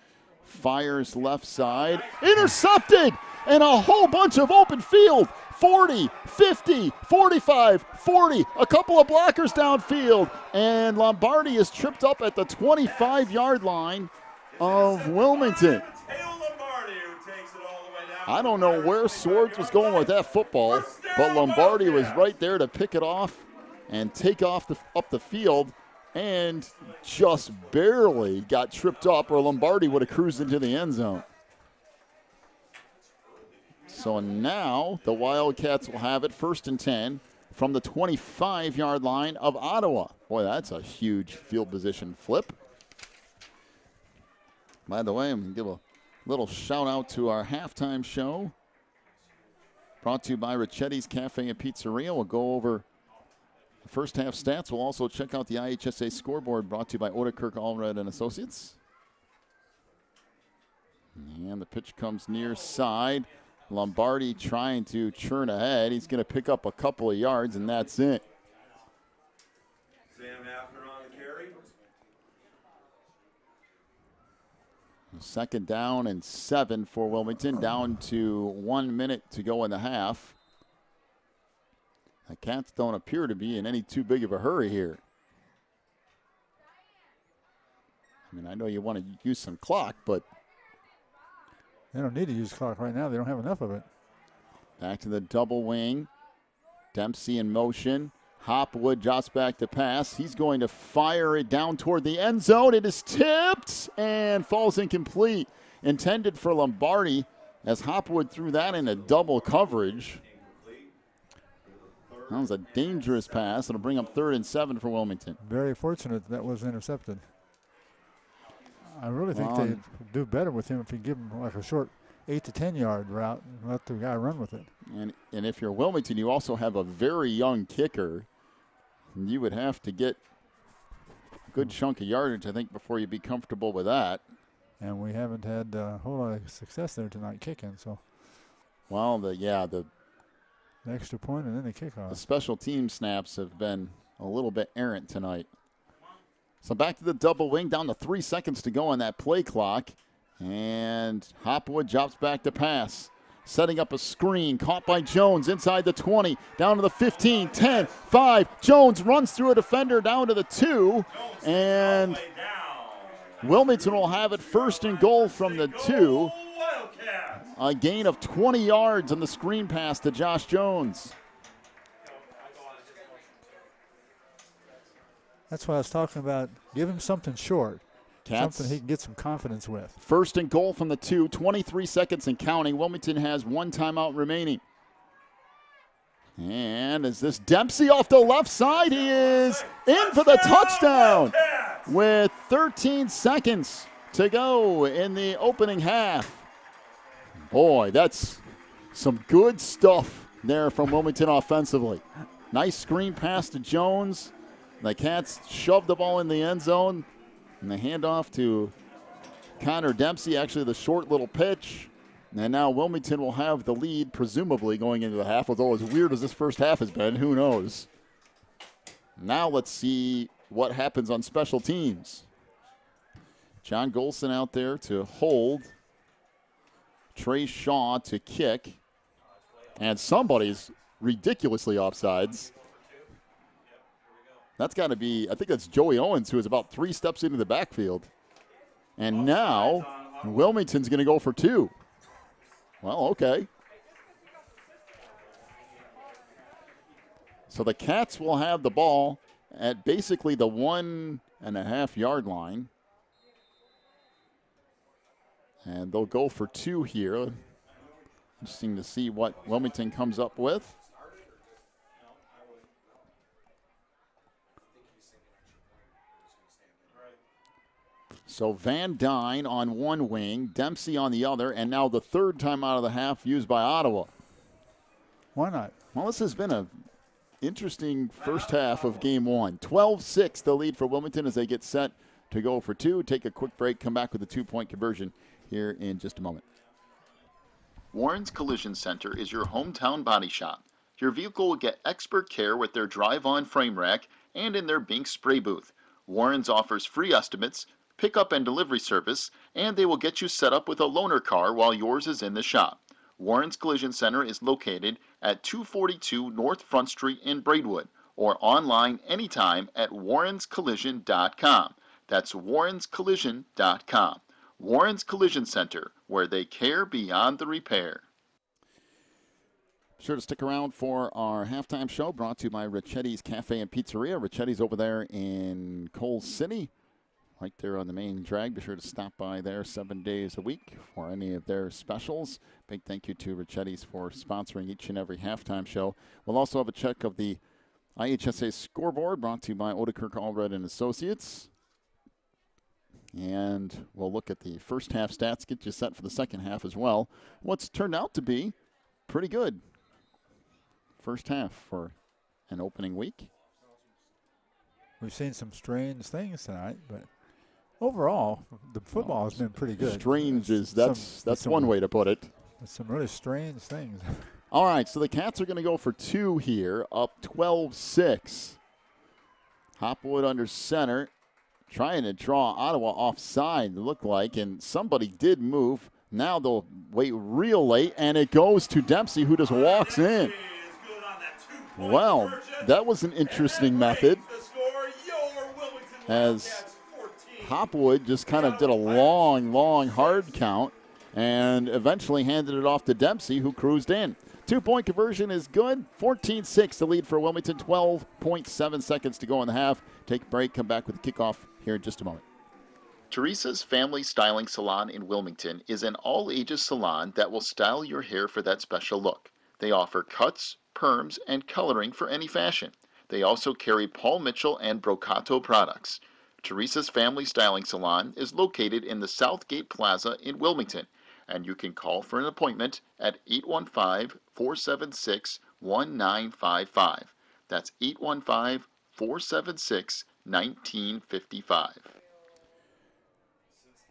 fires left side, intercepted, and a whole bunch of open field. 40, 50, 45, 40, a couple of blockers downfield, and Lombardi is tripped up at the 25-yard line of Wilmington. I don't know where Swords was going with that football, but Lombardi was right there to pick it off and take off up the field, and just barely got tripped up, or Lombardi would have cruised into the end zone. So now the Wildcats will have it first and 10 from the 25-yard line of Ottawa. Boy, that's a huge field position flip. By the way, I'm going to give a Little shout out to our halftime show. Brought to you by Ricchetti's Cafe and Pizzeria. We'll go over the first half stats. We'll also check out the IHSA scoreboard brought to you by Odekirk Allred and Associates. And the pitch comes near side. Lombardi trying to churn ahead. He's going to pick up a couple of yards, and that's it. Sam Hafner on the carry. Second down and 7 for Wilmington, down to 1 minute to go in the half. The Cats don't appear to be in any too big of a hurry here. I mean, I know you want to use some clock, but They don't need to use clock right now. They don't have enough of it. back to the double wing. Dempsey in motion. Hopwood jots back to pass. He's going to fire it down toward the end zone. It is tipped and falls incomplete. Intended for Lombardi as Hopwood threw that into double coverage. That was a dangerous pass. It'll bring up 3rd and 7 for Wilmington. Very fortunate that was intercepted. I really think they'd do better with him if you give him like a short 8 to 10 yard route and let the guy run with it. And if you're Wilmington, you also have a very young kicker. You would have to get a good chunk of yardage, I think, before you'd be comfortable with that. And we haven't had a whole lot of success there tonight kicking. So, well, the extra point and then the kickoff. The special team snaps have been a little bit errant tonight. So back to the double wing, down to 3 seconds to go on that play clock. And Hopwood drops back to pass. Setting up a screen, caught by Jones inside the 20, down to the 15, 10, 5. Jones runs through a defender down to the 2. And Wilmington will have it 1st and goal from the 2. A gain of 20 yards on the screen pass to Josh Jones. That's what I was talking about. Give him something short. Cats. Something he can get some confidence with. 1st and goal from the 2, 23 seconds and counting. Wilmington has 1 timeout remaining. And is this Dempsey off the left side? He is in for the touchdown with 13 seconds to go in the opening half. Boy, that's some good stuff there from Wilmington offensively. Nice screen pass to Jones. The Cats shoved the ball in the end zone. And the handoff to Connor Dempsey, actually the short little pitch. And now Wilmington will have the lead, presumably, going into the half. Although as weird as this first half has been, who knows? Now let's see what happens on special teams. John Golson out there to hold. Trey Shaw to kick. And somebody's ridiculously offsides. That's got to be, I think that's Joey Owens, who is about 3 steps into the backfield. And now Wilmington's going to go for 2. Well, okay. So the Cats will have the ball at basically the 1.5 yard line. And they'll go for 2 here. Interesting to see what Wilmington comes up with. So Van Dyne on one wing, Dempsey on the other, and now the 3rd time out of the half used by Ottawa. Why not? Well, this has been an interesting first half of game 1. 12-6 the lead for Wilmington as they get set to go for 2. Take a quick break, come back with a 2-point conversion here in just a moment. Warren's Collision Center is your hometown body shop. Your vehicle will get expert care with their drive-on frame rack and in their Bink spray booth. Warren's offers free estimates, pickup and delivery service, and they will get you set up with a loaner car while yours is in the shop. Warren's Collision Center is located at 242 North Front Street in Braidwood, or online anytime at warrenscollision.com. That's warrenscollision.com. Warren's Collision Center, where they care beyond the repair. Sure to stick around for our halftime show brought to you by Ricchetti's Cafe and Pizzeria. Ricchetti's over there in Coal City. Right there on the main drag. Be sure to stop by there 7 days a week for any of their specials. Big thank you to Ricchetti's for sponsoring each and every halftime show. We'll also have a check of the IHSA scoreboard brought to you by Odekirk Allred and Associates. And we'll look at the first half stats, get you set for the second half as well. What's turned out to be pretty good first half for an opening week. We've seen some strange things tonight, but overall, the football has been pretty good. Strange is that's one way to put it. Some really strange things. All right, so the Cats are going to go for 2 here, up 12-6. Hopwood under center, trying to draw Ottawa offside, it looked like, and somebody did move. Now they'll wait real late, and it goes to Dempsey, who just walks in. Well, that was an interesting method, as Hopwood just kind of did a long hard count and eventually handed it off to Dempsey, who cruised in. 2-point conversion is good. 14-6 the lead for Wilmington. 12.7 seconds to go in the half. Take a break, come back with the kickoff here in just a moment. Teresa's Family Styling Salon in Wilmington is an all-ages salon that will style your hair for that special look. They offer cuts, perms, and coloring for any fashion. They also carry Paul Mitchell and Brocato products. Teresa's Family Styling Salon is located in the Southgate Plaza in Wilmington, and you can call for an appointment at 815-476-1955. That's 815-476-1955.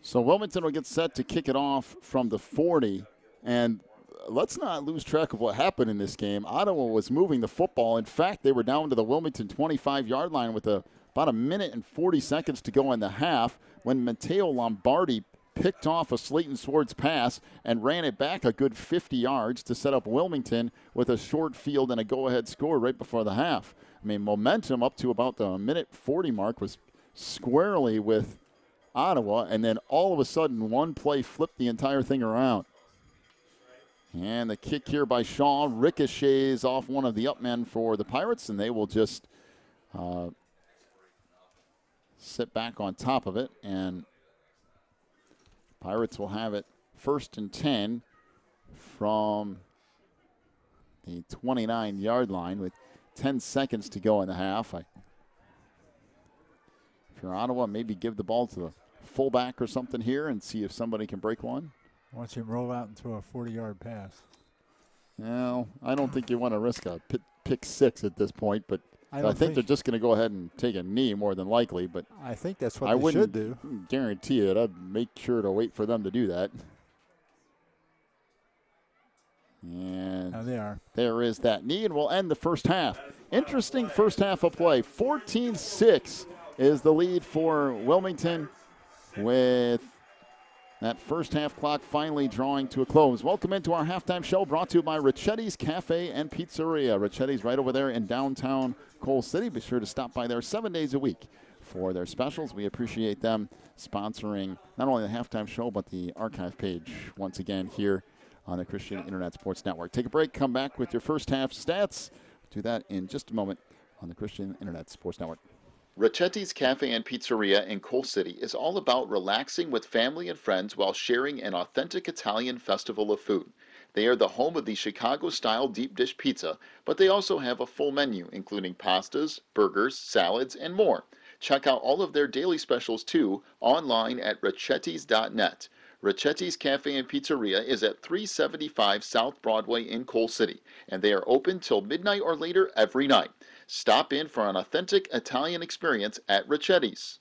So Wilmington will get set to kick it off from the 40, and let's not lose track of what happened in this game. Ottawa was moving the football. In fact, they were down to the Wilmington 25-yard line with about a minute and 40 seconds to go in the half when Matteo Lombardi picked off a Slayton Swords pass and ran it back a good 50 yards to set up Wilmington with a short field and a go-ahead score right before the half. I mean, momentum up to about the minute 40 mark was squarely with Ottawa, and then all of a sudden one play flipped the entire thing around. And the kick here by Shaw ricochets off one of the upmen for the Pirates, and they will just sit back on top of it, and Pirates will have it 1st and 10 from the 29-yard line with 10 seconds to go in the half. If you're Ottawa, maybe give the ball to the fullback or something here and see if somebody can break one. Watch him roll out into a 40-yard pass. Well, I don't think you want to risk a pick six at this point, but I think they're just going to go ahead and take a knee more than likely. But I think that's what they should do. I wouldn't guarantee it. I'd make sure to wait for them to do that. And now they are. There is that knee, and we'll end the first half. Interesting first half of play. 14-6 is the lead for Wilmington, with that first half clock finally drawing to a close. Welcome into our halftime show, brought to you by Ricchetti's Cafe and Pizzeria. Ricchetti's right over there in downtown Coal City. Be sure to stop by there 7 days a week for their specials. We appreciate them sponsoring not only the halftime show, but the archive page once again here on the Christian Internet Sports Network. Take a break, come back with your first half stats. Do that in just a moment on the Christian Internet Sports Network. Ricchetti's Cafe and Pizzeria in Coal City is all about relaxing with family and friends while sharing an authentic Italian festival of food. They are the home of the Chicago-style deep dish pizza, but they also have a full menu, including pastas, burgers, salads, and more. Check out all of their daily specials, too, online at ricchettis.net. Ricchetti's Cafe and Pizzeria is at 375 South Broadway in Coal City, and they are open till midnight or later every night. Stop in for an authentic Italian experience at Ricchetti's.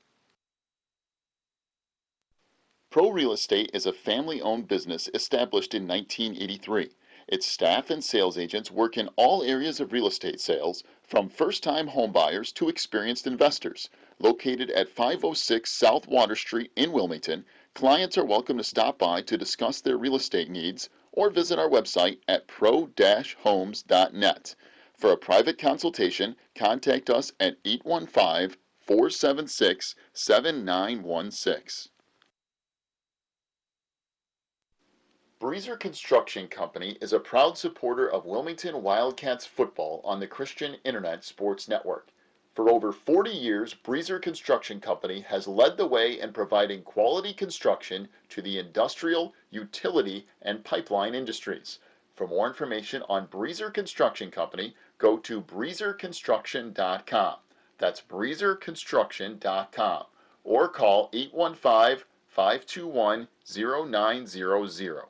Pro Real Estate is a family-owned business established in 1983. Its staff and sales agents work in all areas of real estate sales, from first-time homebuyers to experienced investors. Located at 506 South Water Street in Wilmington, clients are welcome to stop by to discuss their real estate needs or visit our website at pro-homes.net. For a private consultation, contact us at 815-476-7916. Breezer Construction Company is a proud supporter of Wilmington Wildcats football on the Christian Internet Sports Network. For over 40 years, Breezer Construction Company has led the way in providing quality construction to the industrial, utility, and pipeline industries. For more information on Breezer Construction Company, go to breezerconstruction.com. That's breezerconstruction.com. or call 815-521-0900.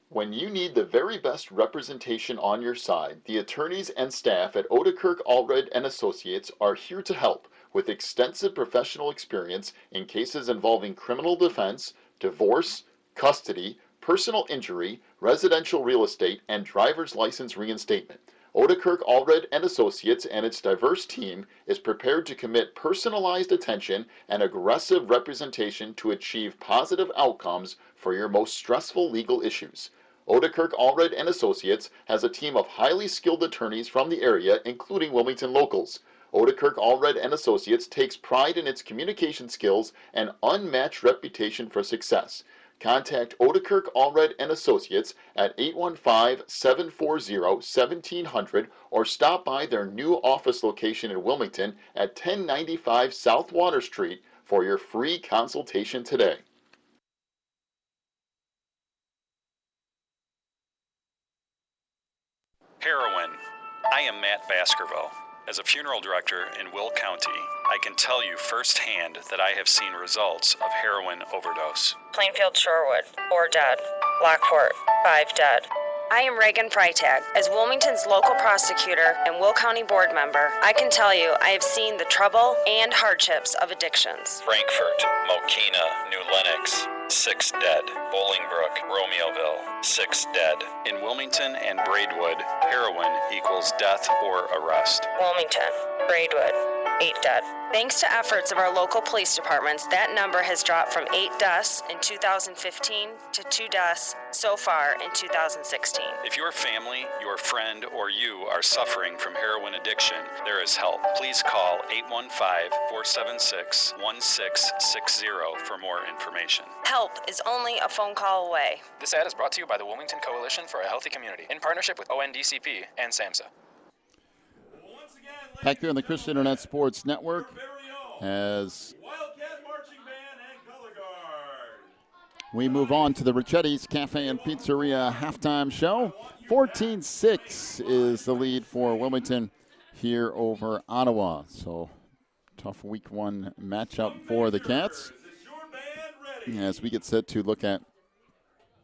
When you need the very best representation on your side, the attorneys and staff at Odekirk Allred and Associates are here to help with extensive professional experience in cases involving criminal defense, divorce, custody, personal injury, residential real estate, and driver's license reinstatement. Odekirk Allred and Associates and its diverse team is prepared to commit personalized attention and aggressive representation to achieve positive outcomes for your most stressful legal issues. Odekirk Allred and Associates has a team of highly skilled attorneys from the area, including Wilmington locals. Odekirk Allred and Associates takes pride in its communication skills and unmatched reputation for success. Contact Odekirk Allred and Associates at 815-740-1700 or stop by their new office location in Wilmington at 1095 South Water Street for your free consultation today. Heroin. I am Matt Baskerville. As a funeral director in Will County, I can tell you firsthand that I have seen results of heroin overdose. Plainfield Shorewood, 4 dead. Lockport, 5 dead. I am Reagan Freitag. As Wilmington's local prosecutor and Will County board member, I can tell you I have seen the trouble and hardships of addictions. Frankfort, Mokina, New Lenox, 6 dead. Bolingbrook, Romeoville, 6 dead. In Wilmington and Braidwood, heroin equals death or arrest. Wilmington, Braidwood, 8 dead. Thanks to efforts of our local police departments, that number has dropped from 8 deaths in 2015 to 2 deaths so far in 2016. If your family, your friend, or you are suffering from heroin addiction, there is help. Please call 815-476-1660 for more information. Help is only a phone call away. This ad is brought to you by the Wilmington Coalition for a Healthy Community in partnership with ONDCP and SAMHSA. Back here on the Christian Internet Sports Network as we move on to the Ricchetti's Cafe and Pizzeria halftime show. 14-6 is the lead for Wilmington here over Ottawa. So tough week one matchup for the Cats. As we get set to look at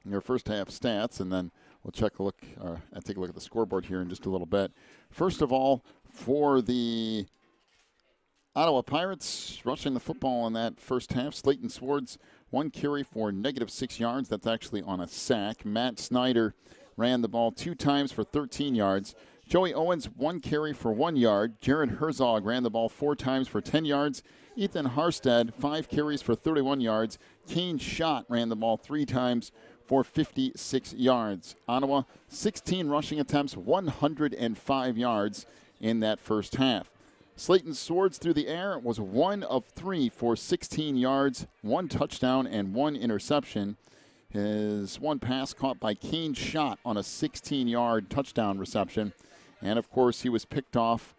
your first half stats, and then we'll take a look at the scoreboard here in just a little bit. First of all, for the Ottawa Pirates, rushing the football in that first half, Slayton Swords, 1 carry for -6 yards. That's actually on a sack. Matt Snyder ran the ball 2 times for 13 yards. Joey Owens, 1 carry for 1 yard. Jared Herzog ran the ball 4 times for 10 yards. Ethan Harstead, 5 carries for 31 yards. Kane Schott ran the ball 3 times for 56 yards. Ottawa, 16 rushing attempts, 105 yards in that first half. Slayton Swords through the air was 1 of 3 for 16 yards, 1 touchdown, and 1 interception. His one pass caught by Kane Schott on a 16-yard touchdown reception. And, of course, he was picked off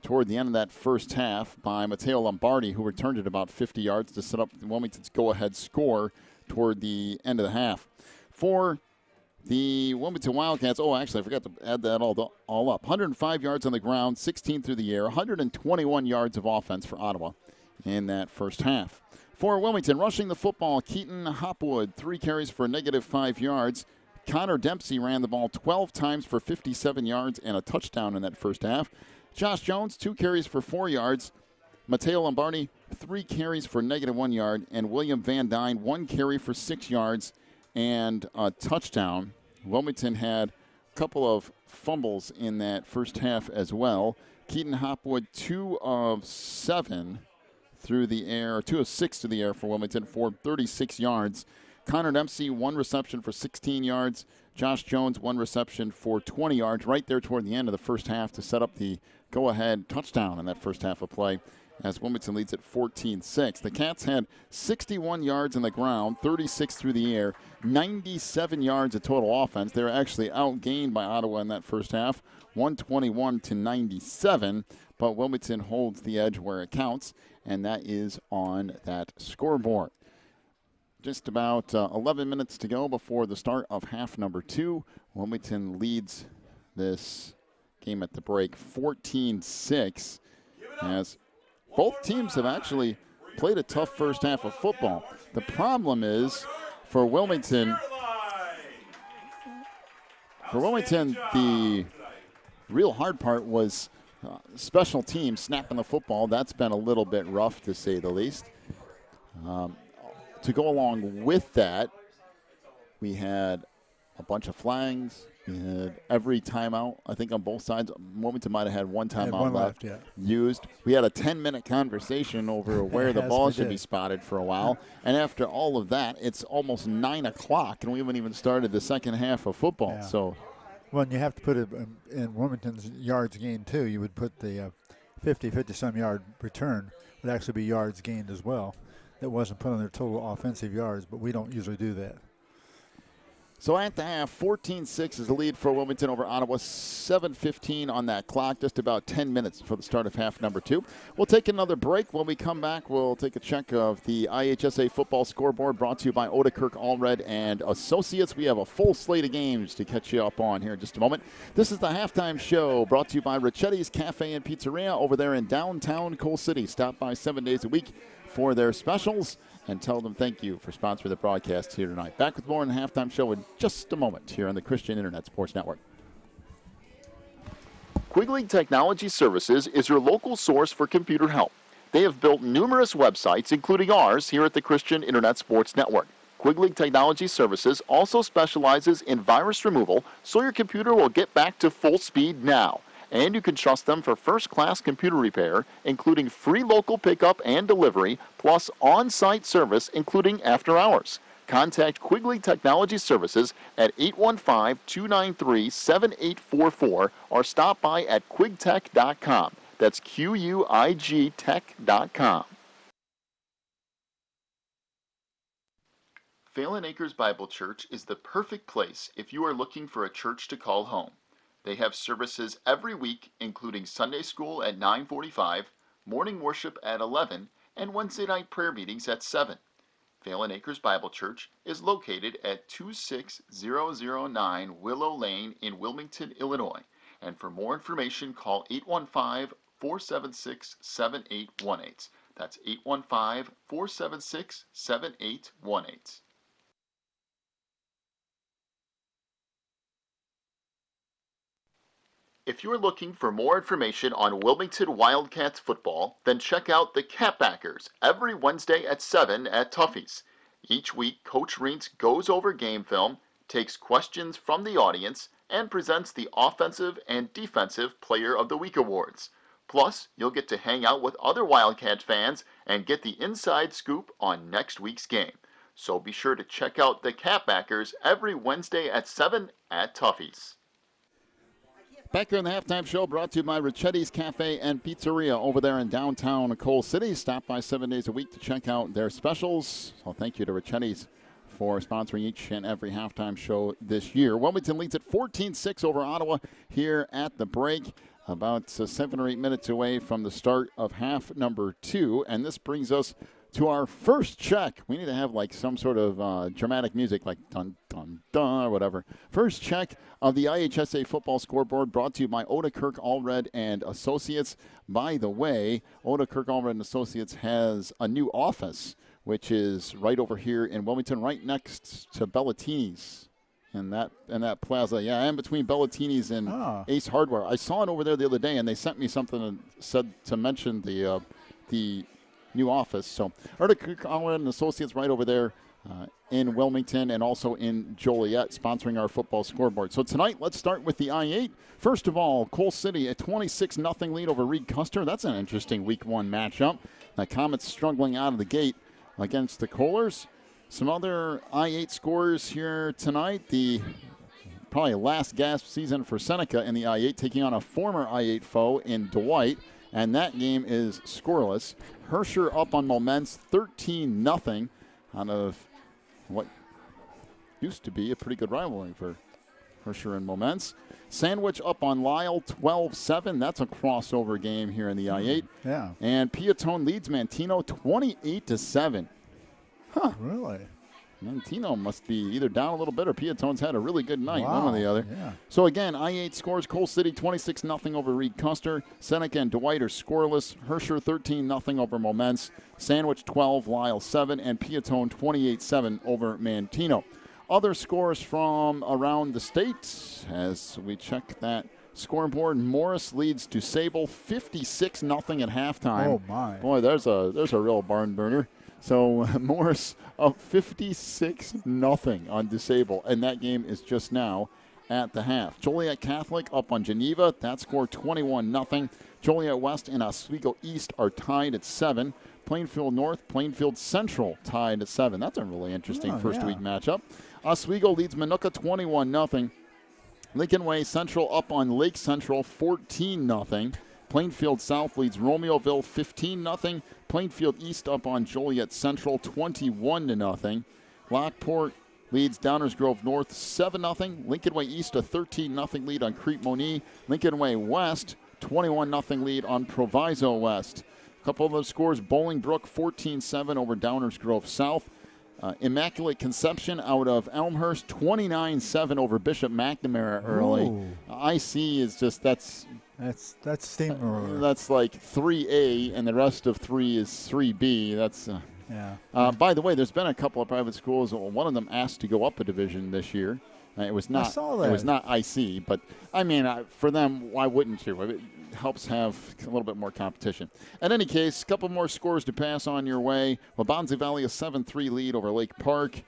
toward the end of that first half by Matteo Lombardi, who returned it about 50 yards to set up Wilmington's go-ahead score toward the end of the half. For the Wilmington Wildcats, actually, I forgot to add that all up. 105 yards on the ground, 16 through the air, 121 yards of offense for Ottawa in that first half. For Wilmington, rushing the football, Keaton Hopwood, 3 carries for -5 yards. Connor Dempsey ran the ball 12 times for 57 yards and a touchdown in that first half. Josh Jones, 2 carries for 4 yards. Matteo Lombardi, 3 carries for -1 yard. And William Van Dyne, 1 carry for 6 yards and a touchdown. Wilmington had a couple of fumbles in that first half as well. Keaton Hopwood, 2 of 7 through the air, 2 of 6 through the air for Wilmington for 36 yards. Connor Dempsey, 1 reception for 16 yards. Josh Jones, 1 reception for 20 yards right there toward the end of the first half to set up the go-ahead touchdown in that first half of play as Wilmington leads at 14-6. The Cats had 61 yards on the ground, 36 through the air, 97 yards of total offense. They were actually outgained by Ottawa in that first half, 121-97, but Wilmington holds the edge where it counts, and that is on that scoreboard. Just about 11 minutes to go before the start of half number 2. Wilmington leads this game at the break, 14-6, as both teams have actually played a tough first half of football. The problem is for Wilmington, the real hard part was special teams snapping the football. That's been a little bit rough, to say the least. To go along with that, we had a bunch of flags. We had every timeout, I think, on both sides. Wilmington might have had one timeout left used. We had a 10-minute conversation over where the ball should be spotted for a while. And after all of that, it's almost 9 o'clock, and we haven't even started the second half of football. Yeah. So, well, and you have to put it in Wilmington's yards gained, too. You would put the 50-some yard return would actually be yards gained as well. That wasn't put on their total offensive yards, but we don't usually do that. So at the half, 14-6 is the lead for Wilmington over Ottawa. 7:15 on that clock, just about 10 minutes for the start of half number 2. We'll take another break. When we come back, we'll take a check of the IHSA football scoreboard brought to you by Otakirk Allred and Associates. We have a full slate of games to catch you up on here in just a moment. This is the halftime show brought to you by Ricchetti's Cafe and Pizzeria over there in downtown Coal City. Stop by 7 days a week for their specials and tell them thank you for sponsoring the broadcast here tonight. Back with more on the halftime show in just a moment here on the Christian Internet Sports Network. Quigley Technology Services is your local source for computer help. They have built numerous websites, including ours, here at the Christian Internet Sports Network. Quigley Technology Services also specializes in virus removal, so your computer will get back to full speed now. And you can trust them for first-class computer repair, including free local pickup and delivery, plus on-site service, including after hours. Contact Quigley Technology Services at 815-293-7844 or stop by at quigtech.com. That's QUIG tech.com. Phelan Acres Bible Church is the perfect place if you are looking for a church to call home. They have services every week, including Sunday school at 9:45, morning worship at 11, and Wednesday night prayer meetings at 7. Phelan Acres Bible Church is located at 26009 Willow Lane in Wilmington, Illinois. And for more information, call 815-476-7818. That's 815-476-7818. If you're looking for more information on Wilmington Wildcats football, then check out the Catbackers every Wednesday at 7 at Tuffy's. Each week, Coach Reentz goes over game film, takes questions from the audience, and presents the Offensive and Defensive Player of the Week awards. Plus, you'll get to hang out with other Wildcat fans and get the inside scoop on next week's game. So be sure to check out the Catbackers every Wednesday at 7 at Tuffy's. Back here in the halftime show brought to you by Ricchetti's Cafe and Pizzeria over there in downtown Coal City. Stop by 7 days a week to check out their specials. So thank you to Ricchetti's for sponsoring each and every halftime show this year. Wilmington leads at 14-6 over Ottawa here at the break. About 7 or 8 minutes away from the start of half number 2. And this brings us to our first check. We need to have like some sort of dramatic music like dun, dun, dun or whatever. First check of the IHSA football scoreboard brought to you by Otakirk Allred and Associates. By the way, Otakirk Allred and Associates has a new office, which is right over here in Wilmington, right next to Bellatini's. In that plaza, yeah, in between Bellatini's and Ace Hardware. I saw it over there the other day, and they sent me something and said to mention the new office. So Otakirk Allred and Associates right over there in Wilmington and also in Joliet, sponsoring our football scoreboard. So tonight, let's start with the I-8. First of all, Coal City, a 26-0 lead over Reed Custer. That's an interesting Week 1 matchup. The Comets struggling out of the gate against the Kohlers. Some other I-8 scores here tonight. The probably last gasp season for Seneca in the I-8, taking on a former I-8 foe in Dwight. And that game is scoreless. Herscher up on Moments, 13-0 out of what used to be a pretty good rivalry for Herscher and Moments. Sandwich up on Lyle, 12-7. That's a crossover game here in the I-8. Yeah. And Piatone leads Mantino, 28-7. Huh. Really? Mantino must be either down a little bit or Piatone's had a really good night, Wow, one or the other. yeah. So again, I-8 scores. Coal City 26-0 over Reed Custer. Seneca and Dwight are scoreless. Herscher 13-0 over Momence. Sandwich 12, Lyle 7, and Piatone 28-7 over Mantino. Other scores from around the state as we check that scoreboard. Morris leads DuSable 56-0 at halftime. Oh my! Boy, there's a real barn burner. So Morris up 56-0 on DuSable, and that game is just now at the half. Joliet Catholic up on Geneva. That score 21-0. Joliet West and Oswego East are tied at 7. Plainfield North, Plainfield Central tied at 7. That's a really interesting first week matchup. Oswego leads Minooka 21-0. Lincoln Way Central up on Lake Central 14-0. Plainfield South leads Romeoville 15-0. Plainfield East up on Joliet Central 21-0. Lockport leads Downers Grove North 7-0. Lincoln Way East a 13-0 lead on Crete Monee. Lincoln Way West 21-0 lead on Proviso West. A couple of those scores: Bolingbrook 14-7 over Downers Grove South. Immaculate Conception out of Elmhurst 29-7 over Bishop McNamara early. IC is just that's steamroller. That's like 3A, and the rest of 3 is 3B. That's by the way, there's been a couple of private schools. One of them asked to go up a division this year. It was not. I saw that. It was not IC, but I mean, for them, why wouldn't you? It helps have a little bit more competition. In any case, a couple more scores to pass on your way. Wabanzi Valley a 7-3 lead over Lake Park.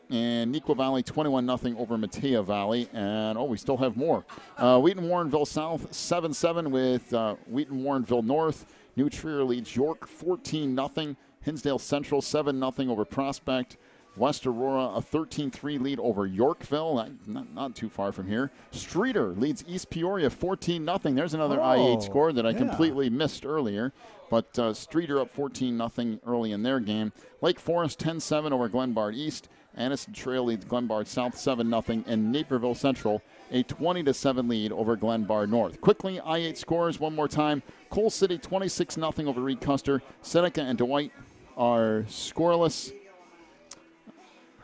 And Neuqua Valley 21-0 over Matea Valley. And, we still have more. Wheaton-Warrenville South 7-7 with Wheaton-Warrenville North. New Trier leads York 14-0. Hinsdale Central 7-0 over Prospect. West Aurora a 13-3 lead over Yorkville, not too far from here. Streeter leads East Peoria 14-0. There's another I-8 score that I completely missed earlier. But Streeter up 14-0 early in their game. Lake Forest 10-7 over Glenbard East. Anniston Trail leads Glenbard South 7-0. And Naperville Central a 20-7 lead over Glenbard North. Quickly, I-8 scores one more time. Coal City 26-0 over Reed Custer. Seneca and Dwight are scoreless.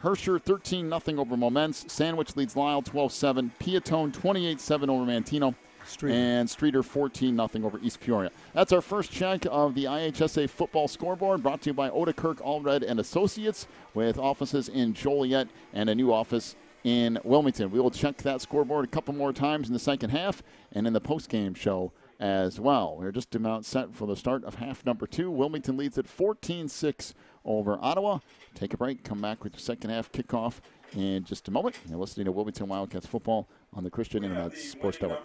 Herscher 13-0 over Momence. Sandwich leads Lyle 12-7. Piatone 28-7 over Mantino. And Streeter 14-0 over East Peoria. That's our first check of the IHSA football scoreboard, brought to you by Odekirk Allred and Associates, with offices in Joliet and a new office in Wilmington. We will check that scoreboard a couple more times in the second half and in the postgame show as well. We're just about set for the start of half number 2. Wilmington leads at 14-6 over Ottawa. Take a break, come back with the second half kickoff in just a moment. You're listening to Wilmington Wildcats football on the Christian Internet Sports Network.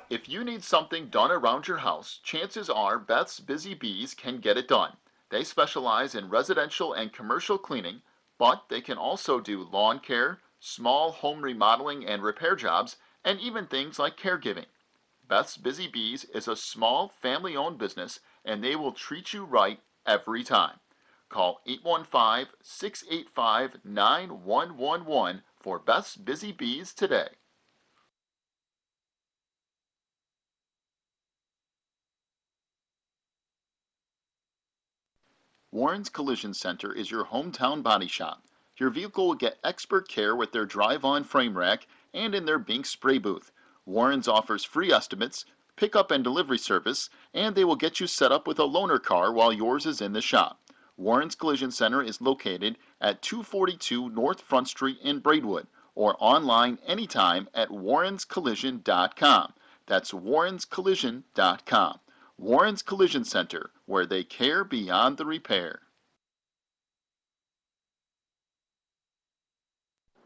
If you need something done around your house, chances are Beth's Busy Bees can get it done. They specialize in residential and commercial cleaning, but they can also do lawn care, small home remodeling and repair jobs, and even things like caregiving. Beth's Busy Bees is a small family-owned business, and they will treat you right every time. Call 815-685-9111 for Beth's Busy Bees today. Warren's Collision Center is your hometown body shop. Your vehicle will get expert care with their drive-on frame rack and in their Bink spray booth. Warren's offers free estimates, pickup and delivery service, and they will get you set up with a loaner car while yours is in the shop. Warren's Collision Center is located at 242 North Front Street in Braidwood, or online anytime at warrenscollision.com. That's warrenscollision.com. Warren's Collision Center, where they care beyond the repair.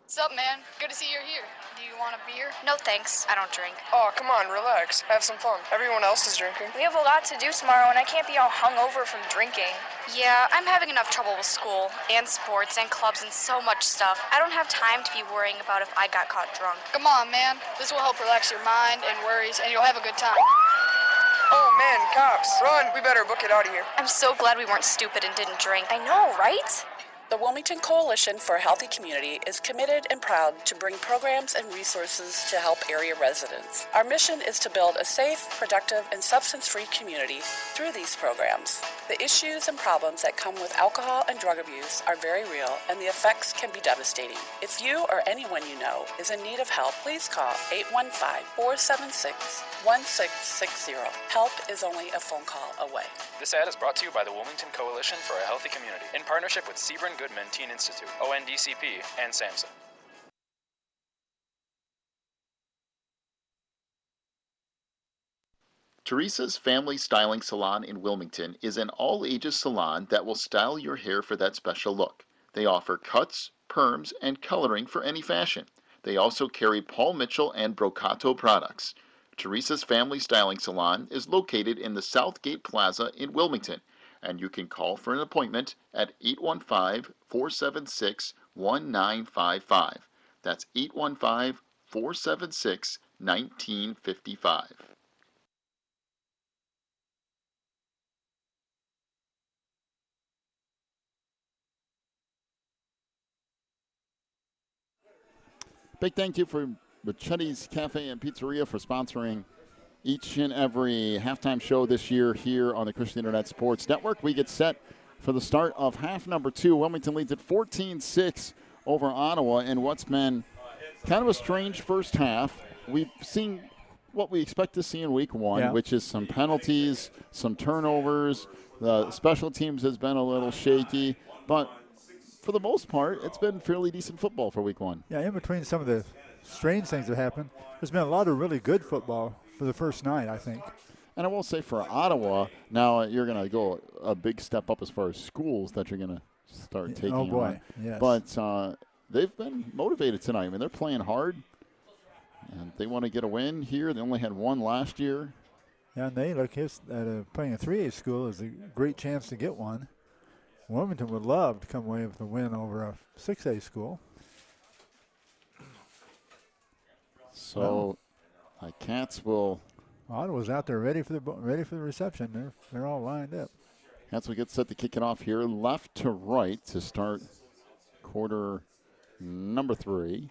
What's up, man? Good to see you're here. Do you want a beer? No thanks, I don't drink. Oh, come on, relax. Have some fun. Everyone else is drinking. We have a lot to do tomorrow, and I can't be all hungover from drinking. Yeah, I'm having enough trouble with school, and sports, and clubs, and so much stuff. I don't have time to be worrying about if I got caught drunk. Come on, man. This will help relax your mind and worries, and you'll have a good time. Oh, man, cops. Run. We better book it out of here. I'm so glad we weren't stupid and didn't drink. I know, right? The Wilmington Coalition for a Healthy Community is committed and proud to bring programs and resources to help area residents. Our mission is to build a safe, productive, and substance-free community through these programs. The issues and problems that come with alcohol and drug abuse are very real, and the effects can be devastating. If you or anyone you know is in need of help, please call 815-476-1660. Help is only a phone call away. This ad is brought to you by the Wilmington Coalition for a Healthy Community in partnership with Sebring Goodman Teen Institute, ONDCP, and Samson. Teresa's Family Styling Salon in Wilmington is an all-ages salon that will style your hair for that special look. They offer cuts, perms, and coloring for any fashion. They also carry Paul Mitchell and Brocato products. Teresa's Family Styling Salon is located in the Southgate Plaza in Wilmington, and you can call for an appointment at 815-476-1955. That's 815-476-1955. Big thank you for Chetty's Cafe and Pizzeria for sponsoring each and every halftime show this year here on the Christian Internet Sports Network. We get set for the start of half number 2. Wilmington leads at 14-6 over Ottawa in what's been kind of a strange first half. We've seen what we expect to see in week 1, which is some penalties, some turnovers. The special teams has been a little shaky, but for the most part, it's been fairly decent football for week 1. Yeah, in between some of the strange things that happened, there's been a lot of really good football for the first night, I think. And I will say for Ottawa, now you're going to go a big step up as far as schools that you're going to start taking on. Oh, boy, yes. But they've been motivated tonight. I mean, they're playing hard, and they want to get a win here. They only had one last year. Yeah, and they look at playing a 3A school is a great chance to get one. Wilmington would love to come away with a win over a 6A school. So Cats will. Ottawa's out there ready for the reception. They're all lined up. Cats will get set to kick it off here, left to right to start quarter number 3.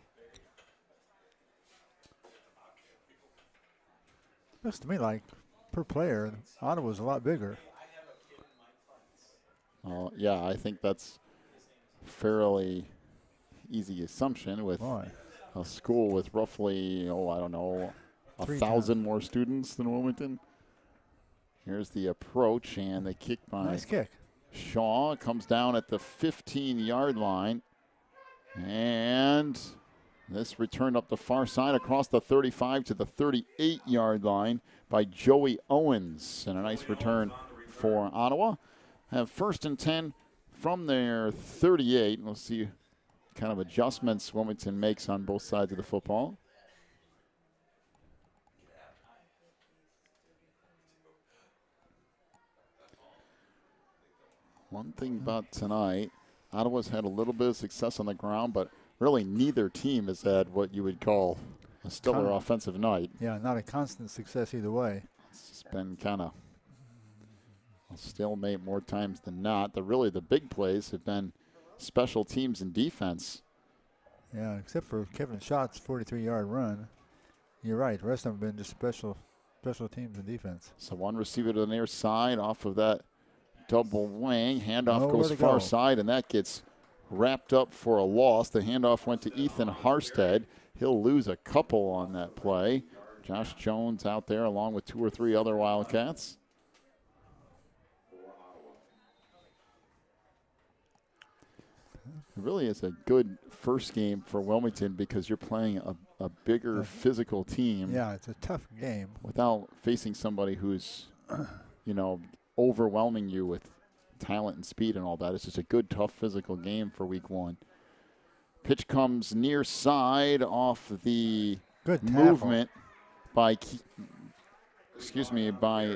Looks to me like per player, Ottawa's a lot bigger. Yeah, I think that's fairly easy assumption with a school with roughly, 1,000 more students than Wilmington. Here's the approach and the kick by nice kick. Shaw. Comes down at the 15-yard line. And this returned up the far side across the 35 to the 38-yard line by Joey Owens. And a nice return for Ottawa. Have 1st and 10 from their 38. We'll see kind of adjustments Wilmington makes on both sides of the football. One thing about tonight, Ottawa's had a little bit of success on the ground, but really neither team has had what you would call a stellar offensive night. Yeah, not a constant success either way. It's been kind of a stalemate more times than not. The big plays have been special teams and defense. Yeah, except for Kevin Schott's 43-yard run. You're right. The rest of them have been just special teams and defense. So one receiver to the near side off of that double wing. Handoff goes far side, and that gets wrapped up for a loss. The handoff went to Ethan Harstead. He'll lose a couple on that play. Josh Jones out there along with 2 or 3 other Wildcats. It really is a good first game for Wilmington because you're playing a bigger physical team. Yeah, it's a tough game. Without facing somebody who's, overwhelming you with talent and speed and all that. It's just a good, tough physical game for week 1. Pitch comes near side off the movement by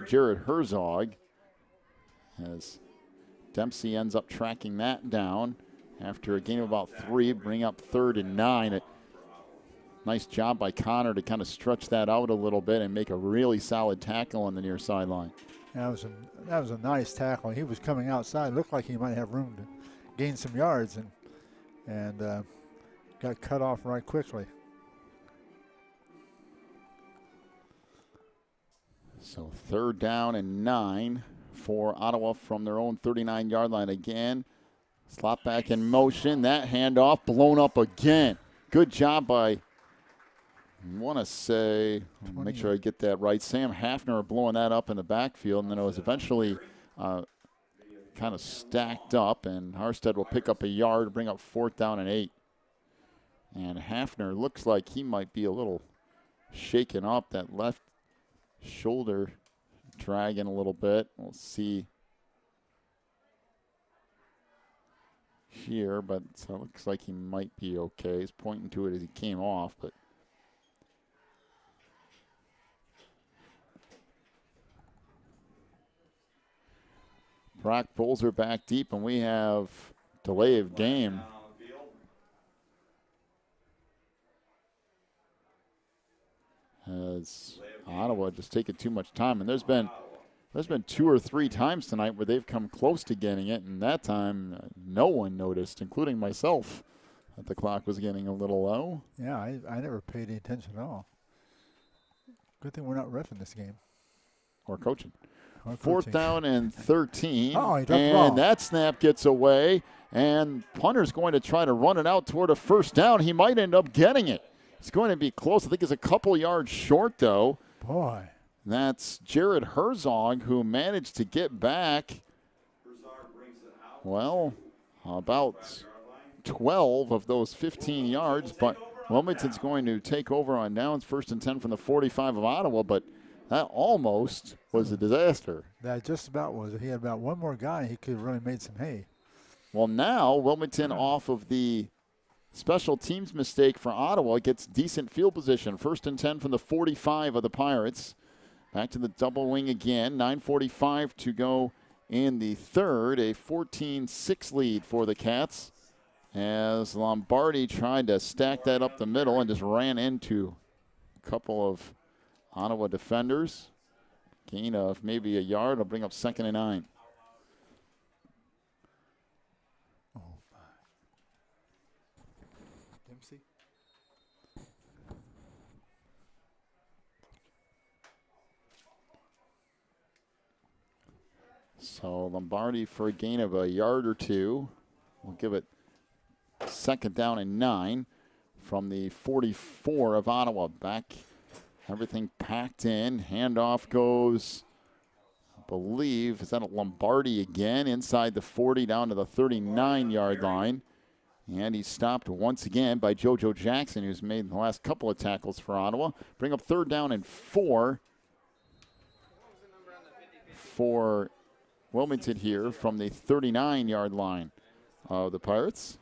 Jared Herzog as Dempsey ends up tracking that down. After a gain of about 3, bring up 3rd and 9. Nice job by Connor to kind of stretch that out a little bit and make a really solid tackle on the near sideline. That was a nice tackle. He was coming outside. Looked like he might have room to gain some yards and got cut off right quickly. So 3rd down and 9 for Ottawa from their own 39-yard line again. Slot back in motion. That handoff blown up again. Good job by, I want to say, make sure I get that right, Sam Hafner blowing that up in the backfield, and then it was eventually kind of stacked up, and Harstead will pick up a yard, bring up 4th down and 8. And Hafner looks like he might be a little shaken up. That left shoulder dragging a little bit. We'll see here, but so it looks like he might be okay. He's pointing to it as he came off, but Brock Bulls are back deep, and we have delay of game. As Ottawa just taking too much time, and there's been 2 or 3 times tonight where they've come close to getting it, and that time no one noticed, including myself, that the clock was getting a little low. Yeah, I never paid any attention at all. Good thing we're not reffing this game. Or coaching. Or 4th down and 13. Oh, he dropped the and ball. that snap gets away, and punter's going to try to run it out toward a 1st down. He might end up getting it. It's going to be close. I think it's a couple yards short, though. Boy. That's Jared Herzog, who managed to get back, well, about 12 of those 15 yards. But Wilmington's going to take over on downs, 1st and 10 from the 45 of Ottawa. But that almost was a disaster. That just about was. If he had about one more guy, he could have really made some hay. Well, now Wilmington off of the special teams mistake for Ottawa gets decent field position. 1st and 10 from the 45 of the Pirates. Back to the double wing again. 9:45 to go in the 3rd. A 14-6 lead for the Cats as Lombardi tried to stack that up the middle and just ran into a couple of Ottawa defenders. Gain of maybe a yard. Will bring up 2nd and 9. Dempsey. So Lombardi for a gain of a yard or 2. We'll give it 2nd down and 9 from the 44 of Ottawa. Back, everything packed in. Handoff goes, I believe, is that a Lombardi again? Inside the 40 down to the 39-yard line. And he's stopped once again by JoJo Jackson, who's made the last couple of tackles for Ottawa. Bring up 3rd down and 4 for Wilmington here from the 39-yard line of the Pirates.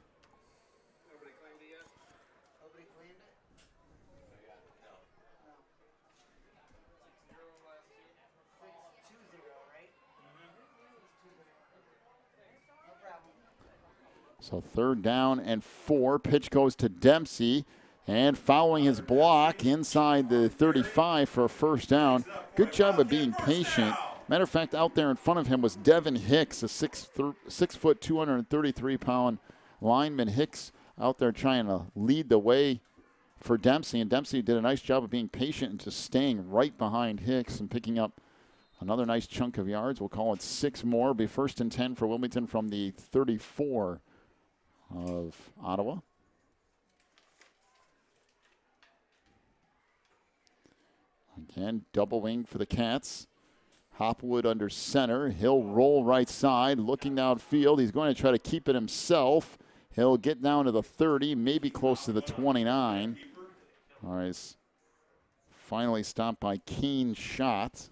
So 3rd down and 4. Pitch goes to Dempsey. And following his block inside the 35 for a 1st down. Good job of being patient. Matter of fact, out there in front of him was Devin Hicks, a 6 foot, 233-pound lineman. Hicks out there trying to lead the way for Dempsey. And Dempsey did a nice job of being patient and just staying right behind Hicks and picking up another nice chunk of yards. We'll call it 6 more. Be 1st and 10 for Wilmington from the 34 of Ottawa. Again, double wing for the Cats. Hopwood under center. He'll roll right side, looking downfield. He's going to try to keep it himself. He'll get down to the 30, maybe close to the 29. All right, finally stopped by Keen Shot.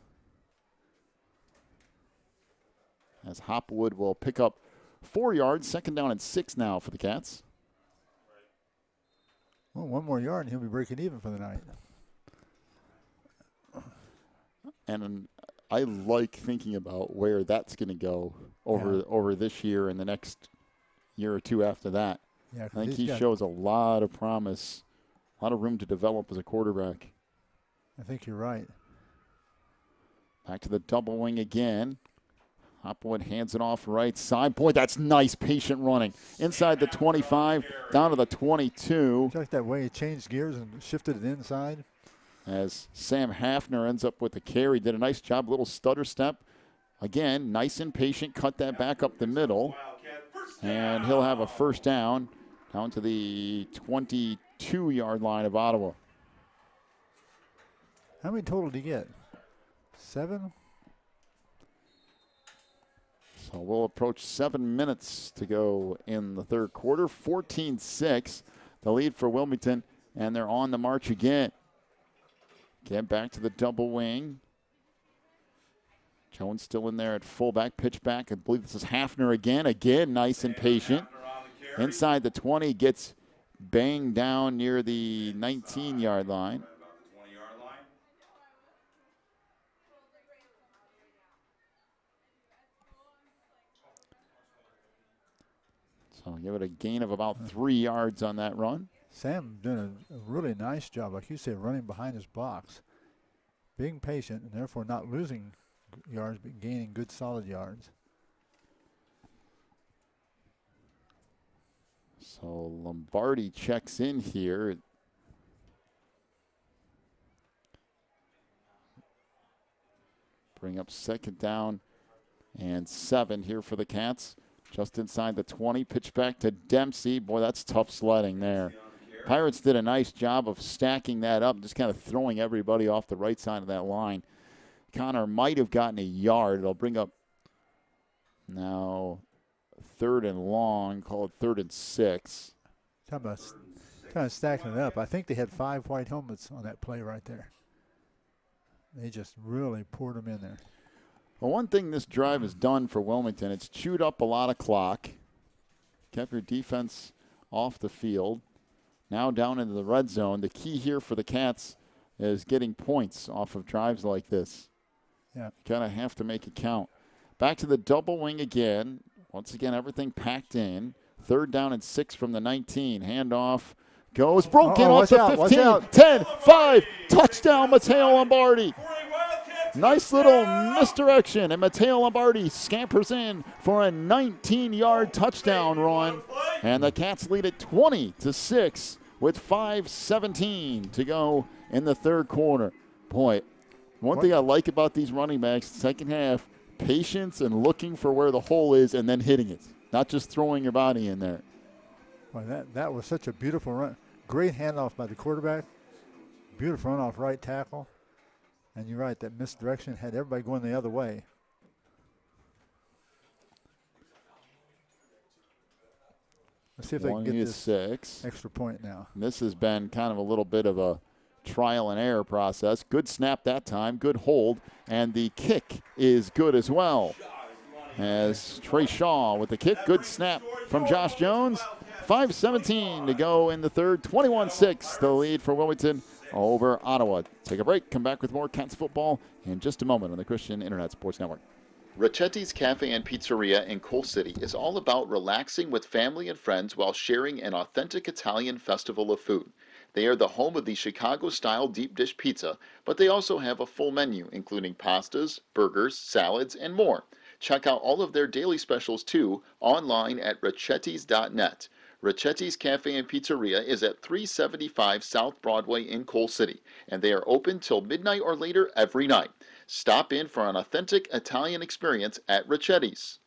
As Hopwood will pick up 4 yards, 2nd down and 6 now for the Cats. Well, 1 more yard and he'll be breaking even for the night. And I like thinking about where that's going to go over this year and the next year or 2 after that. Yeah, I think he shows a lot of promise, a lot of room to develop as a quarterback. I think you're right. Back to the double wing again. Hopwood hands it off right side. Boy, that's nice, patient running. Inside the 25, down to the 22. Like that way he changed gears and shifted it inside. As Sam Hafner ends up with the carry. Did a nice job, little stutter step. Again, nice and patient, cut that back up the middle. And he'll have a first down to the 22-yard line of Ottawa. How many total did he get? 7? So we'll approach 7 minutes to go in the third quarter. 14-6, the lead for Wilmington, and they're on the march again. Get back to the double wing. Jones still in there at fullback, pitch back. I believe this is Hafner again. Again, nice and patient. Inside the 20, gets banged down near the 19-yard line. So give it a gain of about 3 yards on that run. Sam doing a really nice job, like you said, running behind his box. Being patient and therefore not losing yards, but gaining good solid yards. So Lombardi checks in here. Bring up second down and 7 here for the Cats. Just inside the 20, pitch back to Dempsey. Boy, that's tough sledding there. Pirates did a nice job of stacking that up, just kind of throwing everybody off the right side of that line. Connor might have gotten a yard. It'll bring up now 3rd and long, call it 3rd and 6. Talking about kind of stacking it up. I think they had 5 white helmets on that play right there. They just really poured them in there. Well, one thing this drive has done for Wilmington, it's chewed up a lot of clock, kept your defense off the field. Now down into the red zone. The key here for the Cats is getting points off of drives like this. Yeah. You kind of have to make it count. Back to the double wing again. Once again, everything packed in. 3rd down and 6 from the 19. Handoff goes broken off the 15, 10, 5. Touchdown, Matteo Lombardi. Nice little misdirection, and Matteo Lombardi scampers in for a 19-yard touchdown run. And the Cats lead it 20-6 with 5:17 to go in the third quarter. Boy, one thing I like about these running backs, second half, patience and looking for where the hole is and then hitting it, not just throwing your body in there. Well, that was such a beautiful run. Great handoff by the quarterback. Beautiful run off right tackle. And you're right, that misdirection had everybody going the other way. Let's see if they can get this 6. Extra point now. And this has been kind of a little bit of a trial and error process. Good snap that time, good hold, and the kick is good as well. As Trey Shaw with the kick, good snap from Josh Jones. 5:17 to go in the third, 21-6, the lead for Wilmington over Ottawa. Take a break, come back with more Cats football in just a moment on the Christian Internet Sports Network. Ricchetti's Cafe and Pizzeria in Coal City is all about relaxing with family and friends while sharing an authentic Italian festival of food. They are the home of the Chicago-style deep dish pizza, but they also have a full menu, including pastas, burgers, salads, and more. Check out all of their daily specials, too, online at ricchettis.net. Ricchetti's Cafe and Pizzeria is at 375 South Broadway in Coal City, and they are open till midnight or later every night. Stop in for an authentic Italian experience at Ricchetti's.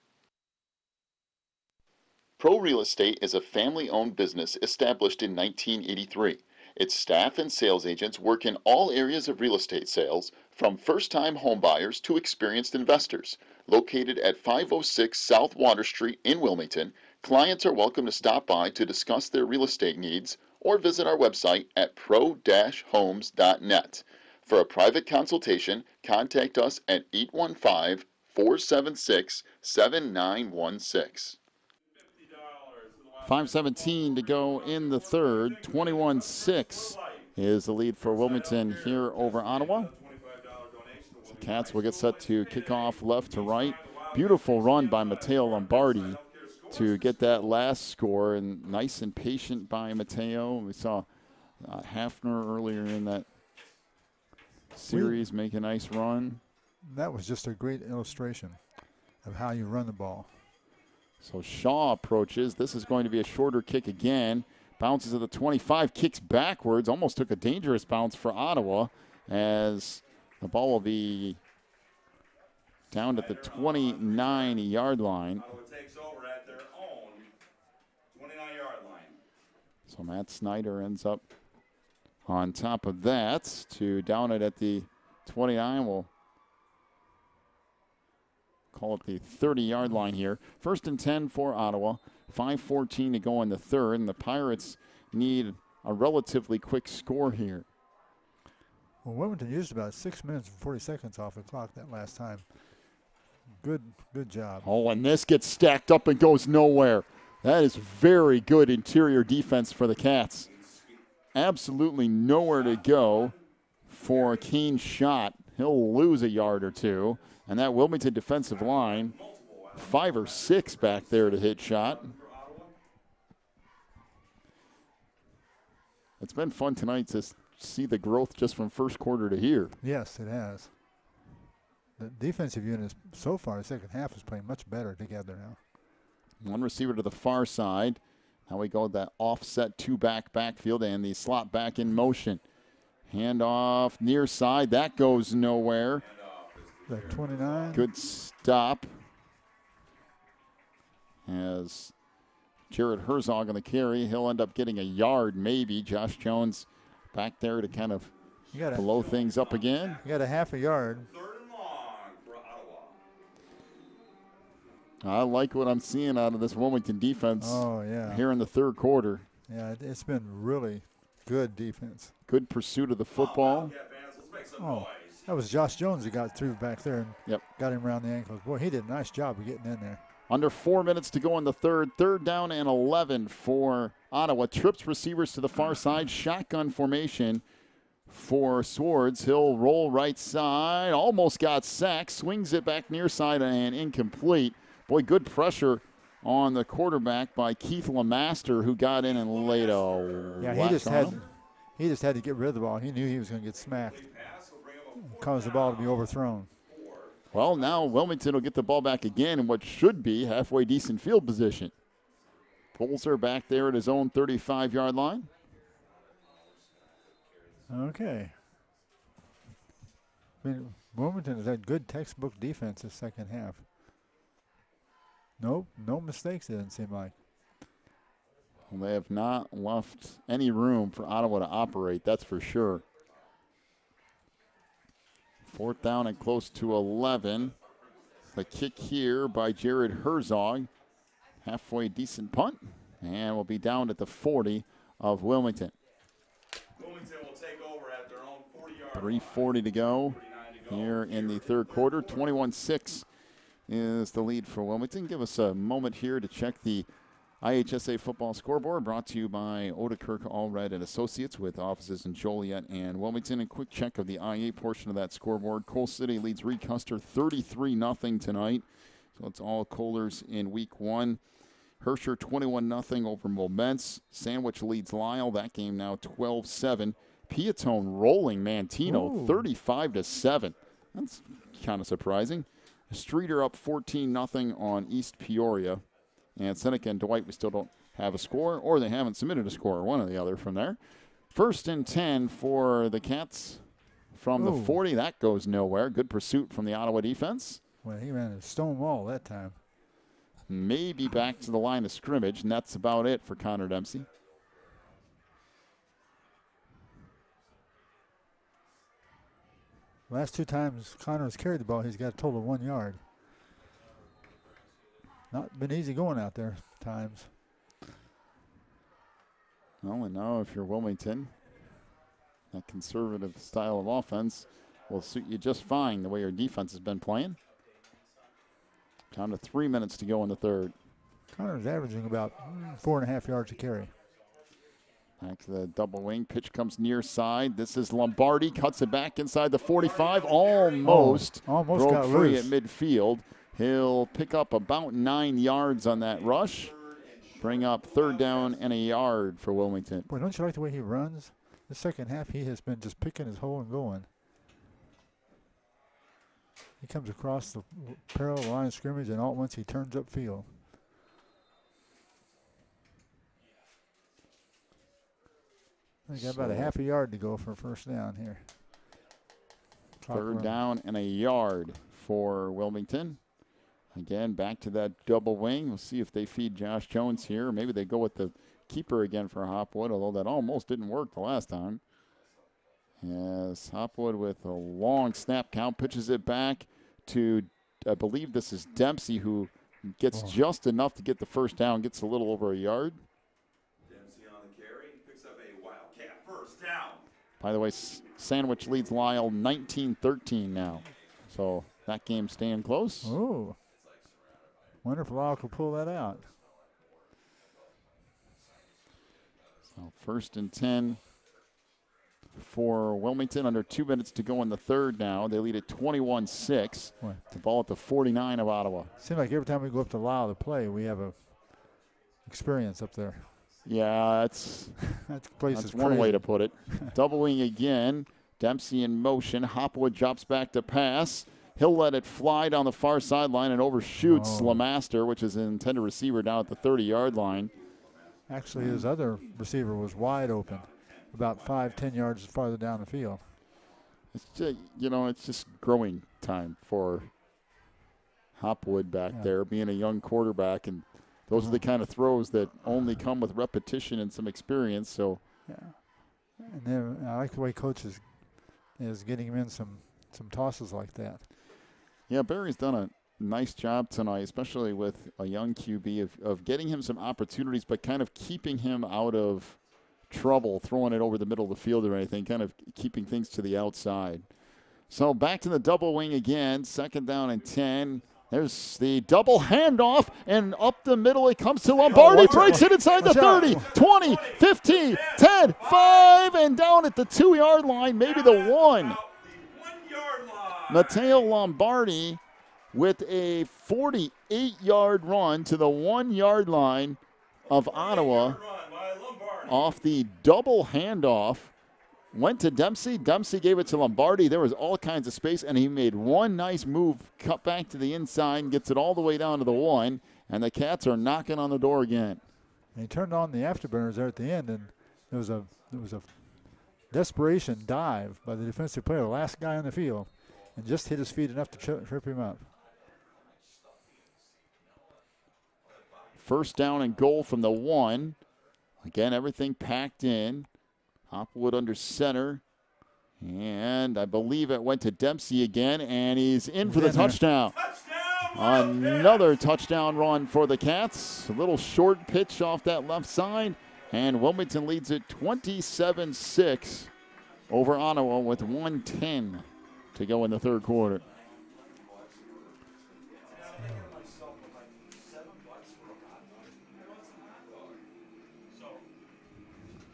Pro Real Estate is a family-owned business established in 1983. Its staff and sales agents work in all areas of real estate sales, from first-time homebuyers to experienced investors. Located at 506 South Water Street in Wilmington, clients are welcome to stop by to discuss their real estate needs or visit our website at pro-homes.net. For a private consultation, contact us at 815-476-7916. 5:17 to go in the third. 21-6 is the lead for Wilmington here over Ottawa. The Cats will get set to kick off left to right. Beautiful run by Matteo Lombardi to get that last score, and nice and patient by Matteo. We saw Hafner earlier in that series make a nice run. That was just a great illustration. of how you run the ball. So Shaw approaches. This is going to be a shorter kick again. Bounces at the 25, kicks backwards. Almost took a dangerous bounce for Ottawa as the ball will be down at the 29-yard line. Ottawa takes over at their own 29-yard line. So Matt Snyder ends up on top of that to down it at the 29. We'll call it the 30-yard line here. 1st and 10 for Ottawa. 5:14 to go in the third, and the Pirates need a relatively quick score here. Well, Wilmington used about 6 minutes and 40 seconds off the clock that last time. Good job. Oh, and this gets stacked up and goes nowhere. That is very good interior defense for the Cats. Absolutely nowhere to go for a Keen shot. He'll lose a yard or two. And that Wilmington defensive line, 5 or 6 back there to hit shot. It's been fun tonight to see the growth just from first quarter to here. Yes, it has. The defensive unit so far, the second half, is playing much better together now. One receiver to the far side. Now we go that offset two-back backfield and the slot back in motion. Handoff near side. That goes nowhere. That 29. Good stop. As Jared Herzog on the carry, he'll end up getting a yard maybe. Josh Jones back there to kind of blow things up again. You got a half a yard. I like what I'm seeing out of this Wilmington defense. Oh, yeah. Here in the third quarter. Yeah, it's been really good defense. Good pursuit of the football. Oh, that was Josh Jones who got through back there and got him around the ankles. Boy, he did a nice job of getting in there. Under 4 minutes to go in the third. 3rd down and 11 for Ottawa. Trips receivers to the far side. Shotgun formation for Swords. He'll roll right side. Almost got sacked. Swings it back near side and incomplete. Boy, good pressure on the quarterback by Keith Lemaster, who got in and laid a he just had to get rid of the ball. He knew he was going to get smacked. Caused the ball to be overthrown. Well, now Wilmington will get the ball back again in what should be halfway decent field position. Pulser back there at his own 35-yard line. Okay. I mean, Wilmington has had good textbook defense this second half. Nope, no mistakes, it didn't seem like. Well, they have not left any room for Ottawa to operate, that's for sure. 4th down and close to 11. The kick here by Jared Herzog. Halfway decent punt. And we'll be down at the 40 of Wilmington. Wilmington will take over at their own 40-yard 3:40 to go here in the third quarter. 21-6 is the lead for Wilmington. Give us a moment here to check the IHSA football scoreboard, brought to you by Odekirk Allred and Associates with offices in Joliet and Wilmington. A quick check of the IA portion of that scoreboard. Coal City leads Reed Custer 33-0 tonight. So it's all Kohlers in week 1. Herscher 21-0 over Moments. Sandwich leads Lyle. That game now 12-7. Piatone rolling Mantino 35-7. That's kind of surprising. Streeter up 14-0 on East Peoria. And Seneca and Dwight, we still don't have a score, or they haven't submitted a score, one or the other from there. 1st and 10 for the Cats from the 40. That goes nowhere. Good pursuit from the Ottawa defense. Well, he ran a stone wall that time. Maybe back to the line of scrimmage, and that's about it for Connor Dempsey. Last 2 times Connor has carried the ball, he's got a total of 1 yard. Not been easy going out there at times. Well, and now if you're Wilmington, that conservative style of offense will suit you just fine the way your defense has been playing. Down to 3 minutes to go in the third. Connor's averaging about 4.5 yards a carry. Back to the double wing. Pitch comes near side. This is Lombardi. Cuts it back inside the 45. Almost broke free at midfield. He'll pick up about 9 yards on that rush. Bring up 3rd down and a yard for Wilmington. Boy, don't you like the way he runs? The second half, he has been just picking his hole and going. He comes across the parallel line of scrimmage, and all at once he turns upfield. They got about a half a yard to go for a first down here. Third down and a yard for Wilmington. Again, back to that double wing. We'll see if they feed Josh Jones here. Maybe they go with the keeper again for Hopwood, although that almost didn't work the last time. As Hopwood with a long snap count pitches it back to, I believe this is Dempsey, who gets just enough to get the first down, gets a little over a yard. Dempsey on the carry, picks up a Wildcat first down. By the way, Sandwich leads Lyle 19-13 now. So that game's staying close. Oh. Wonder if Lyle could pull that out. So 1st and 10 for Wilmington. Under 2 minutes to go in the third now. They lead at 21-6. The ball at the 49 of Ottawa. Seems like every time we go up to Lyle to play, we have a experience up there. Yeah, that's that's one way to put it. Doubling again. Dempsey in motion. Hopwood drops back to pass. He'll let it fly down the far sideline and overshoots Lamaster, which is an intended receiver down at the 30-yard line. Actually, his other receiver was wide open, about 5-10 yards farther down the field. It's just, it's just growing time for Hopwood back there, being a young quarterback, and those are the kind of throws that only come with repetition and some experience. So, and then I like the way Coach is getting him in some tosses like that. Yeah, Barry's done a nice job tonight, especially with a young QB, of getting him some opportunities, but kind of keeping him out of trouble, throwing it over the middle of the field or anything, kind of keeping things to the outside. So back to the double wing again, 2nd down and 10. There's the double handoff, and up the middle it comes to Lombardi. Breaks it inside the 30, 20, 15, 10, 5, and down at the 2-yard line, maybe the 1. Matteo Lombardi with a 48-yard run to the 1-yard line of Ottawa off the double handoff. Went to Dempsey. Dempsey gave it to Lombardi. There was all kinds of space, and he made one nice move, cut back to the inside, and gets it all the way down to the 1, and the Cats are knocking on the door again. And he turned on the afterburners there at the end, and there was a desperation dive by the defensive player, the last guy on the field, and just hit his feet enough to trip him up. 1st down and goal from the 1. Again, everything packed in. Hopwood under center. And I believe it went to Dempsey again, and he's in for the touchdown. Another touchdown run for the Cats. A little short pitch off that left side, and Wilmington leads it 27-6 over Ottawa with 1:10 to go in the third quarter.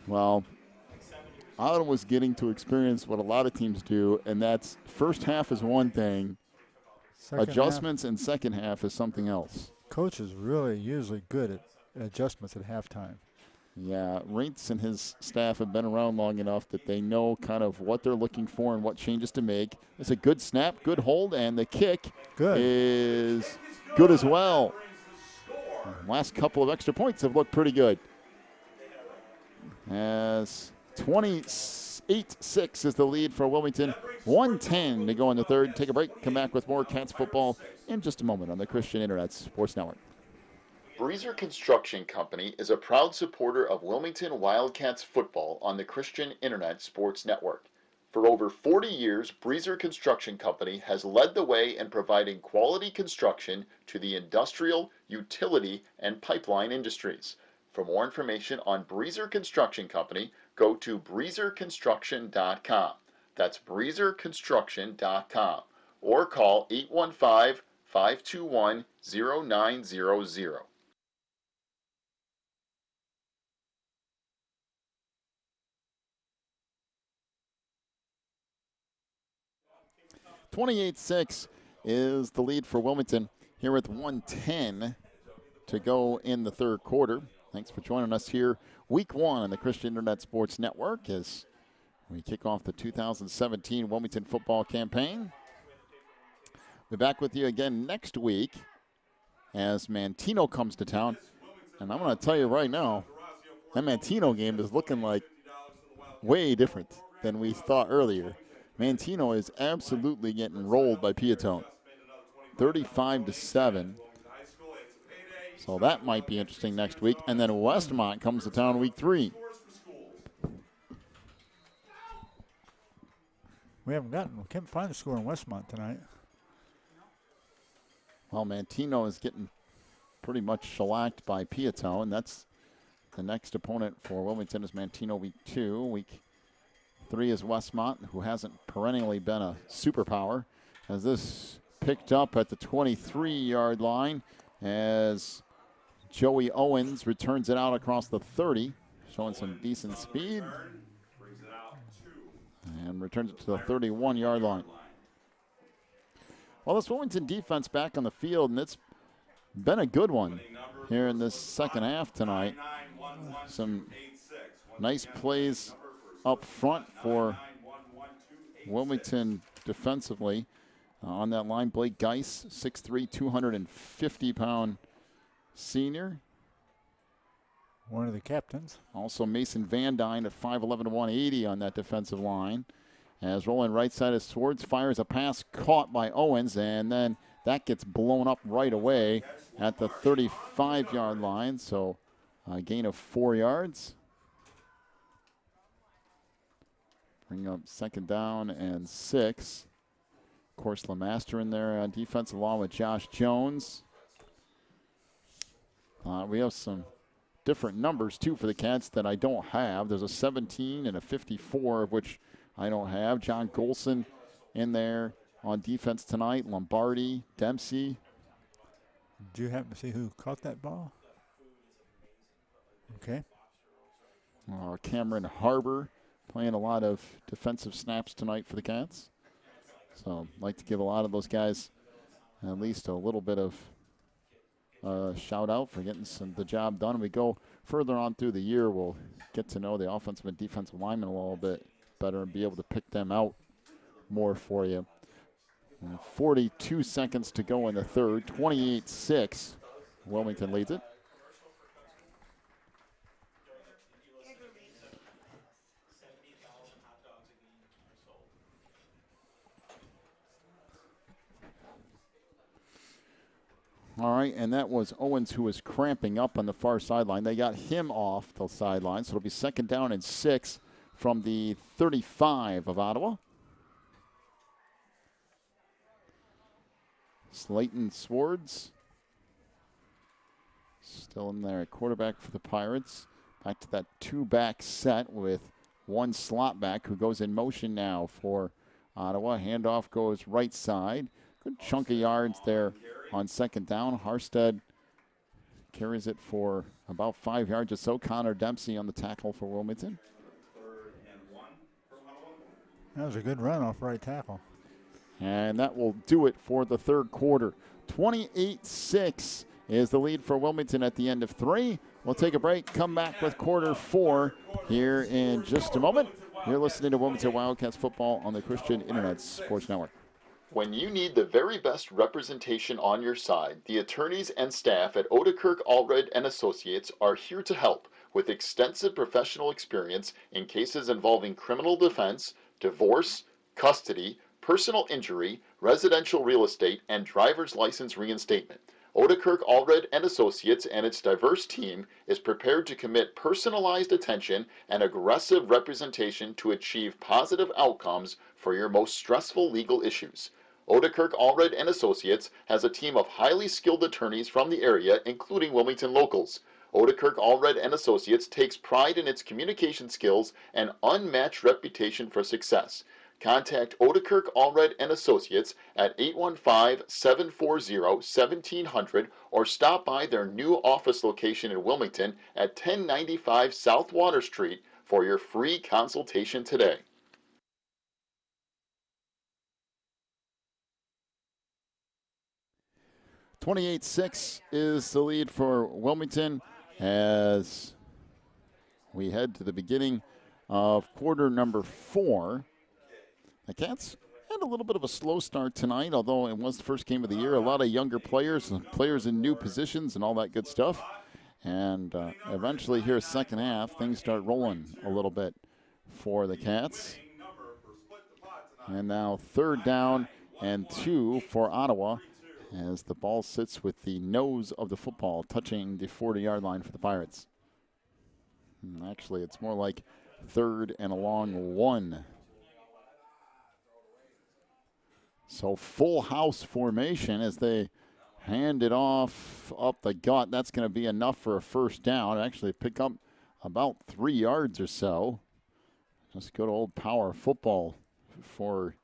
Well, Ottawa's getting to experience what a lot of teams do, and that's first half is one thing, adjustments in second half is something else. Coach is really usually good at adjustments at halftime. Yeah, Raintz and his staff have been around long enough that they know kind of what they're looking for and what changes to make. It's a good snap, good hold, and the kick is good as well. Last couple of extra points have looked pretty good. As 28-6 is the lead for Wilmington. 1:10 to go in the third. Take a break. Come back with more Cats football in just a moment on the Christian Internet Sports Network. Breezer Construction Company is a proud supporter of Wilmington Wildcats football on the Christian Internet Sports Network. For over 40 years, Breezer Construction Company has led the way in providing quality construction to the industrial, utility, and pipeline industries. For more information on Breezer Construction Company, go to breezerconstruction.com. That's breezerconstruction.com. Or call 815-521-0900. 28-6 is the lead for Wilmington here with 1:10 to go in the third quarter. Thanks for joining us here week one on the Christian Internet Sports Network as we kick off the 2017 Wilmington football campaign. Be back with you again next week as Manteno comes to town. And I'm going to tell you right now, that Manteno game is looking like way different than we thought earlier. Manteno is absolutely getting rolled by Piatone, 35-7. So that might be interesting next week. And then Westmont comes to town week 3. We can't find the score in Westmont tonight. Well, Manteno is getting pretty much shellacked by Piatone. That's the next opponent for Wilmington is Manteno week 2. Week 3 is Westmont, who hasn't perennially been a superpower. As this picked up at the 23-yard line as Joey Owens returns it out across the 30, showing some decent speed. And returns it to the 31-yard line. Well, this Wilmington defense back on the field, and it's been a good one here in this second half tonight. Some nice plays up front for Wilmington defensively. On that line, Blake Geis, 6'3", 250-pound senior. One of the captains. Also Mason Van Dyne at 5'11", 180 on that defensive line. As rolling right side of Swords fires a pass caught by Owens, and then that gets blown up right away at the 35-yard line. So a gain of 4 yards. Bring up second down and 6. Of course, Lemaster in there on defense along with Josh Jones. We have some different numbers, too, for the Cats that I don't have. There's a 17 and a 54, of which I don't have. John Golson in there on defense tonight. Lombardi, Dempsey. Do you happen to see who caught that ball? Okay. Cameron Harbor playing a lot of defensive snaps tonight for the Cats. So I'd like to give a lot of those guys at least a little bit of shout out for getting the job done. We go further on through the year, we'll get to know the offensive and defensive linemen a little bit better and be able to pick them out more for you. 42 seconds to go in the third, 28-6. Wilmington leads it. All right, and that was Owens who was cramping up on the far sideline. They got him off the sideline, so it'll be second down and 6 from the 35 of Ottawa. Slayton Swords still in there at quarterback for the Pirates. Back to that 2-back set with one slot back who goes in motion now for Ottawa. Handoff goes right side. Good chunk of yards there on second down. Harstead carries it for about 5 yards or so. Connor Dempsey on the tackle for Wilmington. That was a good run off right tackle. And that will do it for the third quarter. 28-6 is the lead for Wilmington at the end of 3. We'll take a break, come back with quarter 4 here in just a moment. You're listening to Wilmington Wildcats football on the Christian Internet Sports Network. When you need the very best representation on your side, the attorneys and staff at Odekirk Allred and Associates are here to help with extensive professional experience in cases involving criminal defense, divorce, custody, personal injury, residential real estate, and driver's license reinstatement. Odekirk Allred and Associates and its diverse team is prepared to commit personalized attention and aggressive representation to achieve positive outcomes for your most stressful legal issues. Odekirk Allred and Associates has a team of highly skilled attorneys from the area, including Wilmington locals. Odekirk Allred and Associates takes pride in its communication skills and unmatched reputation for success. Contact Odekirk Allred and Associates at 815-740-1700 or stop by their new office location in Wilmington at 1095 South Water Street for your free consultation today. $28-6 is the lead for Wilmington as we head to the beginning of quarter number 4. The Cats had had a little bit of a slow start tonight, although it was the first game of the year. A lot of younger players, players in new positions and all that good stuff. And eventually here, second half, things start rolling a little bit for the Cats. And now 3rd down and 2 for Ottawa as the ball sits with the nose of the football touching the 40-yard line for the Pirates. And actually, it's more like 3rd and a long 1. So full house formation as they hand it off up the gut. That's going to be enough for a first down. Actually pick up about 3 yards or so. Just good old power football for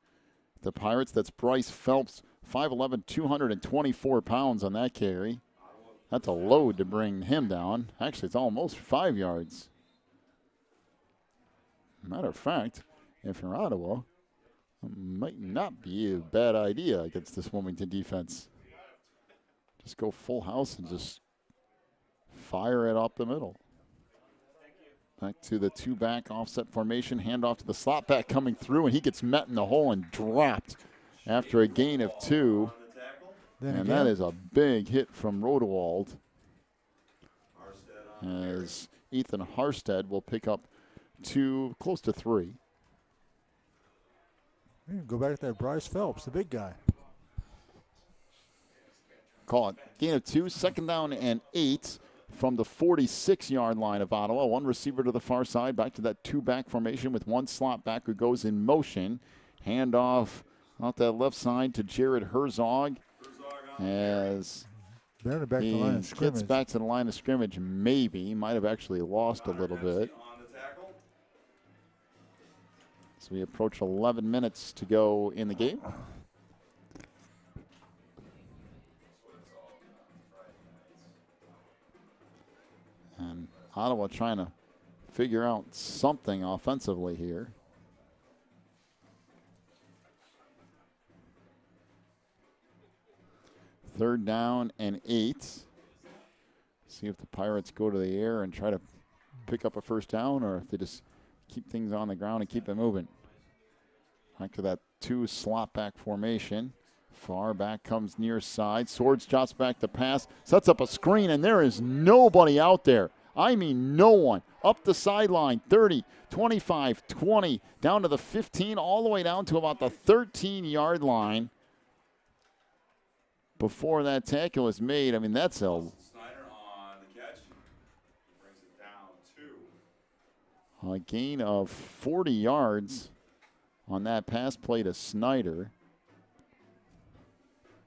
the Pirates. That's Bryce Phelps, 5'11", 224 pounds on that carry. That's a load to bring him down. Actually, it's almost 5 yards. Matter of fact, if you're Ottawa, it might not be a bad idea against this Wilmington defense. Just go full house and just fire it up the middle. Back to the 2-back offset formation. Handoff to the slot back coming through, and he gets met in the hole and dropped after a gain of 2. And that is a big hit from Rodewald, as Ethan Harstead will pick up 2, close to 3. Go back to that Bryce Phelps, the big guy. Call it gain of 2, 2nd down and 8 from the 46-yard line of Ottawa. One receiver to the far side, back to that 2-back formation with one slot back who goes in motion. Handoff out that left side to Jared Herzog as back he to the line of gets back to the line of scrimmage. Maybe might have actually lost a little bit. So we approach 11 minutes to go in the game. And Ottawa trying to figure out something offensively here. Third down and 8. See if the Pirates go to the air and try to pick up a first down, or if they just keep things on the ground and keep it moving. Back to that 2 slot back formation. Far back comes near side. Swords drops back to pass. Sets up a screen, and there is nobody out there. I mean, no one. Up the sideline, 30, 25, 20, down to the 15, all the way down to about the 13-yard line before that tackle is made. I mean, that's a... Snyder on the catch. Brings it down 2. A gain of 40 yards on that pass play to Snyder.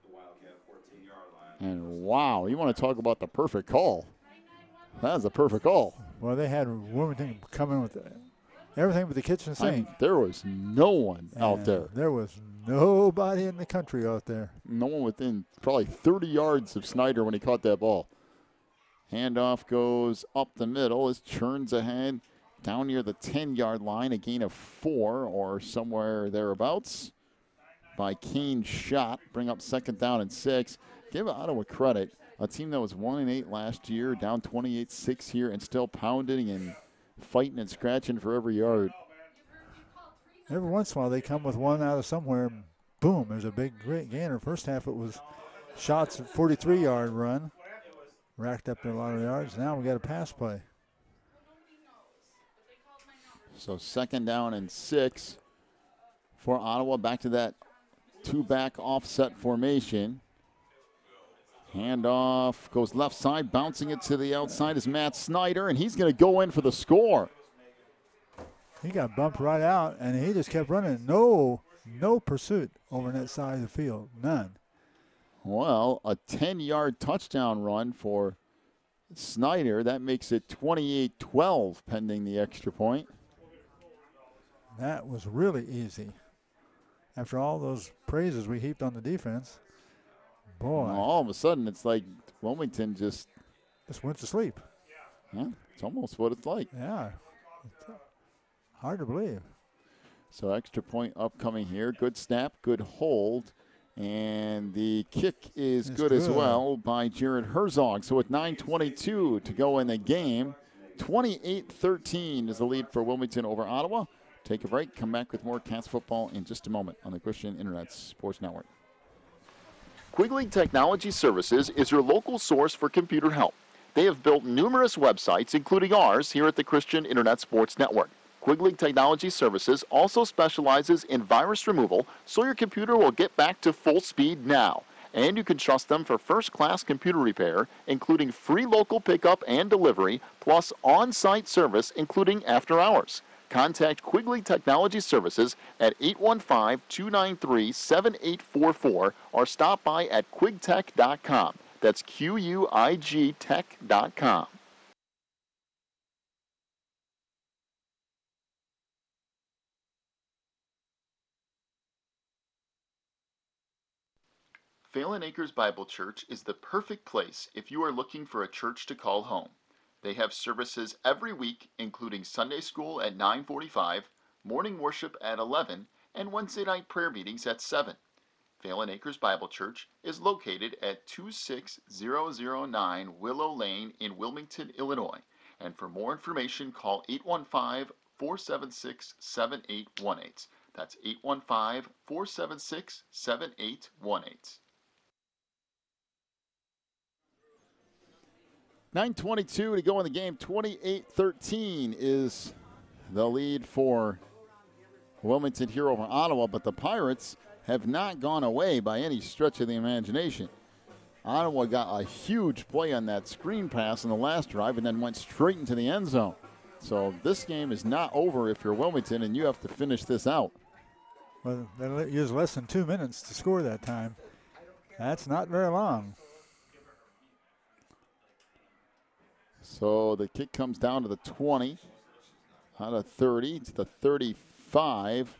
The Wildcat 14-yard line. And wow, you want to talk about the perfect call. That is a perfect call. Well, they had Wilmington come in with everything but the kitchen sink. There was no one out there. There was nobody in the country out there. No one within probably 30 yards of Snyder when he caught that ball. Handoff goes up the middle as churns ahead down near the 10-yard line. A gain of 4 or somewhere thereabouts by Kane Schott. Bring up 2nd down and 6. Give Ottawa credit. A team that was 1-8 last year, down 28-6 here, and still pounding and fighting and scratching for every yard. Every once in a while they come with one out of somewhere. Boom, there's a big great gainer. First half it was Schott's 43-yard run. Racked up a lot of yards. Now we got a pass play. So 2nd down and 6 for Ottawa. Back to that 2-back offset formation. Handoff goes left side, bouncing it to the outside is Matt Snyder, and he's going to go in for the score. He got bumped right out, and he just kept running. No pursuit over that side of the field, none. Well, a 10-yard touchdown run for Snyder. That makes it 28-12 pending the extra point. That was really easy. After all those praises we heaped on the defense. Boy. All of a sudden, it's like Wilmington just went to sleep. Yeah, it's almost what it's like. Yeah. It's hard to believe. So extra point upcoming here. Good snap, good hold. And the kick is good as well by Jared Herzog. So with 9:22 to go in the game, 28-13 is the lead for Wilmington over Ottawa. take a break. Come back with more Cats football in just a moment on the Christian Internet Sports Network. Quigley Technology Services is your local source for computer help. They have built numerous websites, including ours, here at the Christian Internet Sports Network. Quigley Technology Services also specializes in virus removal, so your computer will get back to full speed now. And you can trust them for first-class computer repair, including free local pickup and delivery, plus on-site service, including after hours. Contact Quigley Technology Services at 815-293-7844 or stop by at quigtech.com. That's QUIG tech.com. Phelan Acres Bible Church is the perfect place if you are looking for a church to call home. They have services every week, including Sunday school at 9:45, morning worship at 11, and Wednesday night prayer meetings at 7. Phelan Acres Bible Church is located at 26009 Willow Lane in Wilmington, Illinois. And for more information, call 815-476-7818. That's 815-476-7818. 9:22 to go in the game. 28-13 is the lead for Wilmington here over Ottawa, but the Pirates have not gone away by any stretch of the imagination. Ottawa got a huge play on that screen pass in the last drive and then went straight into the end zone. So this game is not over if you're Wilmington, and you have to finish this out. Well, they used less than 2 minutes to score that time. That's not very long. So the kick comes down to the 20, out of 30 to the 35.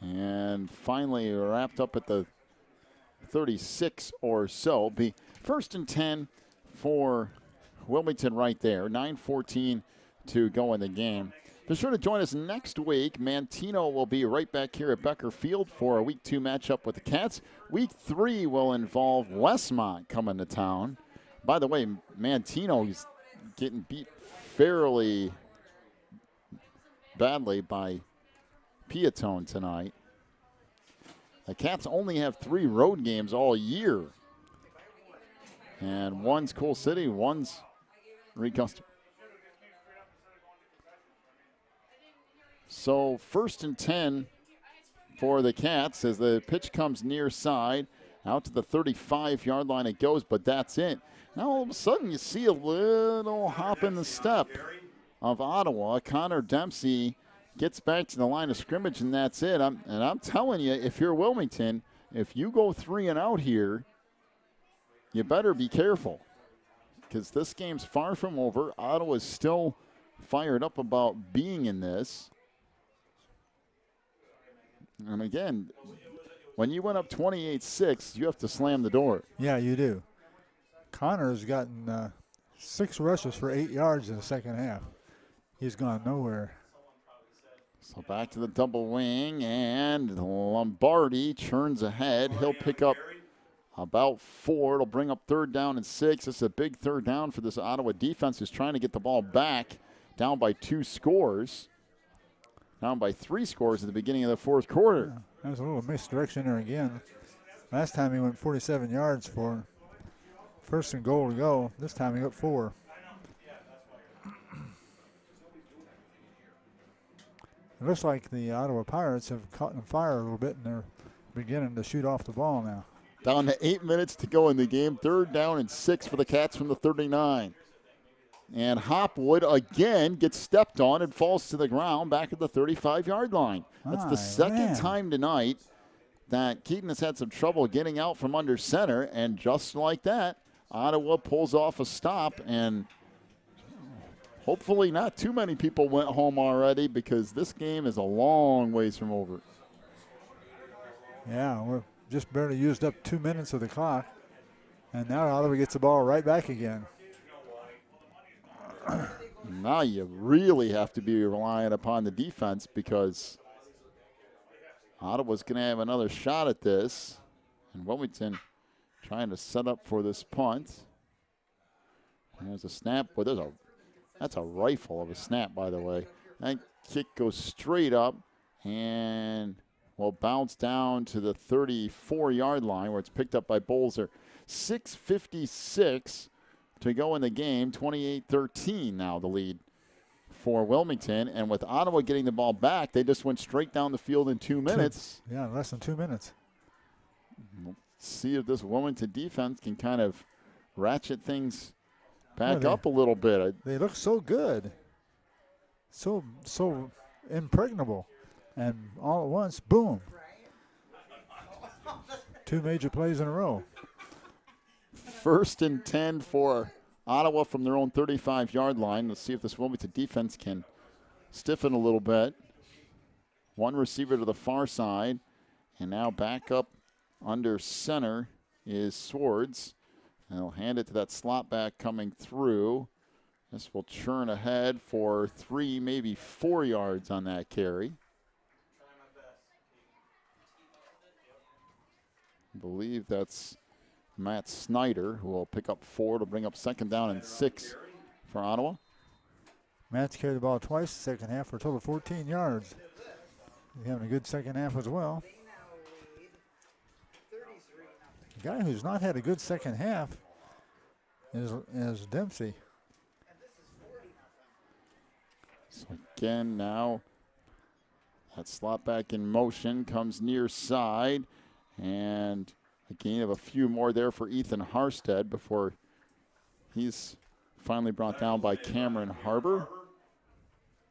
And finally wrapped up at the 36 or so. Be first and 10 for Wilmington right there. 9:14 to go in the game. Be sure to join us next week. Mantino will be right back here at Becker Field for a Week 2 matchup with the Cats. Week 3 will involve Westmont coming to town. By the way, Mantino is getting beat fairly badly by Piatone tonight. The Cats only have 3 road games all year. And one's Coal City, one's Reed-Custer. So first and 10 for the Cats as the pitch comes near side. Out to the 35-yard line it goes, but that's it. Now all of a sudden you see a little hop in the step of Ottawa. Connor Dempsey gets back to the line of scrimmage, and that's it. I'm telling you, if you're Wilmington, if you go 3 and out here, you better be careful because this game's far from over. Ottawa's still fired up about being in this. And again, when you went up 28-6, you have to slam the door. Yeah, you do. Connor's gotten 6 rushes for 8 yards in the second half. He's gone nowhere. So back to the double wing, and Lombardi churns ahead. He'll pick up about 4. It'll bring up 3rd down and 6. This is a big 3rd down for this Ottawa defense who's trying to get the ball back, down by 2 scores. Down by 3 scores at the beginning of the 4th quarter. Yeah, that was a little misdirection there again. Last time he went 47 yards for 1st and goal to go. This time he got 4. It looks like the Ottawa Pirates have caught in fire a little bit, and they're beginning to shoot off the ball now. Down to 8 minutes to go in the game. 3rd down and 6 for the Cats from the 39. And Hopwood again gets stepped on and falls to the ground back at the 35-yard line. That's the second time tonight that Keaton has had some trouble getting out from under center. And just like that, Ottawa pulls off a stop, and hopefully not too many people went home already because this game is a long ways from over. Yeah, we're just barely used up 2 minutes of the clock. And now Ottawa gets the ball right back again. Now you really have to be relying upon the defense because Ottawa's going to have another shot at this. And Wilmington trying to set up for this punt. And there's a snap, but that's a rifle of a snap, by the way. That kick goes straight up and will bounce down to the 34-yard line where it's picked up by Bolzer. 6:56 to go in the game. 28-13 now the lead for Wilmington. And with Ottawa getting the ball back, they just went straight down the field in 2 minutes. Yeah, less than 2 minutes. We'll see if this Wilmington defense can kind of ratchet things back up a little bit. They look so good. So impregnable. And all at once, boom. 2 major plays in a row. 1st and 10 for Ottawa from their own 35-yard line. Let's see if this Wilmington defense can stiffen a little bit. One receiver to the far side. And now back up under center is Swords. And they'll hand it to that slot back coming through. This will churn ahead for 3, maybe 4 yards on that carry. I believe that's Matt Snyder, who will pick up 4 to bring up 2nd down and 6 for Ottawa. Matt's carried the ball twice the second half for a total of 14 yards. He's having a good second half as well. The guy who's not had a good second half is Dempsey. So again, now that slot back in motion comes near side. And a gain of a few more there for Ethan Harstead before he's finally brought down by Cameron Harbor.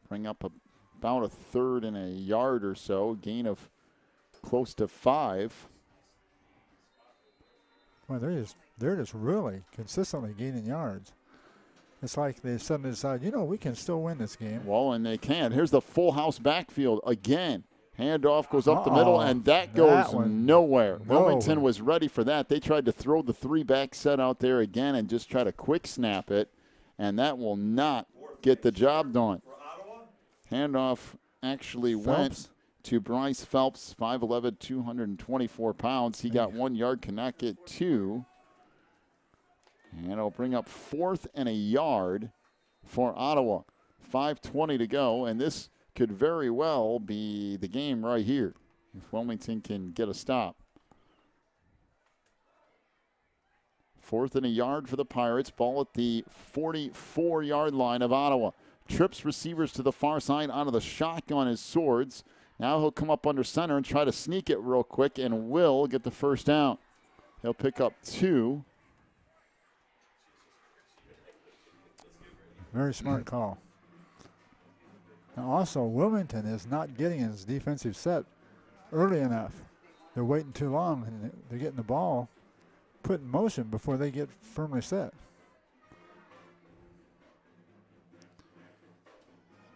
Bring up about a 3rd and a yard or so. Gain of close to 5. Well, they're just really consistently gaining yards. It's like they suddenly decide, we can still win this game. Well, and they can. Here's the full house backfield again. Handoff goes up the middle, and that goes nowhere. Wilmington was ready for that. They tried to throw the 3-back set out there again and just try to quick snap it, and that will not get the job done. Handoff actually went to Bryce Phelps, 5'11", 224 pounds. He got 1 yard, cannot get 2. And it'll bring up 4th and a yard for Ottawa. 5:20 to go, and this could very well be the game right here if Wilmington can get a stop. 4th and a yard for the Pirates. Ball at the 44-yard line of Ottawa. Trips receivers to the far side onto the shotgun is Swords. Now he'll come up under center and try to sneak it real quick and will get the 1st down. He'll pick up 2. Very smart call. Now also, Wilmington is not getting his defensive set early enough. They're waiting too long, and they're getting the ball put in motion before they get firmly set.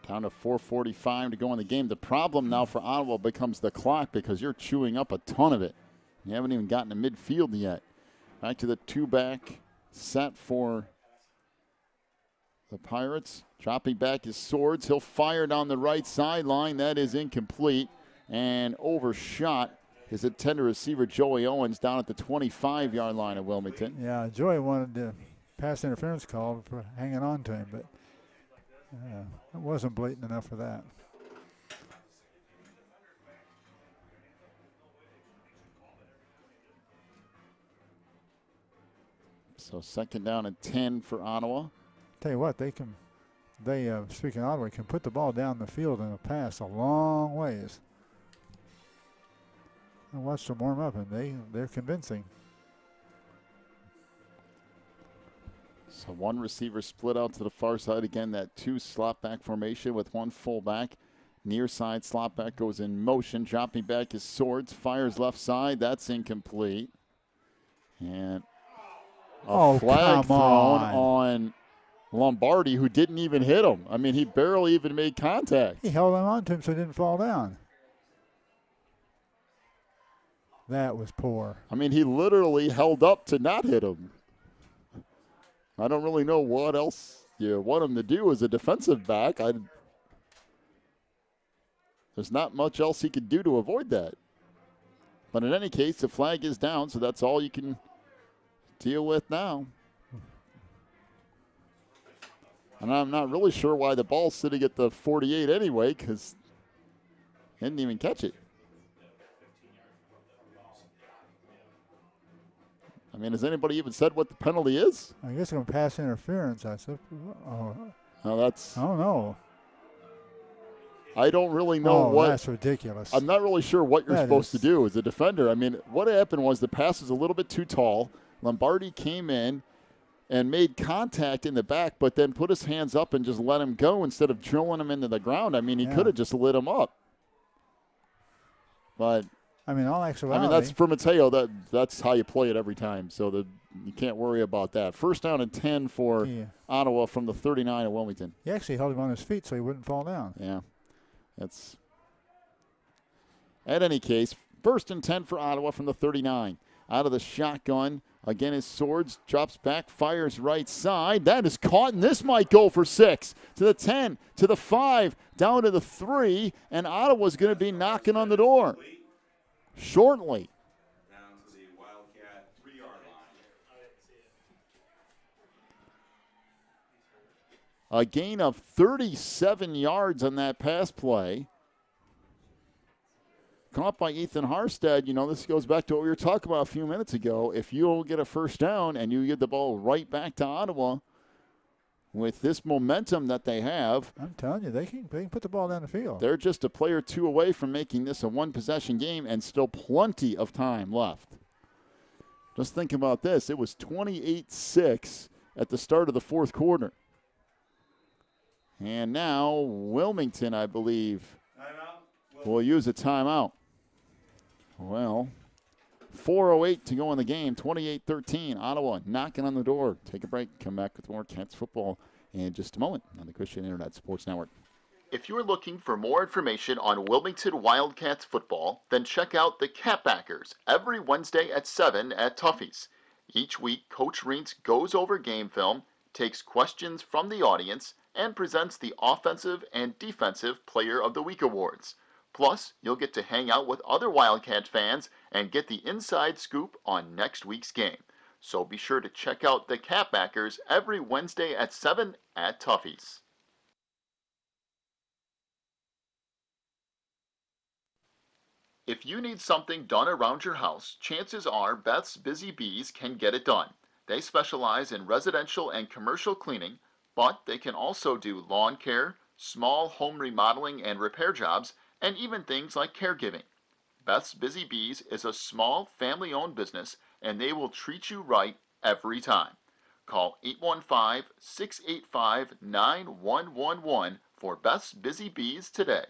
Down to 4:45 to go in the game. The problem now for Ottawa becomes the clock because you're chewing up a ton of it. You haven't even gotten to midfield yet. Back to the 2-back set for the Pirates. Dropping back his Swords. He'll fire down the right sideline. That is incomplete and overshot his intended receiver, Joey Owens, down at the 25-yard line of Wilmington. Yeah, Joey wanted the pass interference call for hanging on to him, but it wasn't blatant enough for that. So 2nd down and 10 for Ottawa. Tell you what, speaking of Ottawa, can put the ball down the field in a pass a long ways. I watched them warm up, and they're convincing. So 1 receiver split out to the far side. Again, that 2 slot back formation with 1 fullback. Near side slot back goes in motion. Dropping back his Swords. Fires left side. That's incomplete. And a flag thrown on Lombardi, who didn't even hit him. I mean, he barely even made contact. He held on to him so he didn't fall down. That was poor. I mean, he literally held up to not hit him. I don't really know what else you want him to do as a defensive back. There's not much else he could do to avoid that. But in any case, the flag is down, so that's all you can deal with now. And I'm not really sure why the ball's sitting at the 48 anyway, because he didn't even catch it. I mean, has anybody even said what the penalty is? I guess it's going to pass interference. I said, No, that's. I don't know. I don't really know what. That's ridiculous. I'm not really sure what you're supposed to do as a defender. I mean, what happened was the pass was a little bit too tall. Lombardi came in and made contact in the back, but then put his hands up and just let him go instead of drilling him into the ground. I mean, he could have just lit him up. But I mean, all actuality. I mean, that's for Mateo. That's how you play it every time. So you can't worry about that. First down and 10 for Ottawa from the 39 of Wilmington. He actually held him on his feet so he wouldn't fall down. Yeah. That's. At any case, first and 10 for Ottawa from the 39. Out of the shotgun. Again, his Swords drops back, fires right side. That is caught, and this might go for 6. To the 10, to the 5, down to the 3, and Ottawa's going to be knocking on the door shortly. Down to the Wildcat 3-yard line. A gain of 37 yards on that pass play. Caught by Ethan Harstead. You know, this goes back to what we were talking about a few minutes ago. If you'll get a first down and you get the ball right back to Ottawa with this momentum that they have. I'm telling you, they can put the ball down the field. They're just a play or two away from making this a one-possession game and still plenty of time left. Just think about this. It was 28-6 at the start of the fourth quarter. And now Wilmington, I believe, will use a timeout. Well, 4:08 to go in the game, 28-13. Ottawa knocking on the door. Take a break, come back with more Cats football in just a moment on the Christian Internet Sports Network. If you're looking for more information on Wilmington Wildcats football, then check out the Catbackers every Wednesday at 7 at Tuffy's. Each week, Coach Reentz goes over game film, takes questions from the audience, and presents the Offensive and Defensive Player of the Week awards. Plus, you'll get to hang out with other Wildcat fans and get the inside scoop on next week's game. So be sure to check out the Catbackers every Wednesday at 7 at Tuffy's. If you need something done around your house, chances are Beth's Busy Bees can get it done. They specialize in residential and commercial cleaning, but they can also do lawn care, small home remodeling and repair jobs, and even things like caregiving. Beth's Busy Bees is a small family-owned business, and they will treat you right every time. Call 815-685-9111 for Beth's Busy Bees today.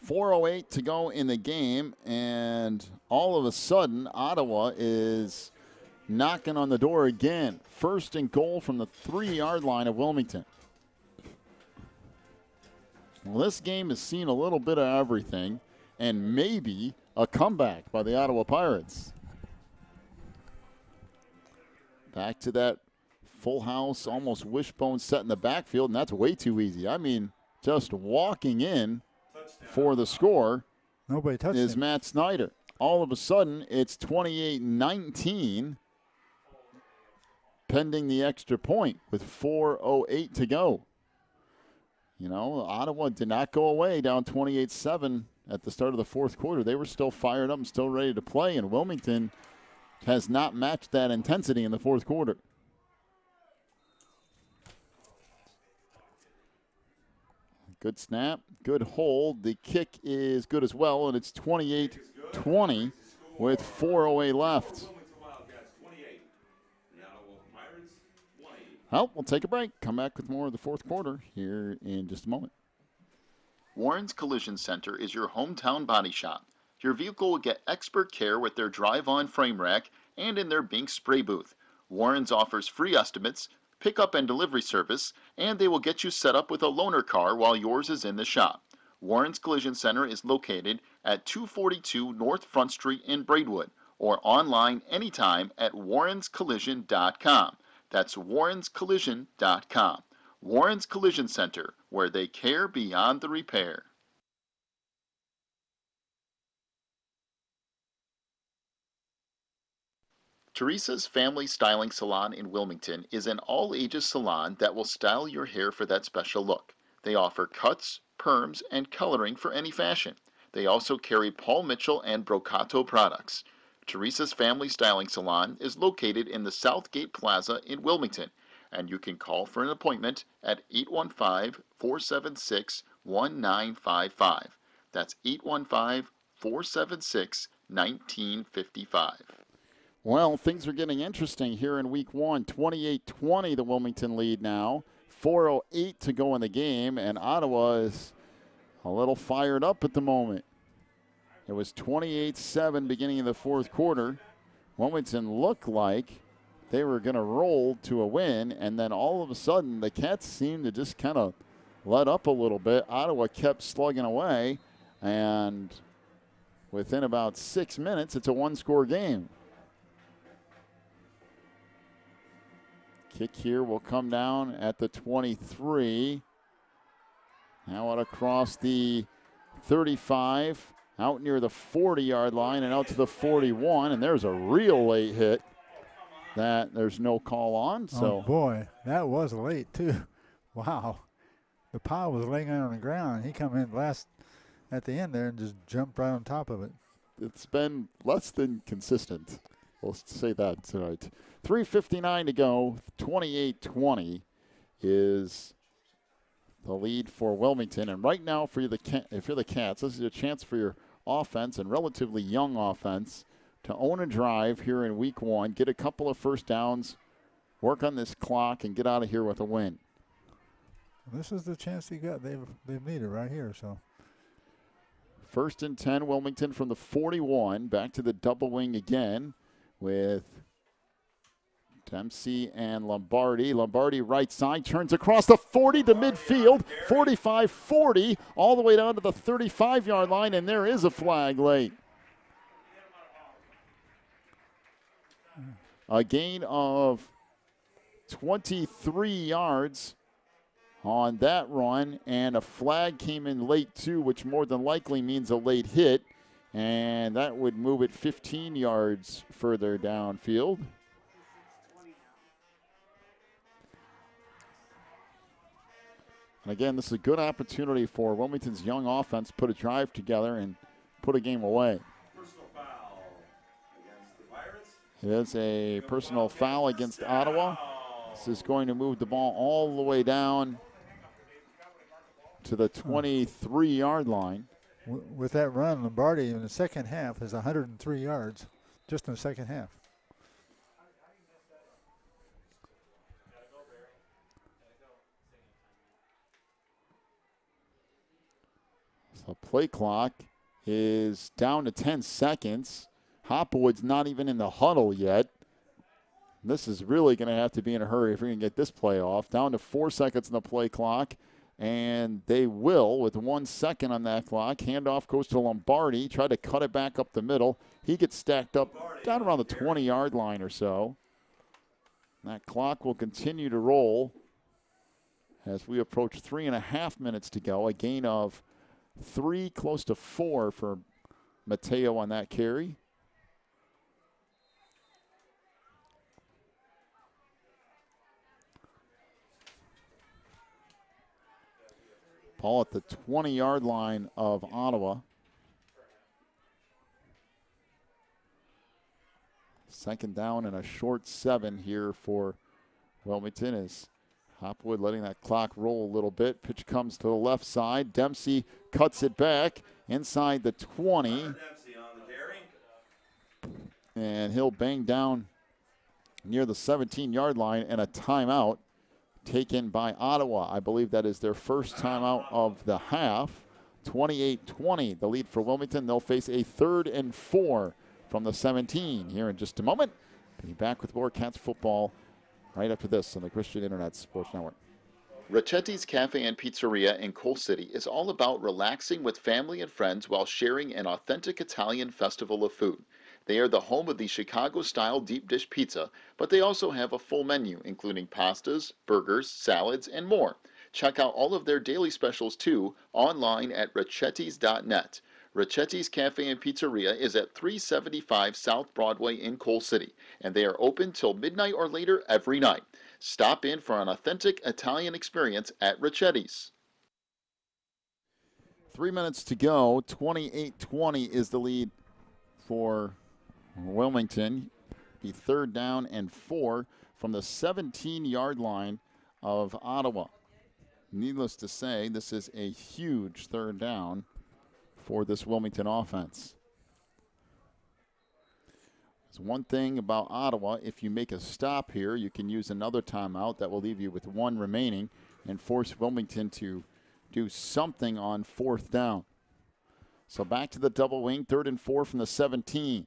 4:08 to go in the game, and all of a sudden, Ottawa is knocking on the door again. First and goal from the 3-yard line of Wilmington. Well, this game has seen a little bit of everything, and maybe a comeback by the Ottawa Pirates. Back to that full house, almost wishbone set in the backfield, and that's way too easy. I mean, just walking in for the score Nobody touched is him. Matt Snyder. All of a sudden, it's 28-19, pending the extra point with 4:08 to go. You know, Ottawa did not go away down 28-7 at the start of the fourth quarter. They were still fired up and still ready to play, and Wilmington has not matched that intensity in the fourth quarter. Good snap, good hold. The kick is good as well, and it's 28-20 with 4:08 left. Well, we'll take a break. Come back with more of the fourth quarter here in just a moment. Warren's Collision Center is your hometown body shop. Your vehicle will get expert care with their drive-on frame rack and in their Bink spray booth. Warren's offers free estimates, pickup and delivery service, and they will get you set up with a loaner car while yours is in the shop. Warren's Collision Center is located at 242 North Front Street in Braidwood, or online anytime at warrenscollision.com. That's warrenscollision.com. Warren's Collision Center, where they care beyond the repair. Teresa's Family Styling Salon in Wilmington is an all-ages salon that will style your hair for that special look. They offer cuts, perms, and coloring for any fashion. They also carry Paul Mitchell and Brocato products. Teresa's Family Styling Salon is located in the Southgate Plaza in Wilmington, and you can call for an appointment at 815-476-1955. That's 815-476-1955. Well, things are getting interesting here in week one. 28-20 the Wilmington lead now. 4:08 to go in the game, and Ottawa is a little fired up at the moment. It was 28-7 beginning of the fourth quarter. Wilmington looked like they were going to roll to a win, and then all of a sudden the Cats seemed to just kind of let up a little bit. Ottawa kept slugging away, and within about 6 minutes, it's a one-score game. Kick here will come down at the 23. Now out across the 35, out near the 40-yard line and out to the 41. And there's a real late hit that there's no call on. So. Oh, boy, that was late, too. Wow. The pile was laying on the ground. He come in last at the end there and just jumped right on top of it. It's been less than consistent. We'll say that tonight. 3:59 to go. 28-20 is the lead for Wilmington. And right now, if you're the Cats, this is a chance for your offense and relatively young offense to own a drive here in week one, get a couple of first downs, work on this clock, and get out of here with a win. This is the chance they got. They've needed right here. So. 1st and 10, Wilmington from the 41. Back to the double wing again with Dempsey and Lombardi. Lombardi right side, turns across the 40 to midfield, 45-40, all the way down to the 35-yard line, and there is a flag late. A gain of 23 yards on that run, and a flag came in late too, which more than likely means a late hit, and that would move it 15 yards further downfield. And again, this is a good opportunity for Wilmington's young offense to put a drive together and put a game away. Personal foul against the Pirates. It is a personal foul against Ottawa. This is going to move the ball all the way down to the 23-yard line. With that run, Lombardi in the second half has 103 yards just in the second half. So play clock is down to 10 seconds. Hopwood's not even in the huddle yet. This is really going to have to be in a hurry if we're going to get this play off. Down to 4 seconds in the play clock, and they will with 1 second on that clock. Handoff goes to Lombardi. Try to cut it back up the middle. He gets stacked up down around the 20-yard line or so. That clock will continue to roll as we approach 3.5 minutes to go. A gain of 3, close to 4 for Mateo on that carry. Ball at the 20-yard line of Ottawa. Second down and a short 7 here for Wilmington as Hopwood letting that clock roll a little bit. Pitch comes to the left side. Dempsey cuts it back inside the 20. And he'll bang down near the 17-yard line, and a timeout taken by Ottawa. I believe that is their first timeout of the half. 28-20, the lead for Wilmington. They'll face a 3rd and 4 from the 17 here in just a moment. Be back with more Cats football right after this on the Christian Internet Sports Network. Racchetti's Cafe and Pizzeria in Coal City is all about relaxing with family and friends while sharing an authentic Italian festival of food. They are the home of the Chicago-style deep dish pizza, but they also have a full menu, including pastas, burgers, salads, and more. Check out all of their daily specials, too, online at racchettis.net. Ricchetti's Cafe and Pizzeria is at 375 South Broadway in Coal City, and they are open till midnight or later every night. Stop in for an authentic Italian experience at Ricchetti's. 3 minutes to go. 28-20 is the lead for Wilmington. Be 3rd down and 4 from the 17-yard line of Ottawa. Needless to say, this is a huge 3rd down for this Wilmington offense. There's one thing about Ottawa, if you make a stop here, you can use another timeout that will leave you with 1 remaining and force Wilmington to do something on 4th down. So back to the double wing, 3rd and 4 from the 17.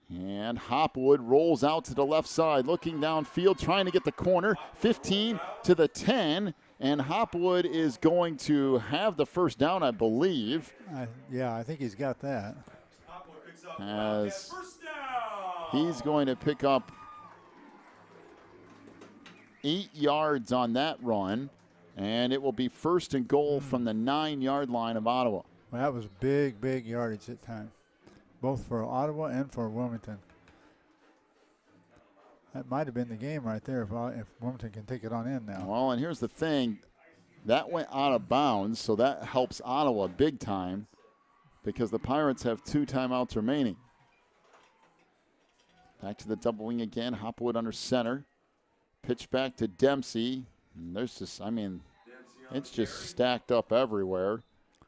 And Hopwood rolls out to the left side, looking downfield, trying to get the corner. 15 to the 10, and Hopwood is going to have the 1st down, I believe. Yeah, I think he's got that. As he's going to pick up 8 yards on that run, and it will be 1st and goal from the 9-yard line of Ottawa. Well, that was big yardage that time, both for Ottawa and for Wilmington. That might have been the game right there if Wilmington can take it on in now. Well, and here's the thing. That went out of bounds, so that helps Ottawa big time because the Pirates have 2 timeouts remaining. Back to the double wing again. Hopwood under center. Pitch back to Dempsey. And there's just, I mean, it's just stacked up everywhere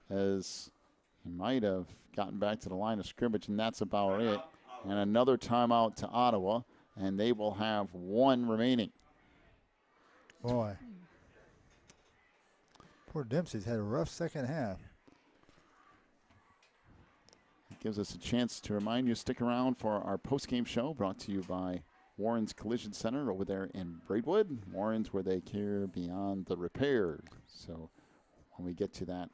as he might have gotten back to the line of scrimmage, and that's about it. And another timeout to Ottawa, and they will have 1 remaining. Boy. Poor Dempsey's had a rough second half. It gives us a chance to remind you, stick around for our post-game show brought to you by Warren's Collision Center over there in Braidwood. Warren's, where they care beyond the repair. So when we get to that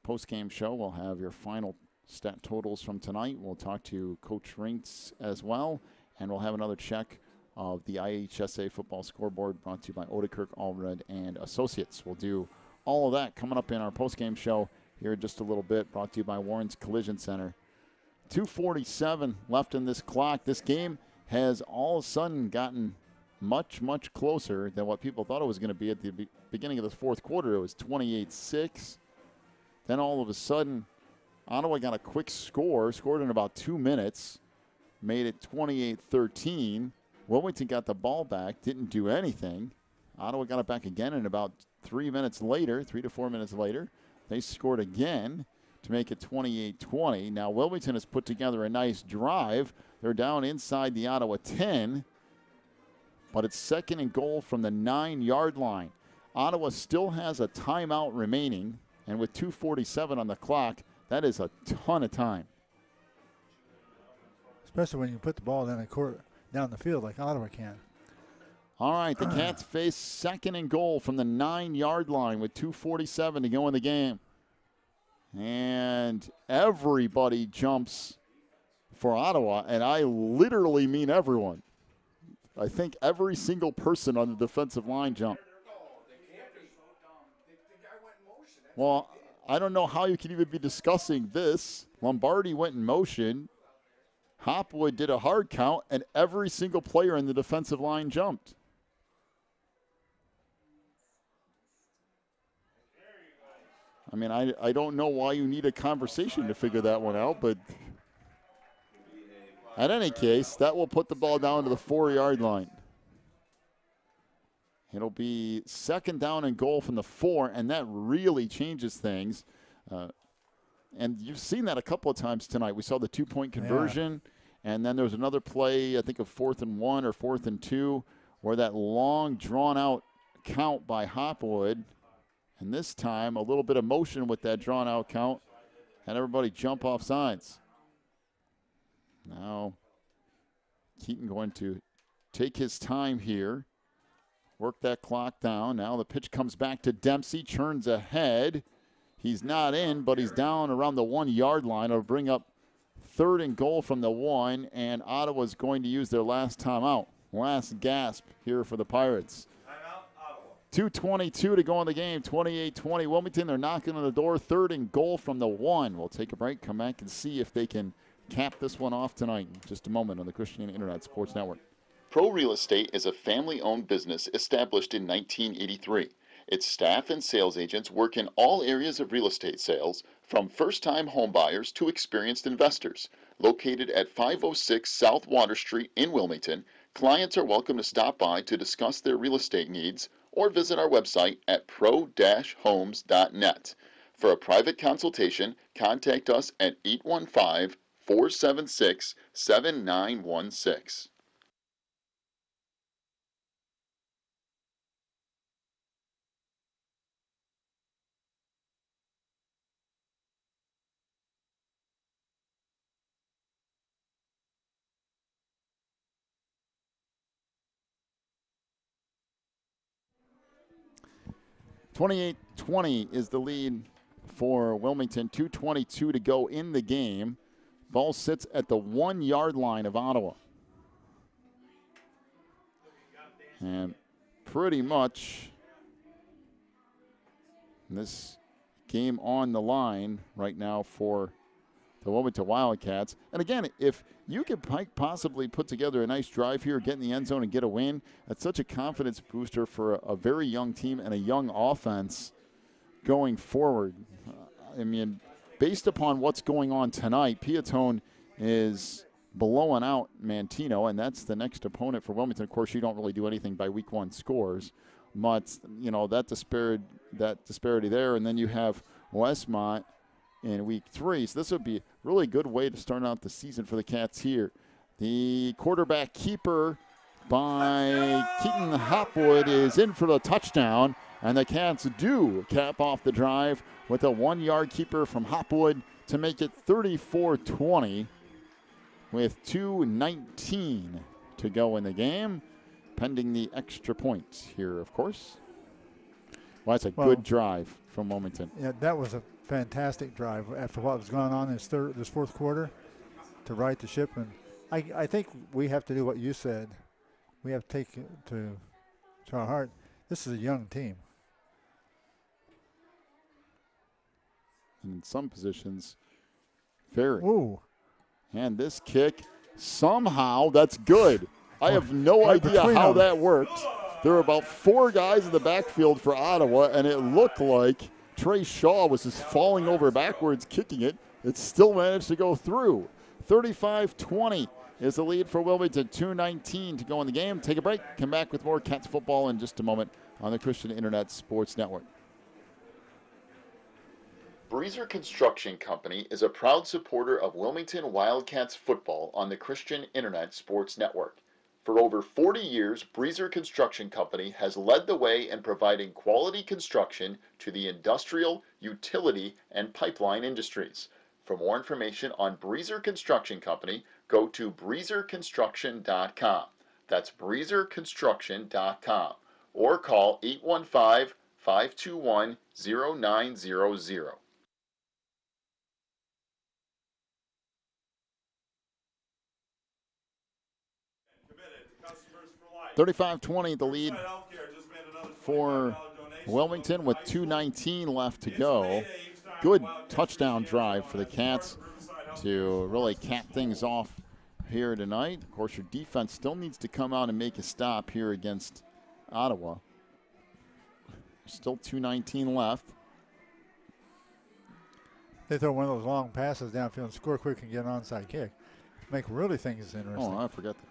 post-game show, we'll have your final stat totals from tonight. We'll talk to Coach Rinks as well, and we'll have another check of the IHSA football scoreboard brought to you by Odekirk, Allred, and Associates. We'll do all of that coming up in our post-game show here in just a little bit, brought to you by Warren's Collision Center. 2:47 left in this clock. This game has all of a sudden gotten much closer than what people thought it was going to be at the beginning of the 4th quarter. It was 28-6. Then all of a sudden, Ottawa got a quick score, scored in about 2 minutes, made it 28-13. Wilmington got the ball back, didn't do anything. Ottawa got it back again, and about 3 to 4 minutes later, they scored again to make it 28-20. Now Wilmington has put together a nice drive. They're down inside the Ottawa 10, but it's 2nd and goal from the 9-yard line. Ottawa still has a timeout remaining, and with 2:47 on the clock, that is a ton of time. Especially when you put the ball down the field like Ottawa can. All right, the Cats face 2nd and goal from the 9-yard line with 2:47 to go in the game. And everybody jumps for Ottawa, and I literally mean everyone. I think every single person on the defensive line jumped. Well, I don't know how you can even be discussing this. Lombardi went in motion. Hopwood did a hard count, and every single player in the defensive line jumped. I mean, I don't know why you need a conversation to figure that one out, but in any case, that will put the ball down to the 4-yard line. It'll be 2nd down and goal from the 4, and that really changes things. And you've seen that a couple of times tonight. We saw the 2-point conversion, and then there was another play, I think of 4th and 1 or 4th and 2, where that long, drawn-out count by Hopwood. And this time, a little bit of motion with that drawn-out count, and everybody jump off sides. Now, Keaton going to take his time here, work that clock down. Now the pitch comes back to Dempsey, churns ahead. He's not in, but he's down around the 1-yard line. It'll bring up 3rd and goal from the 1, and Ottawa's going to use their last timeout. Last gasp here for the Pirates. 2:22 to go in the game, 28-20. Wilmington, they're knocking on the door. 3rd and goal from the 1. We'll take a break, come back and see if they can cap this one off tonight in just a moment on the Christian Internet Sports Network. Pro Real Estate is a family-owned business established in 1983. Its staff and sales agents work in all areas of real estate sales, from first-time homebuyers to experienced investors. Located at 506 South Water Street in Wilmington, clients are welcome to stop by to discuss their real estate needs or visit our website at pro-homes.net. For a private consultation, contact us at 815-476-7916. $28-20 is the lead for Wilmington. 2:22 to go in the game. Ball sits at the 1-yard line of Ottawa. And pretty much this game on the line right now for the Wilmington Wildcats. And again, if you could possibly put together a nice drive here, get in the end zone and get a win, that's such a confidence booster for a very young team and a young offense going forward. I mean, based upon what's going on tonight, Piatone is blowing out Mantino, and that's the next opponent for Wilmington. Of course, you don't really do anything by week 1 scores, but, you know, that disparity there. And then you have Westmont in week 3. So this would be a really good way to start out the season for the Cats here. The quarterback keeper by Keaton Hopwood is in for the touchdown, and the Cats do cap off the drive with a 1-yard keeper from Hopwood to make it 34-20 with 2:19 to go in the game, pending the extra point here, of course. Well, that's a good drive from Wilmington. Yeah, that was a fantastic drive after what was going on in this fourth quarter to right the ship. And I think we have to do what you said. We have to take it to our heart. This is a young team. And in some positions, very. Ooh. And this kick, somehow, that's good. I have no idea how that worked. There were about 4 guys in the backfield for Ottawa, and it looked like Trey Shaw was just falling over backwards, kicking it. It still managed to go through. 35-20 is the lead for Wilmington. 2:19 to go in the game. Take a break. Come back with more Cats football in just a moment on the Christian Internet Sports Network. Breezer Construction Company is a proud supporter of Wilmington Wildcats football on the Christian Internet Sports Network. For over 40 years, Breezer Construction Company has led the way in providing quality construction to the industrial, utility, and pipeline industries. For more information on Breezer Construction Company, go to breezerconstruction.com. That's breezerconstruction.com. Or call 815-521-0900. 35-20 the lead for Wilmington with 2:19 left to go. Good touchdown drive for the Cats to really cap things off here tonight. Of course, your defense still needs to come out and make a stop here against Ottawa. Still 2:19 left. They throw one of those long passes downfield and score quick and get an onside kick. Make really things interesting. Oh, I forgot that.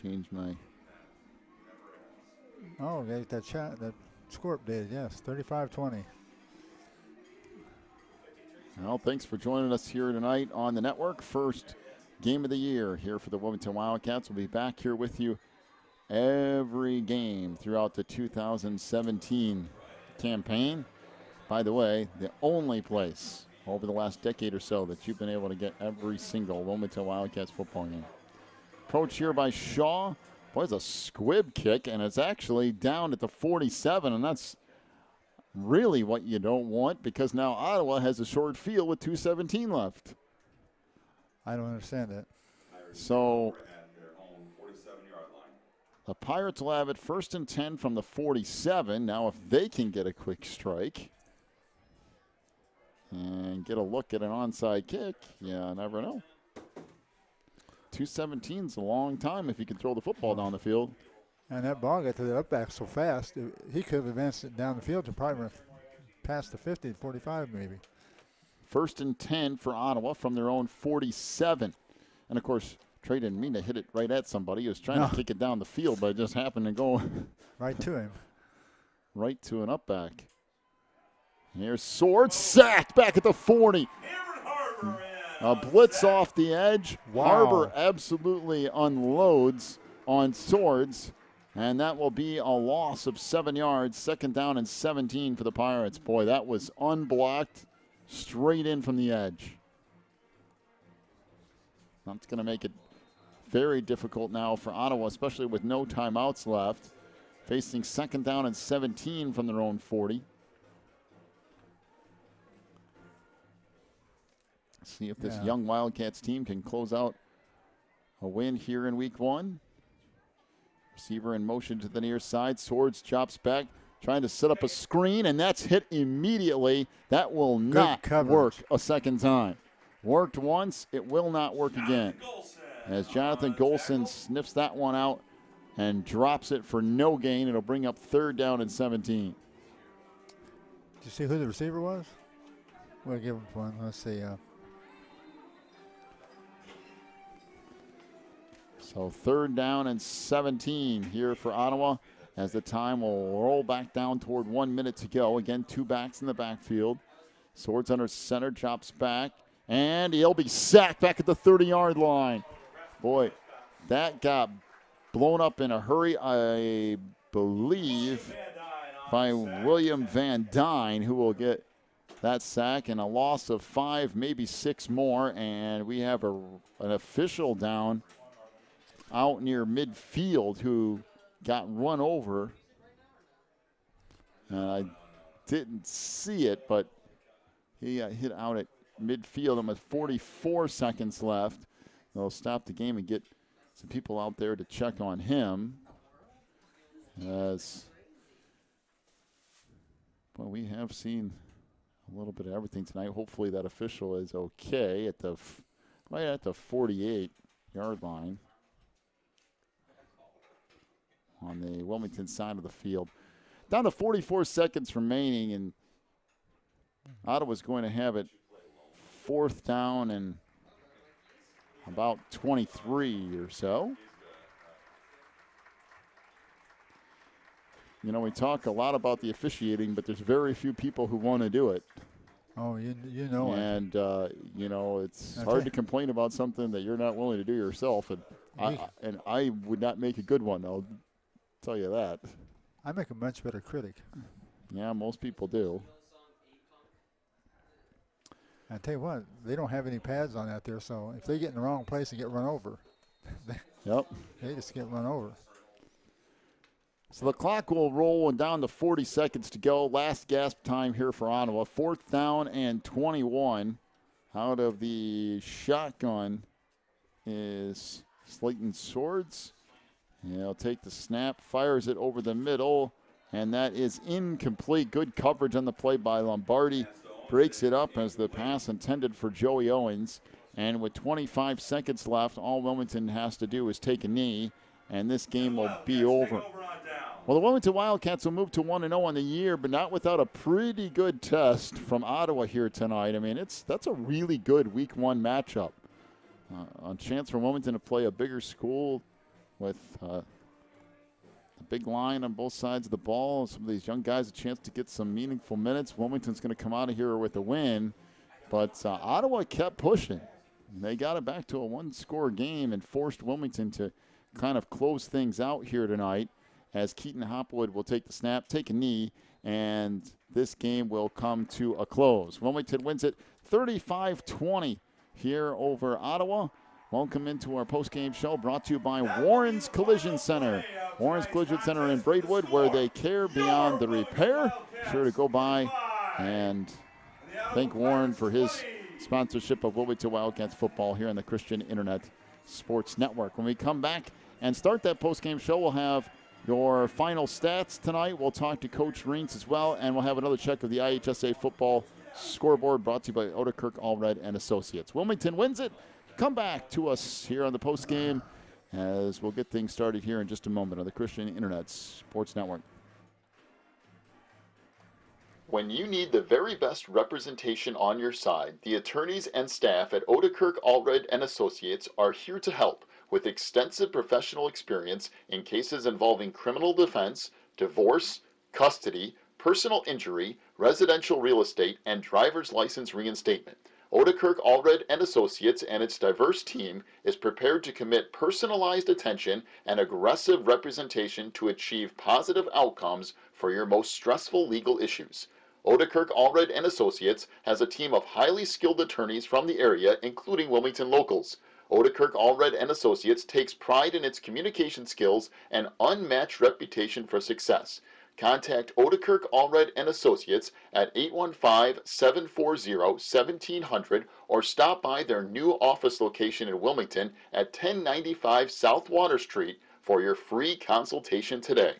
Change my. Oh, they get that shot, that score updated, yes, 35-20. Well, thanks for joining us here tonight on the network. First game of the year here for the Wilmington Wildcats. We'll be back here with you every game throughout the 2017 campaign. By the way, the only place over the last decade or so that you've been able to get every single Wilmington Wildcats football game. Approach here by Shaw. Boy, it's a squib kick, and it's actually down at the 47, and that's really what you don't want because now Ottawa has a short field with 2:17 left. I don't understand that. So The Pirates will have it 1st and 10 from the 47. Now if they can get a quick strike and get a look at an onside kick, yeah, never know. 217 is a long time if you can throw the football down the field. And that ball got to the up back so fast, he could have advanced it down the field to probably past the 50, 45 maybe. 1st and 10 for Ottawa from their own 47. And, of course, Trey didn't mean to hit it right at somebody. He was trying to kick it down the field, but it just happened to go right to him. Right to an up back. Here's Swords, sacked back at the 40. A blitz off the edge. Wow. Harbor absolutely unloads on Swords, and that will be a loss of 7 yards. 2nd down and 17 for the Pirates. Boy, that was unblocked, straight in from the edge. That's going to make it very difficult now for Ottawa, especially with no timeouts left. Facing 2nd down and 17 from their own 40. See if this young Wildcats team can close out a win here in week 1. Receiver in motion to the near side. Swords chops back, trying to set up a screen, and that's hit immediately. That will not work a second time. Worked once, it will not work again. As Jonathan Golson sniffs that one out and drops it for no gain, it'll bring up 3rd down and 17. Did you see who the receiver was? We'll give him one. Let's see. So 3rd down and 17 here for Ottawa as the time will roll back down toward 1 minute to go. Again, 2 backs in the backfield. Swords under center, chops back, and he'll be sacked back at the 30-yard line. Boy, that got blown up in a hurry, I believe, by William Van Dyne, who will get that sack and a loss of 5, maybe 6 more. And we have an official down out near midfield who got run over. I didn't see it, but he got hit out at midfield, and with 44 seconds left, they'll stop the game and get some people out there to check on him. As well, we have seen a little bit of everything tonight. Hopefully that official is okay at the right at the 48-yard line on the Wilmington side of the field. Down to 44 seconds remaining, and Ottawa's going to have it 4th down and about 23 or so. You know, we talk a lot about the officiating, but there's very few people who want to do it. Oh, you know it. And, you know, it's hard to complain about something that you're not willing to do yourself. And I would not make a good one, I'll tell you that. I make a much better critic. Yeah, most people do. I tell you what, they don't have any pads on out there, so if they get in the wrong place and get run over, they just get run over. So the clock will roll down to 40 seconds to go. Last gasp time here for Ottawa. 4th down and 21. Out of the shotgun is Slayton Swords. He'll take the snap, fires it over the middle, and that is incomplete. Good coverage on the play by Lombardi. Breaks it up as the pass intended for Joey Owens. And with 25 seconds left, all Wilmington has to do is take a knee, and this game will be over. Well, the Wilmington Wildcats will move to 1-0 on the year, but not without a pretty good test from Ottawa here tonight. I mean, that's a really good Week 1 matchup. A chance for Wilmington to play a bigger school with a big line on both sides of the ball. Some of these young guys a chance to get some meaningful minutes. Wilmington's going to come out of here with a win, but Ottawa kept pushing. They got it back to a 1-score game and forced Wilmington to kind of close things out here tonight, as Keaton Hopwood will take the snap, take a knee, and this game will come to a close. Wilmington wins it 35-20 here over Ottawa. Welcome into our post-game show brought to you by Warren's Collision Center. Warren's Collision Center in Braidwood, where they care beyond the repair. Sure to go by and thank Warren for his sponsorship of Wilmington Wildcats football here on the Christian Internet Sports Network. When we come back and start that postgame show, we'll have your final stats tonight. We'll talk to Coach Reentz as well, and we'll have another check of the IHSA football scoreboard brought to you by Otakirk Allred and Associates. Wilmington wins it. Come back to us here on the postgame as we'll get things started here in just a moment on the Christian Internet Sports Network. When you need the very best representation on your side, the attorneys and staff at Otakirk Allred and Associates are here to help with extensive professional experience in cases involving criminal defense, divorce, custody, personal injury, residential real estate, and driver's license reinstatement. Otakirk Allred and Associates and its diverse team is prepared to commit personalized attention and aggressive representation to achieve positive outcomes for your most stressful legal issues. Otakirk Allred and Associates has a team of highly skilled attorneys from the area, including Wilmington locals. Otakirk Allred and Associates takes pride in its communication skills and unmatched reputation for success. Contact Otakirk Allred and Associates at 815-740-1700 or stop by their new office location in Wilmington at 1095 South Water Street for your free consultation today.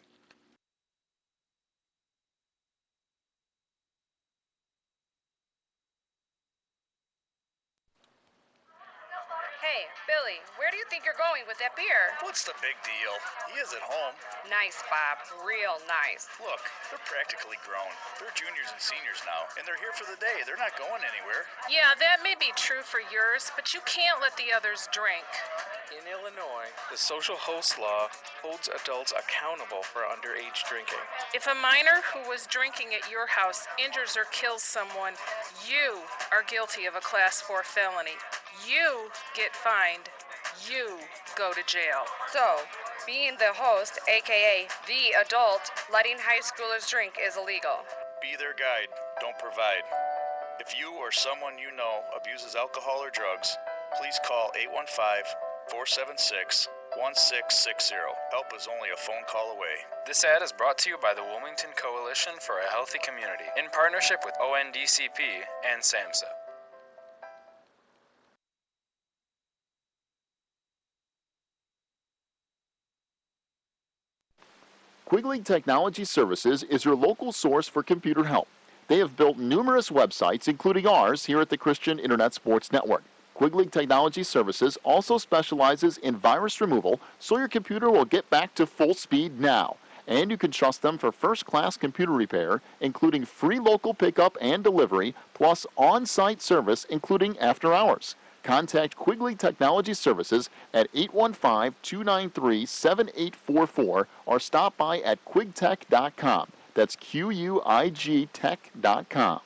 Hey, Billy, where do you think you're going with that beer? What's the big deal? He is at home. Nice, Bob. Real nice. Look, they're practically grown. They're juniors and seniors now, and they're here for the day. They're not going anywhere. Yeah, that may be true for yours, but you can't let the others drink. In Illinois, the social host law holds adults accountable for underage drinking. If a minor who was drinking at your house injures or kills someone, you are guilty of a Class 4 felony. You get fined. You go to jail. So, being the host, aka the adult, letting high schoolers drink is illegal. Be their guide, don't provide. If you or someone you know abuses alcohol or drugs, please call 815-476-1660. Help is only a phone call away. This ad is brought to you by the Wilmington Coalition for a Healthy Community in partnership with ONDCP and SAMHSA. Quigley Technology Services is your local source for computer help. They have built numerous websites, including ours, here at the Christian Internet Sports Network. Quigley Technology Services also specializes in virus removal, so your computer will get back to full speed now. And you can trust them for first-class computer repair, including free local pickup and delivery, plus on-site service, including after hours. Contact Quigley Technology Services at 815-293-7844 or stop by at quigtech.com. That's QUIG tech.com.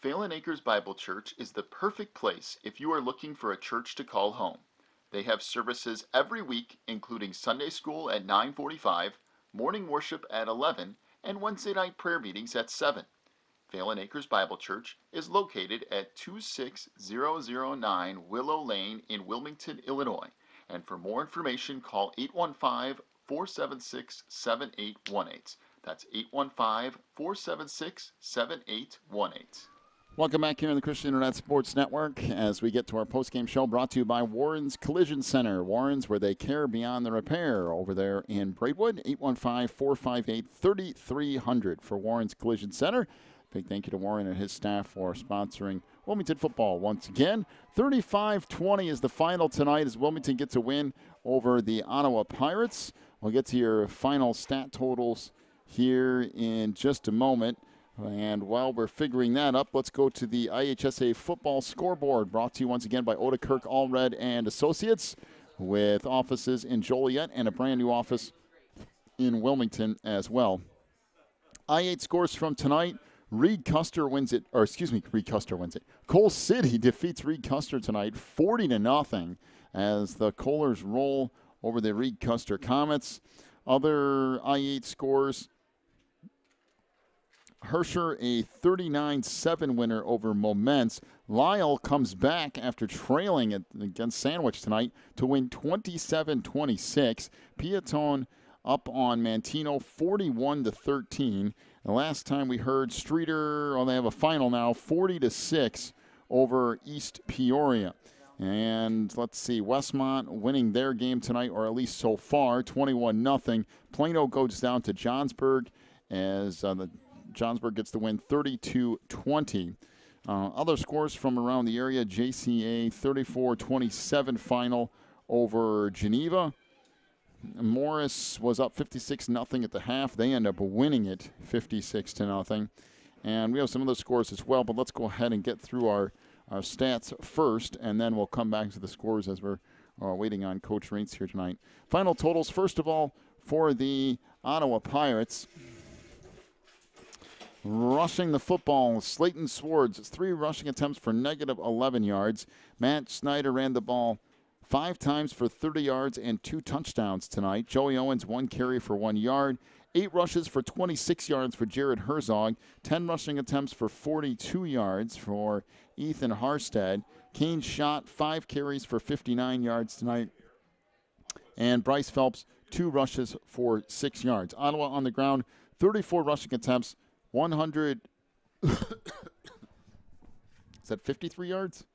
Phelan Acres Bible Church is the perfect place if you are looking for a church to call home. They have services every week, including Sunday school at 9:45, morning worship at 11, and Wednesday night prayer meetings at 7. Phelan Acres Bible Church is located at 26009 Willow Lane in Wilmington, Illinois. And for more information, call 815-476-7818. That's 815-476-7818. Welcome back here on the Christian Internet Sports Network as we get to our postgame show brought to you by Warren's Collision Center. Warren's, where they care beyond the repair, over there in Braidwood. 815-458-3300 for Warren's Collision Center. Big thank you to Warren and his staff for sponsoring Wilmington football once again. 35-20 is the final tonight as Wilmington gets a win over the Ottawa Pirates. We'll get to your final stat totals here in just a moment. And while we're figuring that up, let's go to the IHSA football scoreboard, brought to you once again by Otakirk Allred and Associates, with offices in Joliet and a brand new office in Wilmington as well. I-8 scores from tonight. Reed Custer wins it. Coal City defeats Reed Custer tonight 40-0 as the Kohlers roll over the Reed Custer Comets. Other I-8 scores: Herscher, a 39-7 winner over Moments. Lyle comes back after trailing against Sandwich tonight to win 27-26. Piatone up on Mantino 41-13. The last time we heard Streeter, they have a final now, 40-6 over East Peoria. And let's see, Westmont winning their game tonight, or at least so far, 21-0. Plano goes down to Johnsburg as Johnsburg gets the win 32-20. Other scores from around the area, JCA 34-27 final over Geneva. Morris was up 56-0 at the half. They end up winning it 56-0. And we have some other scores as well, but let's go ahead and get through our stats first, and then we'll come back to the scores as we're waiting on Coach Raints here tonight. Final totals, first of all, for the Ottawa Pirates. Rushing the football, Slayton Swords, 3 rushing attempts for negative 11 yards. Matt Snyder ran the ball 5 times for 30 yards and 2 touchdowns tonight. Joey Owens, 1 carry for 1 yard. 8 rushes for 26 yards for Jared Herzog. 10 rushing attempts for 42 yards for Ethan Harstead. Kane Schott, 5 carries for 59 yards tonight. And Bryce Phelps, 2 rushes for 6 yards. Ottawa on the ground, 34 rushing attempts, 100. Is that 53 yards?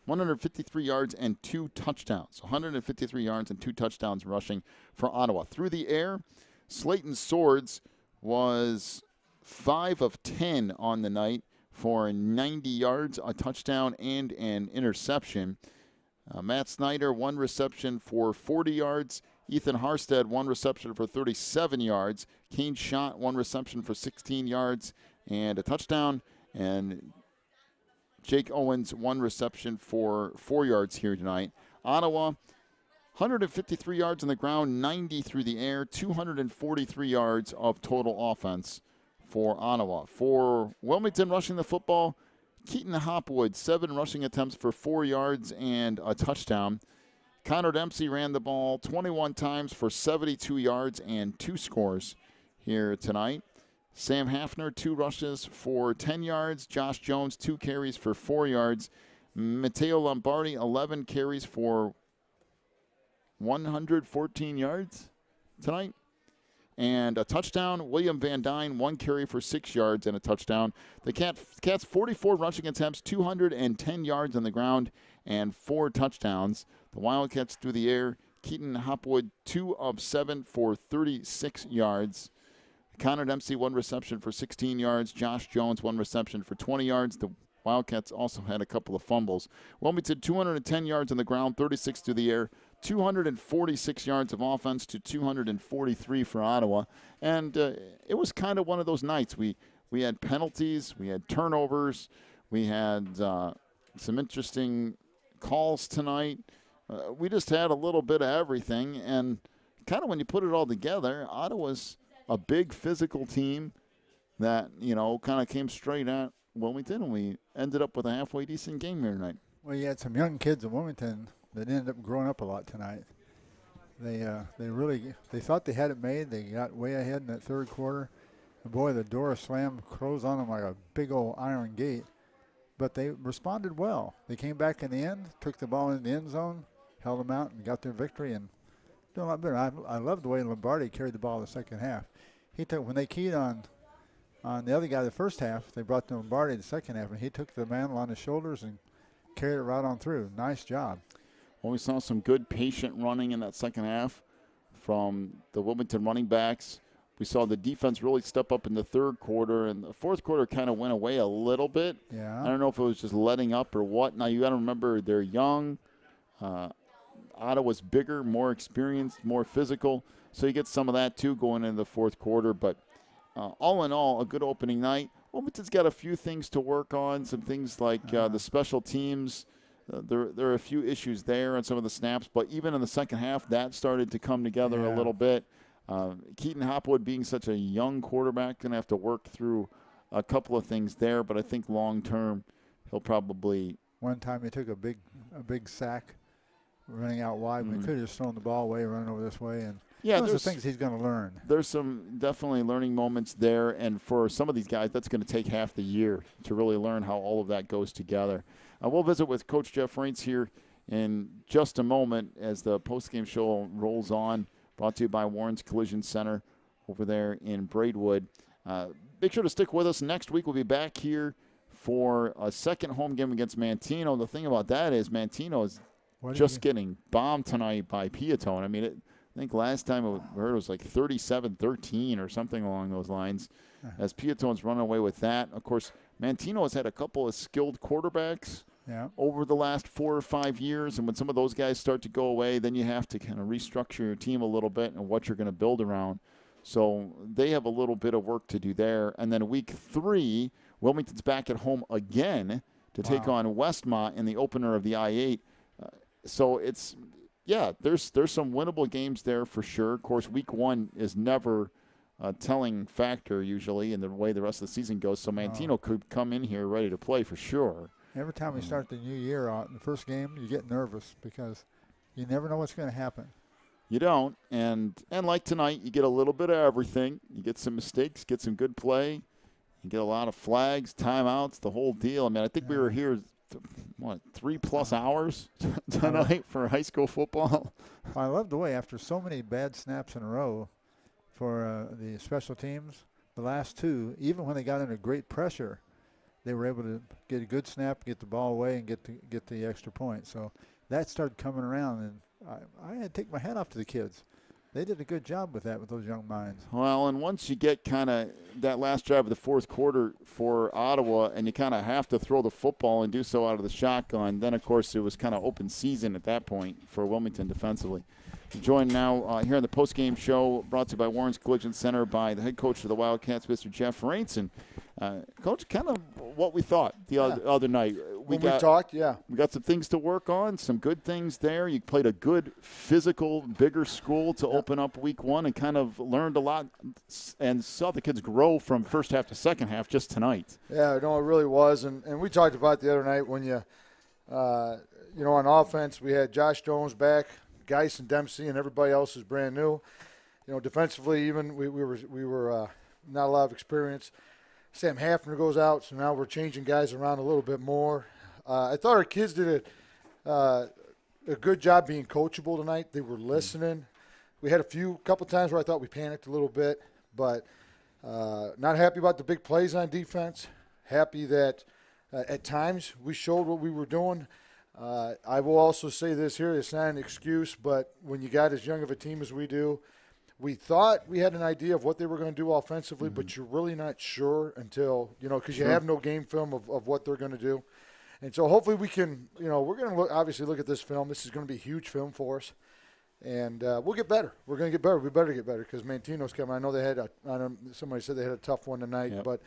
153 yards and 2 touchdowns. 153 yards and 2 touchdowns rushing for Ottawa. Through the air, Slayton Swords was 5 of 10 on the night for 90 yards, a touchdown, and an interception. Matt Snyder, 1 reception for 40 yards. Ethan Harstead, 1 reception for 37 yards. Kane Schott, 1 reception for 16 yards and a touchdown. And Jake Owens, 1 reception for 4 yards here tonight. Ottawa, 153 yards on the ground, 90 through the air, 243 yards of total offense for Ottawa. For Wilmington rushing the football, Keaton Hopwood, 7 rushing attempts for 4 yards and a touchdown. Connor Dempsey ran the ball 21 times for 72 yards and 2 scores here tonight. Sam Hafner, 2 rushes for 10 yards. Josh Jones, 2 carries for 4 yards. Matteo Lombardi, 11 carries for 114 yards tonight. And a touchdown. William Van Dyne, 1 carry for 6 yards and a touchdown. The Cats 44 rushing attempts, 210 yards on the ground, and 4 touchdowns. The Wildcats through the air, Keaton Hopwood, 2 of 7 for 36 yards. Connor Dempsey, 1 reception for 16 yards. Josh Jones, 1 reception for 20 yards. The Wildcats also had a couple of fumbles. Wilmington, 210 yards on the ground, 36 through the air. 246 yards of offense to 243 for Ottawa. And it was kind of one of those nights. We had penalties, we had turnovers, we had some interesting calls tonight. We just had a little bit of everything. And kind of when you put it all together, Ottawa's a big physical team that, kind of came straight at Wilmington, and we ended up with a halfway decent game here tonight. Well, you had some young kids in Wilmington that ended up growing up a lot tonight. They thought they had it made. They got way ahead in that third quarter. And boy, the door slammed closed on them like a big old iron gate. But they responded well. They came back in the end, took the ball in the end zone, held them out, and got their victory. And doing a lot better. I love the way Lombardi carried the ball in the second half. When they keyed on the other guy the first half, they brought the Lombardi the second half, and he took the mantle on his shoulders and carried it right on through. Nice job. Well, we saw some good patient running in that second half from the Wilmington running backs. We saw the defense really step up in the third quarter, and the fourth quarter kind of went away a little bit. Yeah. I don't know if it was just letting up or what. Now, you got to remember they're young. Ottawa's bigger, more experienced, more physical. So you get some of that, too, going into the fourth quarter. But all in all, a good opening night. Wilmington's got a few things to work on, some things like the special teams. There are a few issues there on some of the snaps, but even in the second half, that started to come together a little bit. Keaton Hopwood being such a young quarterback, going to have to work through a couple of things there, but I think long-term he'll probably. One time he took a big sack running out wide, but he could have just thrown the ball away, running over this way, and those are things he's going to learn. There's some definitely learning moments there, and for some of these guys, that's going to take half the year to really learn how all of that goes together. We'll visit with Coach Jeff Raints here in just a moment as the postgame show rolls on, brought to you by Warren's Collision Center over there in Braidwood. Make sure to stick with us. Next week we'll be back here for a second home game against Manteno. The thing about that is Manteno is just getting bombed tonight by Piatone. I mean, I think last time I heard it was like 37-13 or something along those lines, as Piatone's running away with that. Of course, Manteno has had a couple of skilled quarterbacks over the last 4 or 5 years, and when some of those guys start to go away, then you have to kind of restructure your team a little bit and what you're going to build around. So they have a little bit of work to do there. And then week 3, Wilmington's back at home again to take on Westmont in the opener of the I-8. So it's – yeah, there's some winnable games there for sure. Of course, week 1 is never a telling factor usually in the way the rest of the season goes. So Manteno could come in here ready to play for sure. Every time we start the new year out in the first game, you get nervous because you never know what's going to happen. You don't, and like tonight, you get a little bit of everything. You get some mistakes, get some good play, you get a lot of flags, timeouts, the whole deal. I mean, I think we were here 3+ hours tonight for high school football. I love the way after so many bad snaps in a row for the special teams, the last 2, even when they got under great pressure, they were able to get a good snap, get the ball away, and get the extra point. So that started coming around, and I had to take my hat off to the kids. They did a good job with that, with those young minds. Well, and once you get kind of that last drive of the fourth quarter for Ottawa and you kind of have to throw the football and do so out of the shotgun, then, of course, it was kind of open season at that point for Wilmington defensively. Joined now here on the postgame show, brought to you by Warren's Collision Center by the head coach of the Wildcats, Mr. Jeff Rainson. Coach, kind of what we thought the other night. We talked. We got some things to work on, some good things there. You played a good physical, bigger school to open up week 1 and kind of learned a lot and saw the kids grow from first half to second half just tonight. Yeah, no, it really was. And we talked about the other night when on offense, we had Josh Jones back, Geis and Dempsey, and everybody else is brand new. Defensively, even we were not a lot of experience. Sam Hafner goes out, so now we're changing guys around a little bit more. I thought our kids did a good job being coachable tonight. They were listening. We had a couple times where I thought we panicked a little bit, but not happy about the big plays on defense. Happy that at times we showed what we were doing. I will also say this here, it's not an excuse, but when you got as young of a team as we do, we thought we had an idea of what they were going to do offensively, but you're really not sure until, because you have no game film of what they're going to do. And so hopefully we can, we're going to obviously look at this film. This is going to be a huge film for us. And we'll get better. We're going to get better. We better get better because Manteno's coming. I know they had somebody said they had a tough one tonight, but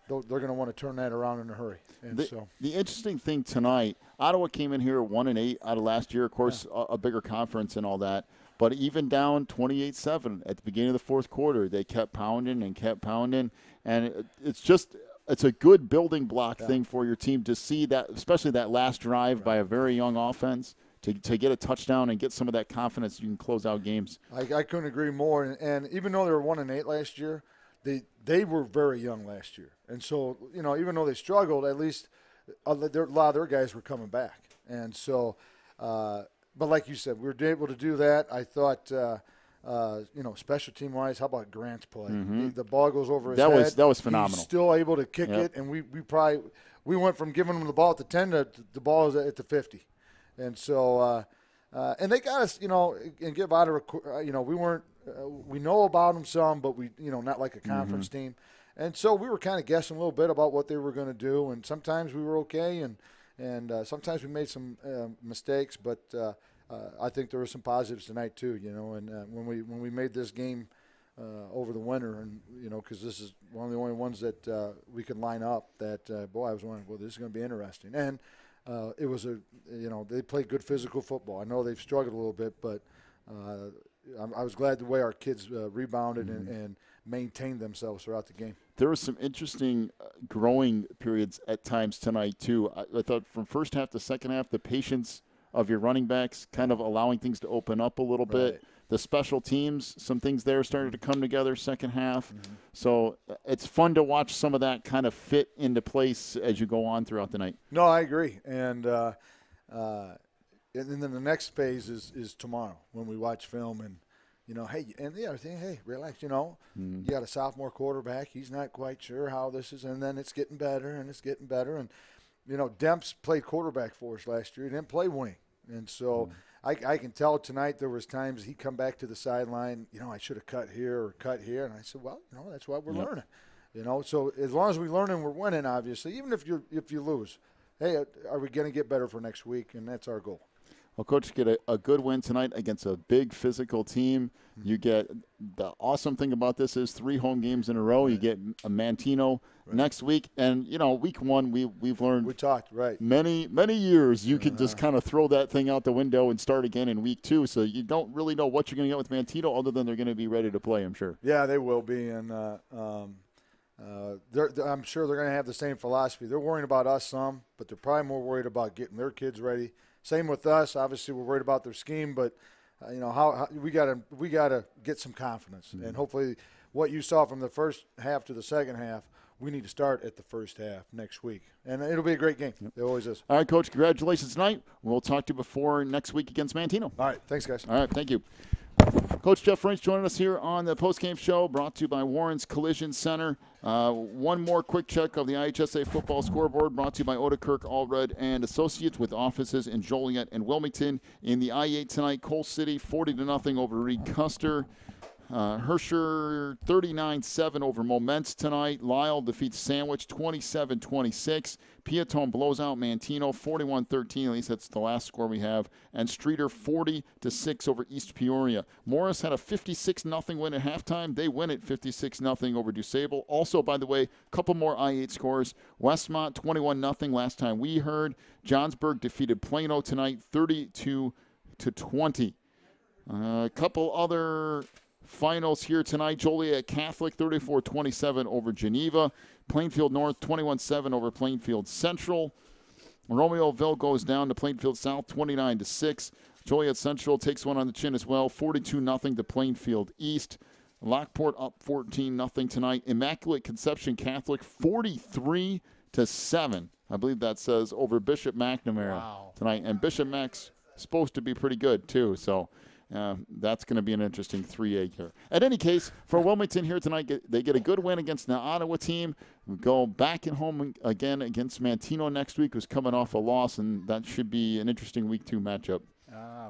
they're going to want to turn that around in a hurry. And the interesting thing tonight, Ottawa came in here 1-8 out of last year, of course, a bigger conference and all that. But even down 28-7 at the beginning of the fourth quarter, they kept pounding and kept pounding. And it's a good building block thing for your team to see that, especially that last drive by a very young offense, to get a touchdown and get some of that confidence you can close out games. I couldn't agree more. And even though they were 1-8 last year, they were very young last year. And so, even though they struggled, at least a lot of their guys were coming back. And so but like you said, we were able to do that. I thought, special team-wise, how about Grant's play? The ball goes over his head. That was phenomenal. He's still able to kick it, and we went from giving him the ball at the 10 to the ball is at the 50. And so, and they got us, and give Ottawa, we know about them some, but we, not like a conference team. And so we were kind of guessing a little bit about what they were going to do, and sometimes we were okay, and sometimes we made some mistakes, but I think there were some positives tonight too, and when we made this game over the winter, and because this is one of the only ones that we could line up that I was wondering, well, this is going to be interesting. And it was they played good physical football. I know they've struggled a little bit, but I was glad the way our kids rebounded and maintained themselves throughout the game. There was some interesting growing periods at times tonight, too. I thought from first half to second half, the patience of your running backs kind of allowing things to open up a little bit. The special teams, some things there started to come together second half. So it's fun to watch some of that kind of fit into place as you go on throughout the night. No, I agree. And then the next phase is tomorrow when we watch film and hey, and the other thing, hey, relax, you got a sophomore quarterback. He's not quite sure how this is, and then it's getting better, and it's getting better. And, Demps played quarterback for us last year. He didn't play wing. And so I can tell tonight there was times he'd come back to the sideline, I should have cut here or cut here. And I said, well, that's why we're learning. So as long as we learn and we're winning, obviously, even if you lose, hey, are we going to get better for next week? And that's our goal. Well, Coach, get a good win tonight against a big physical team. You get the awesome thing about this is 3 home games in a row. You get a Mantino next week. And, week one, we've learned we talked, many years you can just kind of throw that thing out the window and start again in week 2. So you don't really know what you're going to get with Mantino other than they're going to be ready to play, I'm sure. Yeah, they will be. And I'm sure they're going to have the same philosophy. They're worrying about us some, but they're probably more worried about getting their kids ready. Same with us. Obviously, we're worried about their scheme, but how we gotta get some confidence, and hopefully, what you saw from the first half to the second half, we need to start at the first half next week, and it'll be a great game. It always is. All right, Coach. Congratulations tonight. We'll talk to you before next week against Mantino. All right, thanks, guys. All right, thank you. Coach Jeff French joining us here on the postgame show, brought to you by Warren's Collision Center. One more quick check of the IHSA football scoreboard, brought to you by Odekirk, Allred, and Associates, with offices in Joliet and Wilmington. In the I-8 tonight, Coal City 40-0 over Reed Custer. Herscher 39-7 over Moments tonight. Lyle defeats Sandwich 27-26. Piatone blows out Mantino 41-13. At least that's the last score we have. And Streeter 40-6 over East Peoria. Morris had a 56-0 win at halftime. They win it 56-0 over DuSable. Also, by the way, a couple more I-8 scores. Westmont 21-0 last time we heard. Johnsburg defeated Plano tonight 32-20. A couple other finals here tonight. Joliet Catholic 34-27 over Geneva. Plainfield North 21-7 over Plainfield Central. Romeoville goes down to Plainfield South 29-6. Joliet Central takes one on the chin as well, 42-0 to Plainfield East. Lockport up 14-0 tonight. Immaculate Conception Catholic 43-7. I believe that says over Bishop McNamara tonight. And Bishop Mac's supposed to be pretty good too, so that's going to be an interesting 3A here. At any case, for Wilmington here tonight, they get a good win against the Ottawa team. We go back at home again against Mantino next week, who's coming off a loss, and that should be an interesting week 2 matchup.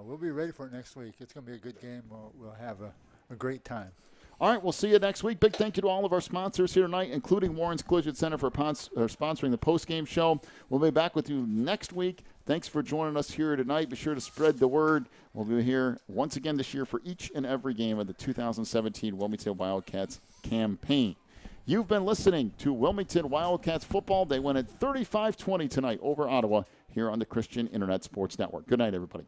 We'll be ready for it next week. It's going to be a good game. We'll have a great time. All right, we'll see you next week. Big thank you to all of our sponsors here tonight, including Warren's Collision Center for sponsoring the postgame show. We'll be back with you next week. Thanks for joining us here tonight. Be sure to spread the word. We'll be here once again this year for each and every game of the 2017 Wilmington Wildcats campaign. You've been listening to Wilmington Wildcats football. They win at 35-20 tonight over Ottawa here on the Christian Internet Sports Network. Good night, everybody.